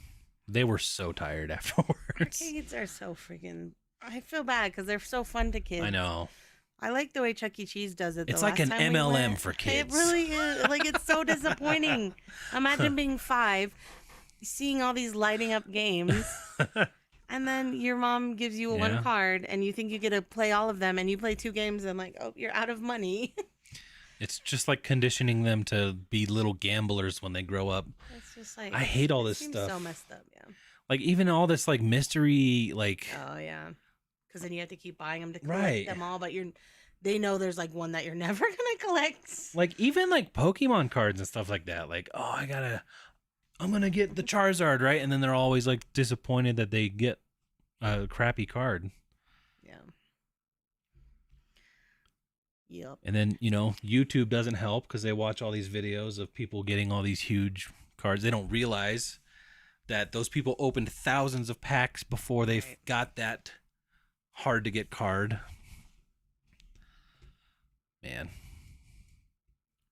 They were so tired afterwards. Arcades are so freaking. I feel bad because they're so fun to kids. I know. I like the way Chuck E. Cheese does it. It's the like last an time we MLM went. for kids. It really is. Like, it's so disappointing. Imagine being 5, seeing all these lighting up games, and then your mom gives you a Yeah. 1 card, and you think you get to play all of them, and you play 2 games, and like, oh, you're out of money. It's just like conditioning them to be little gamblers when they grow up. It's just like I hate all it this seems stuff. So messed up, yeah. Like even all this like mystery, like Oh yeah, because then you have to keep buying them to collect Right. them all, but they know there's like one that you're never gonna collect. like even like Pokemon cards and stuff like that. Like, oh, I'm gonna get the Charizard, right? And then they're always like disappointed that they get a crappy card. Yeah. Yep. And then, YouTube doesn't help because they watch all these videos of people getting all these huge cards. They don't realize that those people opened thousands of packs before they Right. got that hard to get card. Man.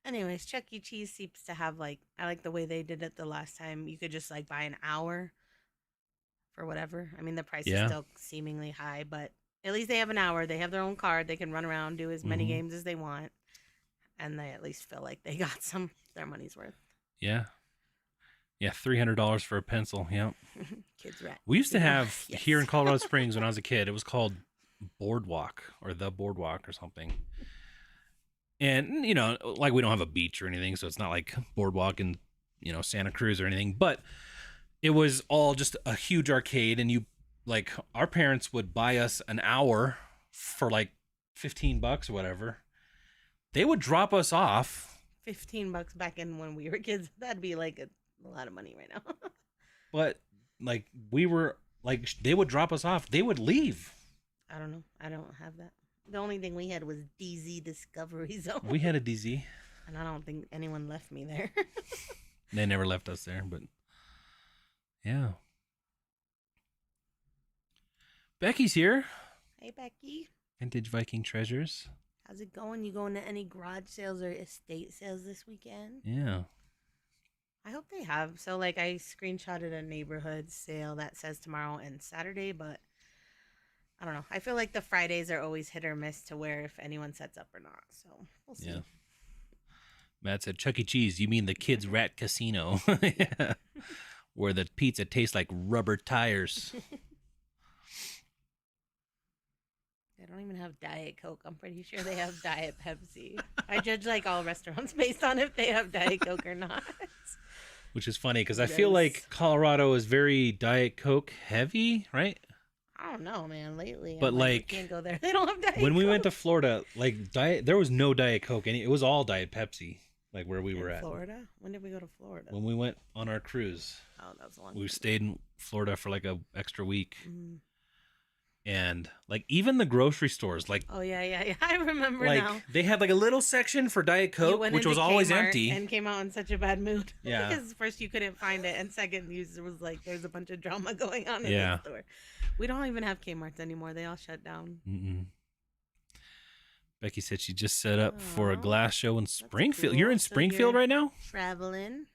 Anyways, Chuck E. Cheese seems to have I like the way they did it the last time. You could just buy an hour for whatever. I mean, the price Yeah. is still seemingly high, but at least they have an hour. They have their own card. They can run around, do as many Mhm. games as they want, and they at least feel like they got their money's worth. Yeah. Yeah, $300 for a pencil. Yeah. Kids rat. We used to Yeah. have Yes. here in Colorado Springs when I was a kid, it was called Boardwalk or the Boardwalk or something. And, like we don't have a beach or anything, so it's not like Boardwalk in, Santa Cruz or anything, but it was all just a huge arcade. And our parents would buy us an hour for like $15 or whatever. They would drop us off. $15 back in when we were kids. That'd be like a lot of money right now. But like we were like, they would drop us off. They would leave. I don't know. I don't have that. The only thing we had was DZ Discovery Zone. We had a DZ. And I don't think anyone left me there. They never left us there, but yeah. Becky's here. Hey, Becky. Vintage Viking Treasures. How's it going? You going to any garage sales or estate sales this weekend? Yeah. I hope they have. So, I screenshotted a neighborhood sale that says tomorrow and Saturday, but I don't know. I feel like the Fridays are always hit or miss to where if anyone sets up or not. So, we'll see. Yeah. Matt said, Chuck E. Cheese, you mean the Kids Rat Casino. Yeah. Where the pizza tastes like rubber tires. They don't even have Diet Coke. I'm pretty sure they have Diet Pepsi. I judge all restaurants based on if they have Diet Coke or not. Which is funny because I feel like Colorado is very Diet Coke heavy, right? I don't know, man. Lately, But, I'm we can't go there. They don't have Diet when Coke. we went to Florida, there was no Diet Coke. It was all Diet Pepsi, where we were at. Florida? When did we go to Florida? When we went on our cruise. Oh, that was a long We time. stayed in Florida for a extra week. Mm. And even the grocery stores, Oh yeah. I remember now. they had a little section for Diet You Coke, went which into was always Kmart empty. and came out in such a bad mood. Yeah. Because first you couldn't find it, and second you was there's a bunch of drama going on in Yeah. the store. We don't even have Kmart's anymore. They all shut down. Mm-mm. Becky said she just set up for a Aw, glass show in Springfield. cool. You're in So Springfield you're- right now? Traveling.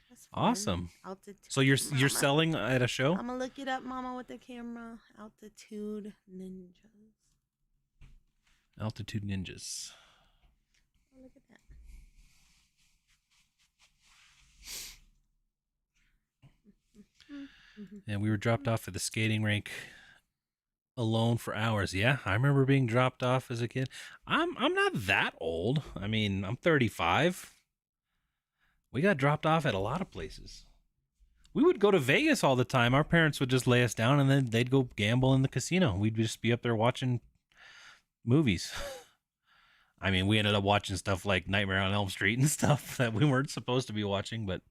That's fun. Awesome. Altitude. So you're Mama. selling at a show? I'm gonna look it up, Mama, with the camera. Altitude Ninjas. Altitude Ninjas. Oh, look at that. And we were dropped off at the skating rink alone for hours. Yeah, I remember being dropped off as a kid. I'm not that old. I mean, I'm 35. We got dropped off at a lot of places. We would go to Vegas all the time. Our parents would just lay us down and then they'd go gamble in the casino. We'd just be up there watching movies. I mean, we ended up watching stuff like Nightmare on Elm Street and stuff that we weren't supposed to be watching, but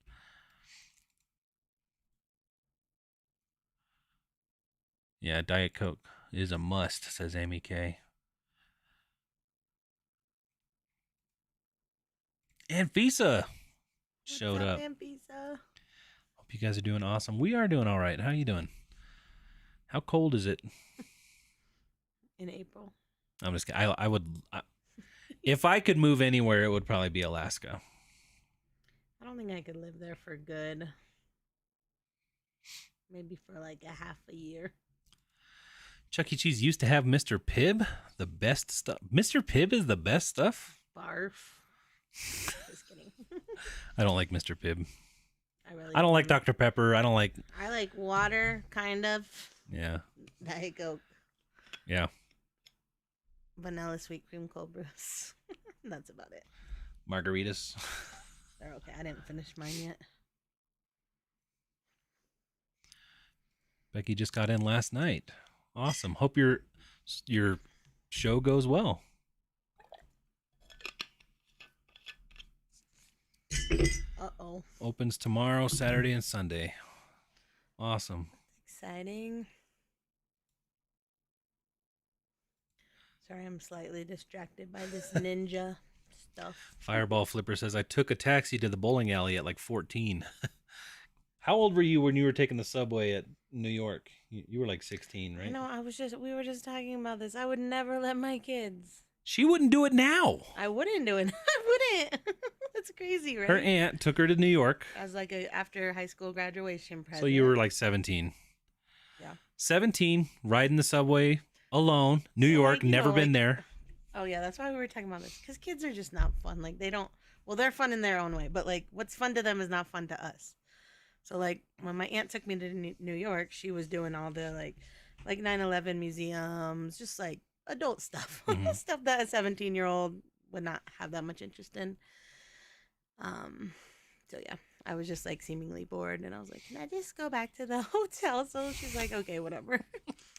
yeah, Diet Coke is a must, says Amy K. And Visa showed up. Visa? Hope you guys are doing awesome. We are doing all right. How you doing? How cold is it? In April. I'm just kidding. If I could move anywhere, it would probably be Alaska. I don't think I could live there for good. Maybe for a half a year. Chuck E. Cheese used to have Mr. Pibb, The best stuff. Mr. Pibb is the best stuff? Barf. Just kidding. I don't like Mr. Pibb. I don't like Dr. Pepper. I don't like... I like water, kind of. Yeah. Diet Coke. Yeah. Vanilla sweet cream cold brews. That's about it. Margaritas. They're okay. I didn't finish mine yet. Becky just got in last night. Awesome. Hope your show goes well. Uh-oh. Opens tomorrow, Saturday, and Sunday. Awesome. Exciting. Sorry, I'm slightly distracted by this ninja stuff. Fireball Flipper says, I took a taxi to the bowling alley at like 14. How old were you when you were taking the subway at New York? You were like 16, right? No, we were just talking about this. I would never let my kids. She wouldn't do it now. I wouldn't do it. I wouldn't. That's crazy, right? Her aunt took her to New York. As like a after high school graduation present. So you were like 17. Yeah. 17, riding the subway alone, New York, like, never been there. Oh yeah, that's why we were talking about this. Because kids are just not fun. Like they don't. Well, they're fun in their own way, but like what's fun to them is not fun to us. So like when my aunt took me to New York, she was doing all the like 9/11 museums, just like adult stuff, stuff that a 17-year-old would not have that much interest in. So yeah, I was just like seemingly bored, and I was like, "Can I just go back to the hotel?" So she's like, "Okay, whatever."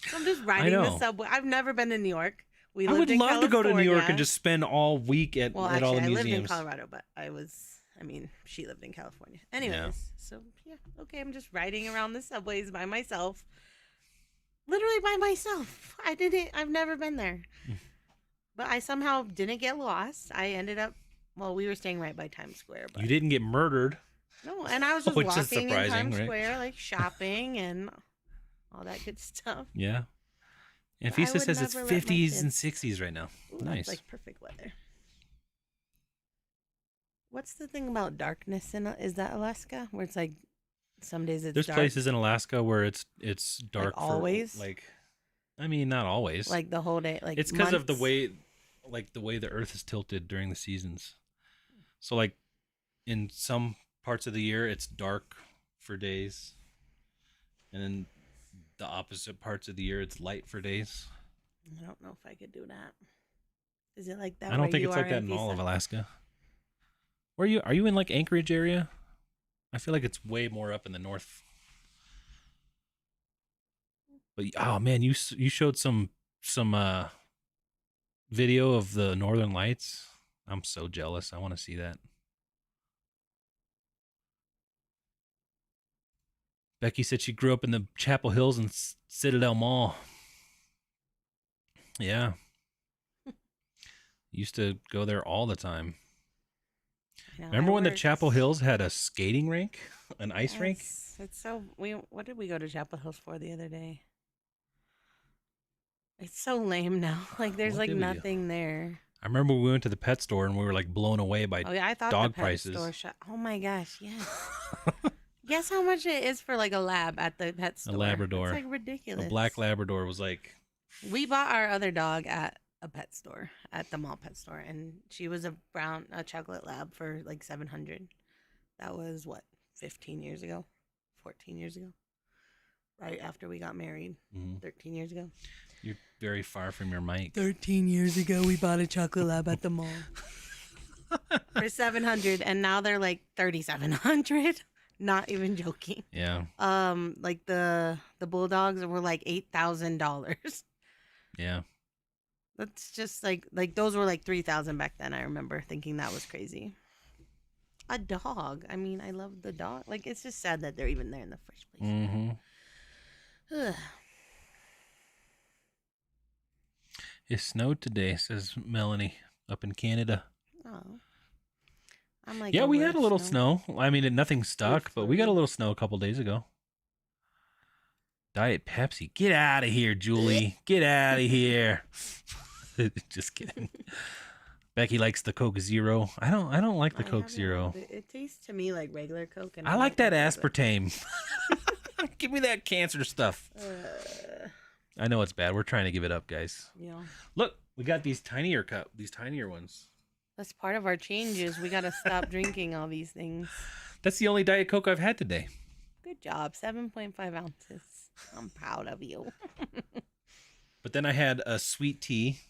So I'm just riding the subway. I've never been to New York. I would love to go to New York and just spend all week at all the museums. I lived in Colorado, but she lived in California. Anyways, so yeah, okay, I'm just riding around the subways by myself. Literally by myself. I've never been there. But I somehow didn't get lost. I ended up, we were staying right by Times Square. But... You didn't get murdered. No, and I was just walking in Times Square, like shopping and all that good stuff. Yeah. And Fisa says it's 50s and 60s right now. Ooh, nice. That's like perfect weather. What's the thing about darkness is that Alaska? Where it's like some days it's There's dark. places in Alaska where it's dark like always. Not always. Like the whole day. Like it's because of the way the Earth is tilted during the seasons. So like in some parts of the year it's dark for days, and in the opposite parts of the year it's light for days. I don't know if I could do that. Is it like that? I don't think it's like that in all of Alaska. Where are you in like Anchorage area? I feel like it's way more up in the north. But oh man, you showed some video of the Northern Lights. I'm so jealous. I want to see that. Becky said she grew up in the Chapel Hills and Citadel Mall. Yeah. Used to go there all the time. Remember when the Chapel Hills had a skating rink, an ice rink? It's so. What did we go to Chapel Hills for the other day? It's so lame now. Like there's like nothing there. I remember we went to the pet store and we were like blown away by I thought dog the pet prices. Store oh my gosh, yes. Guess how much it is for like a lab at the pet store? A Labrador. It's like ridiculous. A black Labrador was like. We bought our other dog at a pet store, at the mall pet store, and she was a chocolate lab for like $700. That was 15 years ago, 14 years ago, right after we got married. 13 years ago. You're very far from your mic. 13 years ago, we bought a chocolate lab at the mall for $700, and now they're like $3,700. Not even joking. Yeah. Like the bulldogs were like $8,000. Yeah. That's just like those were like $3,000 back then. I remember thinking that was crazy. A dog. I mean, I love the dog. Like it's just sad that they're even there in the first place. It snowed today, says Melanie, up in Canada. Oh. I'm like, yeah, we had a little snow. I mean, nothing stuck, but we got a little snow a couple days ago. Diet Pepsi. Get out of here, Julie. Get out of here. Just kidding. Becky likes the Coke Zero. I don't like the Coke Zero. It tastes to me like regular Coke. And I like that aspartame. Give me that cancer stuff. I know it's bad. We're trying to give it up, guys. Yeah. Look, We got these tinier ones. That's part of our changes. We gotta stop drinking all these things. That's the only Diet Coke I've had today. Good job. 7.5 ounces. I'm proud of you. But then I had a sweet tea,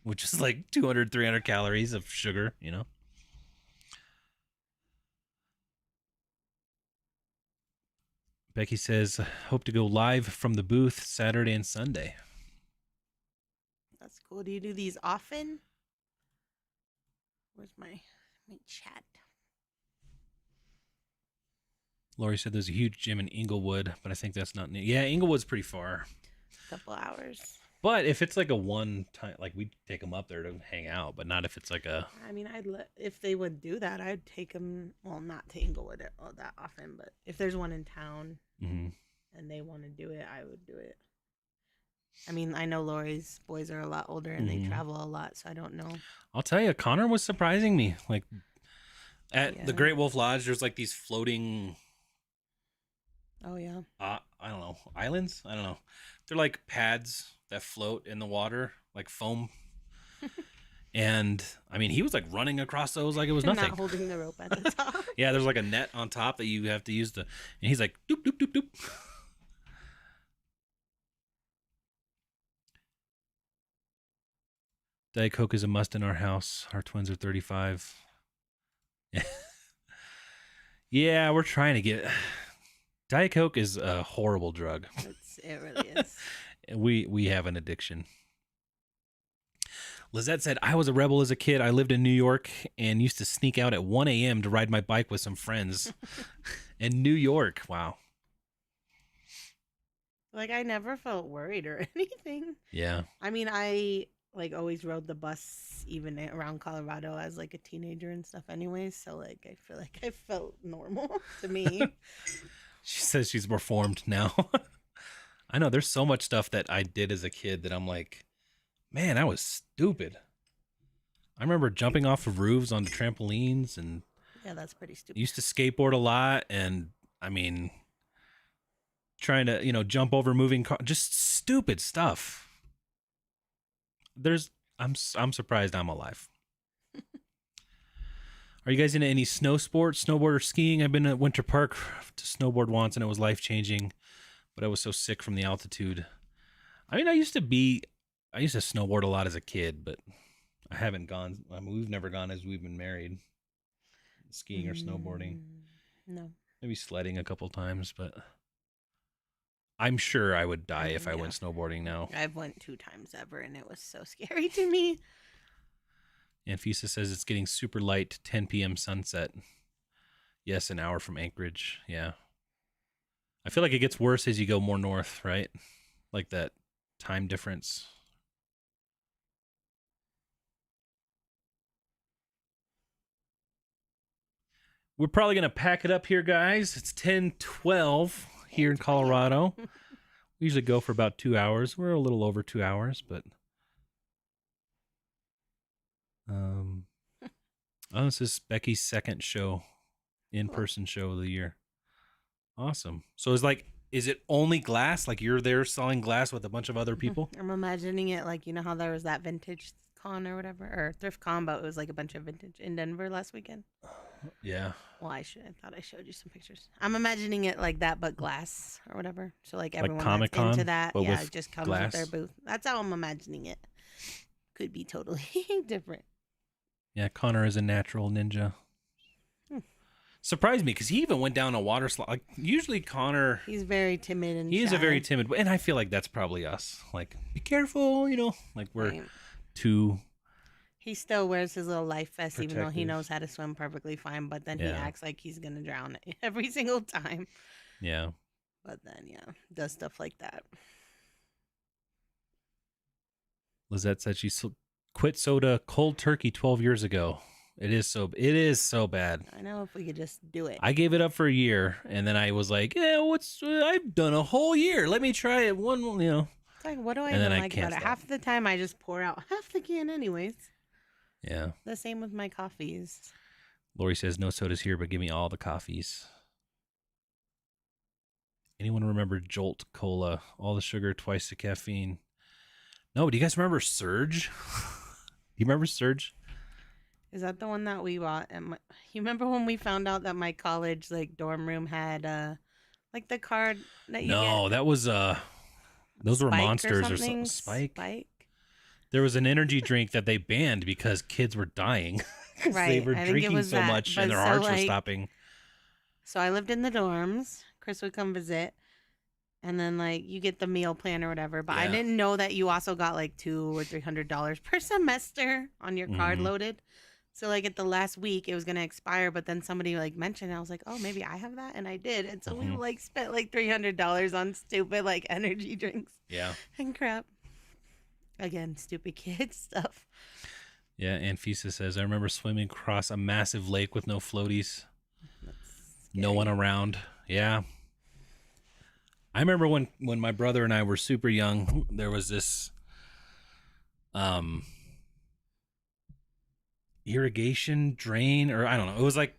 which is like 200, 300 calories of sugar, you know. Becky says, hope to go live from the booth Saturday and Sunday. That's cool. Do you do these often? Where's my chat? Lori said there's a huge gym in Inglewood, but I think that's not near. Yeah, Inglewood's pretty far. Couple hours. But if it's like a one time, like we'd take them up there to hang out, but not if it's like a. I mean, if they would do that, I'd take them. Well, not to Inglewood that often, but if there's one in town and they want to do it, I would do it. I mean, I know Lori's boys are a lot older and they travel a lot, so I don't know. I'll tell you, Connor was surprising me. Like at the Great Wolf Lodge, there's like these floating. Oh yeah. I don't know, islands. I don't know. They're like pads that float in the water, like foam. And I mean, he was like running across those like it was nothing. Not holding the rope at the top. Yeah, there's like a net on top that you have to use and he's like doop doop doop doop. Diet Coke is a must in our house. Our twins are 35. Yeah, we're trying to get. Diet Coke is a horrible drug. It really is. We have an addiction. Lizette said, I was a rebel as a kid. I lived in New York and used to sneak out at 1 a.m. to ride my bike with some friends in New York. Wow. Like, I never felt worried or anything. Yeah. I mean, I like always rode the bus even around Colorado as like a teenager and stuff anyways. So like, I feel like I felt normal to me. She says she's reformed now. I know there's so much stuff that I did as a kid that I'm like, man, I was stupid. I remember jumping off of roofs onto trampolines and yeah, that's pretty stupid. Used to skateboard a lot, and I mean, trying to jump over moving cars, just stupid stuff. I'm surprised I'm alive. Are you guys into any snow sports, snowboard or skiing? I've been at Winter Park to snowboard once, and it was life-changing, but I was so sick from the altitude. I mean, I used to snowboard a lot as a kid, but I haven't gone. I mean, we've never gone as we've been married, skiing or snowboarding. No. Maybe sledding a couple times, but I'm sure I would die if I went snowboarding now. I've went 2 times ever, and it was so scary to me. And Fisa says it's getting super light, 10 p.m. sunset. Yes, an hour from Anchorage. Yeah. I feel like it gets worse as you go more north, right? Like that time difference. We're probably going to pack it up here, guys. It's 10:12 here in Colorado. We usually go for about 2 hours. We're a little over 2 hours, but... Oh, this is Becky's second in-person show of the year. Awesome. So is it only glass? Like you're there selling glass with a bunch of other people? I'm imagining it like, you know how there was that vintage con or whatever, or thrift con, but it was like a bunch of vintage in Denver last weekend. Yeah. Well, I thought I showed you some pictures. I'm imagining it like that, but glass or whatever. So like everyone like that's Comic-Con, into that, but yeah, with it just comes glass? with their booth. That's how I'm imagining it. Could be totally different. Yeah, Connor is a natural ninja. Surprised me because he even went down a water slide. Like usually Connor, he's very timid and he shy. is a very timid, and I feel like that's probably us. Like, be careful, like we're too. He still wears his little life vest, even though he protective. knows how to swim perfectly fine. But then he Yeah. acts like he's gonna drown every single time. Yeah. But then, does stuff like that. Lizette said she quit soda cold turkey 12 years ago. It is so bad. I know, if we could just do it. I gave it up for a year, and then I was like, yeah, I've done a whole year. Let me try it one. It's like, what do I And then even I like can't about it? stop. Half the time I just pour out half the can anyways. Yeah. The same with my coffees. Lori says no sodas here, but give me all the coffees. Anyone remember Jolt Cola? All the sugar, twice the caffeine. No, do you guys remember Surge? Do you remember Surge? Is that the one that we bought? You remember when we found out that my college like dorm room had like the card that you No, get? that was those were Spike Monsters or something? something. Spike. There was an energy drink that they banned because kids were dying. 'Cause Right. they were I think it drinking was so that. much But and their so, hearts were like, stopping. So I lived in the dorms. Chris would come visit. And then like you get the meal plan or whatever. But I Yeah. didn't know that you also got like $200 or $300 per semester on your card Mhm. loaded. So like at the last week it was gonna expire, but then somebody like mentioned it. I was like, oh, maybe I have that, and I did. And so we Mhm. like spent like $300 on stupid like energy drinks Yeah. and crap. Again, stupid kid stuff. Yeah, Anfisa says, I remember swimming across a massive lake with no floaties. That's No scary. one around. Yeah. I remember when my brother and I were super young, there was this irrigation drain, or I don't know. It was like,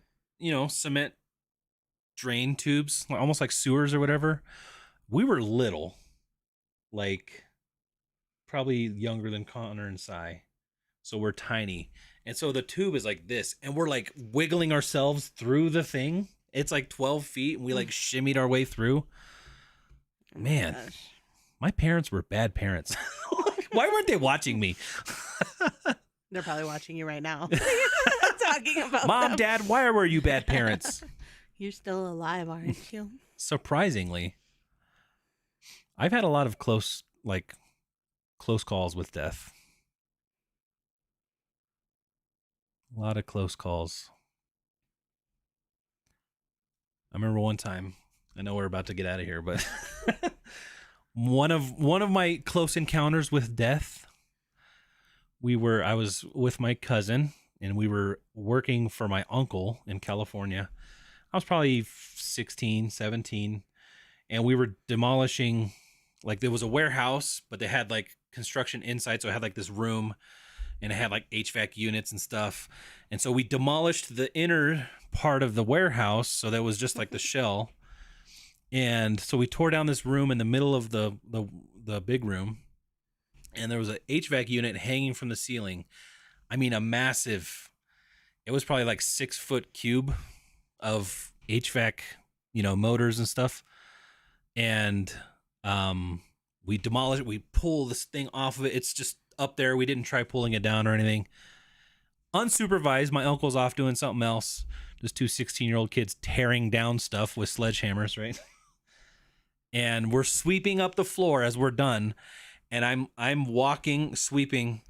cement drain tubes, almost like sewers or whatever. We were little, like probably younger than Connor and Cy. So we're tiny. And so the tube is like this, and we're like wiggling ourselves through the thing. It's like 12 feet, and we like shimmied our way through. Oh my Man, gosh. my parents were bad parents. Why weren't they watching me? They're probably watching you right now. Talking about Mom, them. Dad, why were you bad parents? You're still alive, aren't you? Surprisingly, I've had a lot of close calls with death. A lot of close calls. I remember one time, I know we're about to get out of here, but one of my close encounters with death, I was with my cousin and we were working for my uncle in California. I was probably 16, 17, and we were demolishing, like there was a warehouse, but they had like construction inside. So it had like this room and it had like HVAC units and stuff. And so we demolished the inner part of the warehouse. So that was just like the shell. And so we tore down this room in the middle of the big room. And there was an HVAC unit hanging from the ceiling. I mean, a massive, it was probably like 6 foot cube of HVAC, motors and stuff. And we demolish it. We pull this thing off of it. It's just up there. We didn't try pulling it down or anything. Unsupervised, my uncle's off doing something else. Just 2 16-year-old kids tearing down stuff with sledgehammers, right? And we're sweeping up the floor as we're done. And I'm walking, sweeping,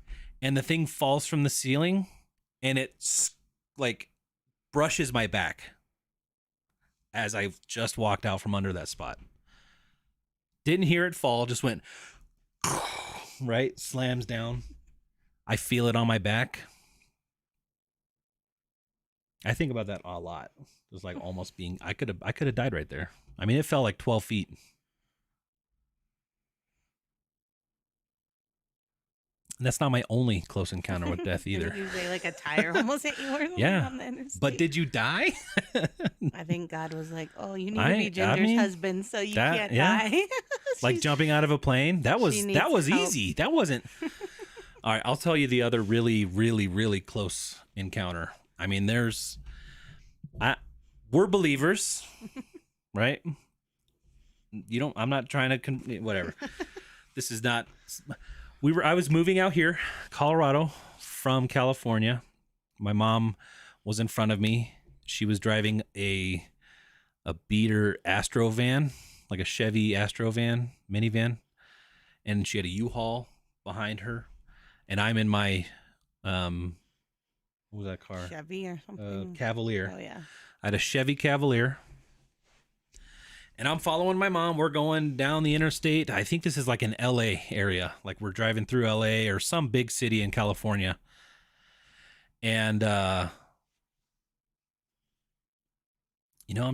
and the thing falls from the ceiling, and it like brushes my back as I've just walked out from under that spot. Didn't hear it fall, just went right, slams down. I feel it on my back. I think about that a lot. It was like almost being, I could have died right there. I mean, it fell like 12 feet. And that's not my only close encounter with death either. You say like a tire almost hit you or something Yeah. on the interstate. But did you die? I think God was like, "Oh, you need to be Ginger's husband, so you that- can't yeah. die." Like jumping out of a plane? That was she needs help. easy. That wasn't. All right, I'll tell you the other really, really, really close encounter. I mean, we're believers, right? I'm not trying to, whatever. This is not, I was moving out here, Colorado, from California. My mom was in front of me. She was driving a beater Astro van, like a Chevy Astro van, minivan. And she had a U-Haul behind her. And I'm in my, what was that car? Chevy or something. Cavalier. Oh yeah. I had a Chevy Cavalier. And I'm following my mom. We're going down the interstate. I think this is like an LA area. Like we're driving through LA or some big city in California. And, I'm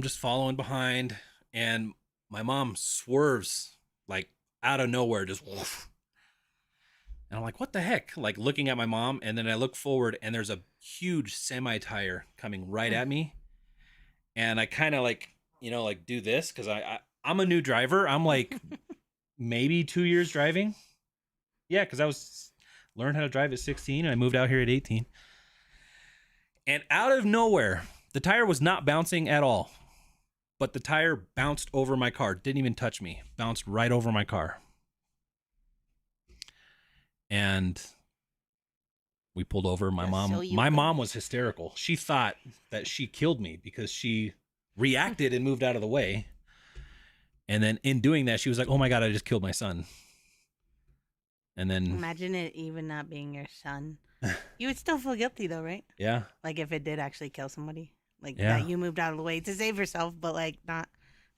just following behind. And my mom swerves like out of nowhere, just woof. And I'm like, what the heck? Like looking at my mom. And then I look forward and there's a huge semi-tire coming right at me. And I kind of like, do this because I'm a new driver. I'm like maybe 2 years driving. Yeah, because I was learned how to drive at 16 and I moved out here at 18. And out of nowhere, the tire was not bouncing at all. But the tire bounced over my car. Didn't even touch me. Bounced right over my car. And we pulled over. My mom was hysterical. She thought that she killed me because she reacted and moved out of the way. And then in doing that, she was like, "Oh my God, I just killed my son." And then imagine it even not being your son. You would still feel guilty though, right? Yeah. Like if it did actually kill somebody. Like Yeah. that you moved out of the way to save yourself, but like not,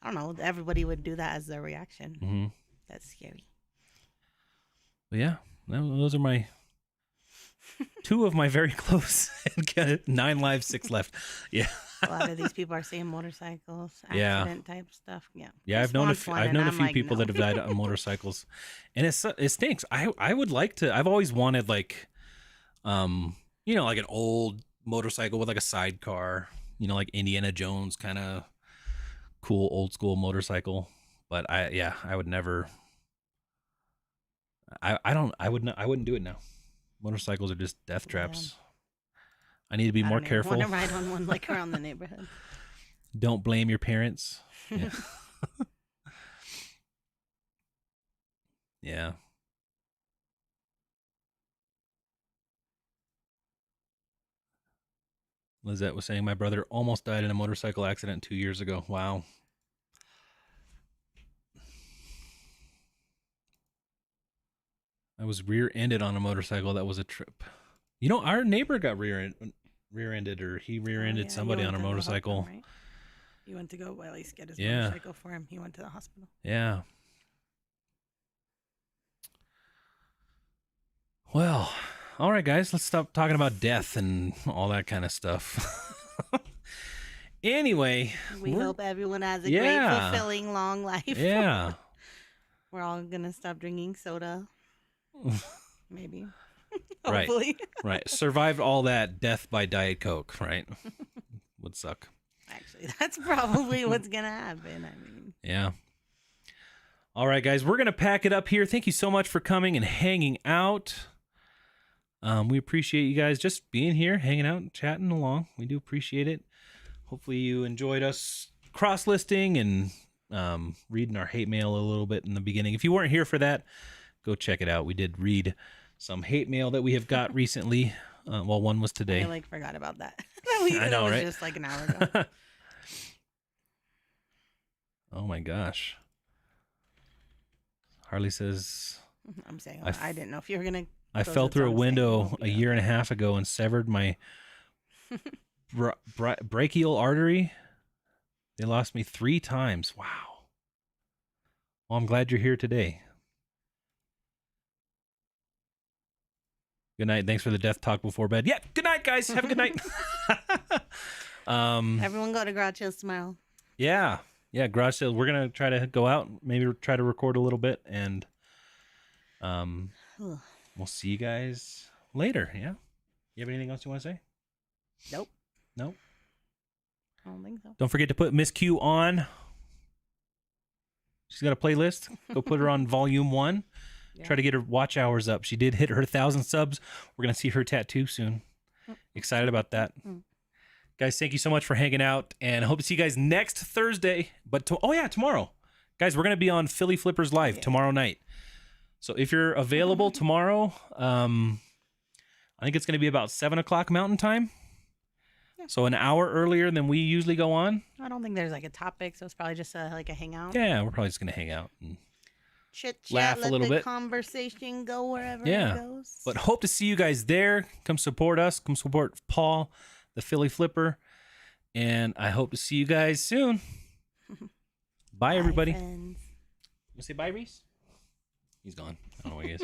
I don't know, everybody would do that as their reaction. Mm-hmm. That's scary. But yeah, those are my two of my very close. 9 lives, 6 left. Yeah. A lot of these people are seeing motorcycles, Yeah. accident type stuff. Yeah. Yeah, I've known a few people that have died on motorcycles, and it stinks. I would like to. I've always wanted like, like an old motorcycle with like a sidecar. Like Indiana Jones kind of cool old school motorcycle. But I would never. I wouldn't do it now. Motorcycles are just death traps. I need to be more careful. I want to ride on one like around the neighborhood. Don't blame your parents. Yeah. Yeah. Lizette was saying my brother almost died in a motorcycle accident 2 years ago. Wow. I was rear-ended on a motorcycle. That was a trip. Our neighbor got rear-ended, or he rear-ended somebody on a motorcycle. Right? You went to go at least get his motorcycle for him. He went to the hospital. Yeah. Well, all right, guys, let's stop talking about death and all that kind of stuff. Anyway. We hope everyone has a great, fulfilling, long life. Yeah. We're all going to stop drinking soda. Maybe. Right. Hopefully. Right. Survived all that death by Diet Coke, right? Would suck. Actually, that's probably what's going to happen. I mean. Yeah. All right, guys, we're going to pack it up here. Thank you so much for coming and hanging out. We appreciate you guys just being here, hanging out, and chatting along. We do appreciate it. Hopefully you enjoyed us cross-listing and reading our hate mail a little bit in the beginning. If you weren't here for that, go check it out. We did read some hate mail that we have got recently. One was today. I forgot about that. I know, right? Just like an hour ago. Oh my gosh. Harley says, I'm saying, I didn't know if you were going to. I fell through a window a year and a half ago and severed my brachial artery. They lost me 3 times. Wow. Well, I'm glad you're here today. Good night. Thanks for the death talk before bed. Yeah. Good night, guys. Have a good night. Everyone go to garage sales tomorrow. Yeah. Yeah. Garage sales. We're going to try to go out, maybe try to record a little bit, and we'll see you guys later. Yeah. You have anything else you want to say? Nope. Nope. I don't think so. Don't forget to put Miss Q on. She's got a playlist. Go put her on volume 1. Yeah. Try to get her watch hours up. She did hit her 1,000 subs. We're going to see her tattoo soon. Excited about that. Guys, thank you so much for hanging out, and I hope to see you guys next Thursday. But tomorrow. Guys, we're going to be on Philly Flippers Live tomorrow night. So if you're available tomorrow, I think it's going to be about 7 o'clock Mountain Time. Yeah. So an hour earlier than we usually go on. I don't think there's like a topic, so it's probably just a hangout. Yeah, we're probably just going to hang out and chit chat, laugh a little bit. Conversation go wherever it goes. But hope to see you guys there. Come support us. Come support Paul, the Philly Flipper. And I hope to see you guys soon. Bye, everybody. Friends. You say bye, Reese? He's gone. I don't know where he is.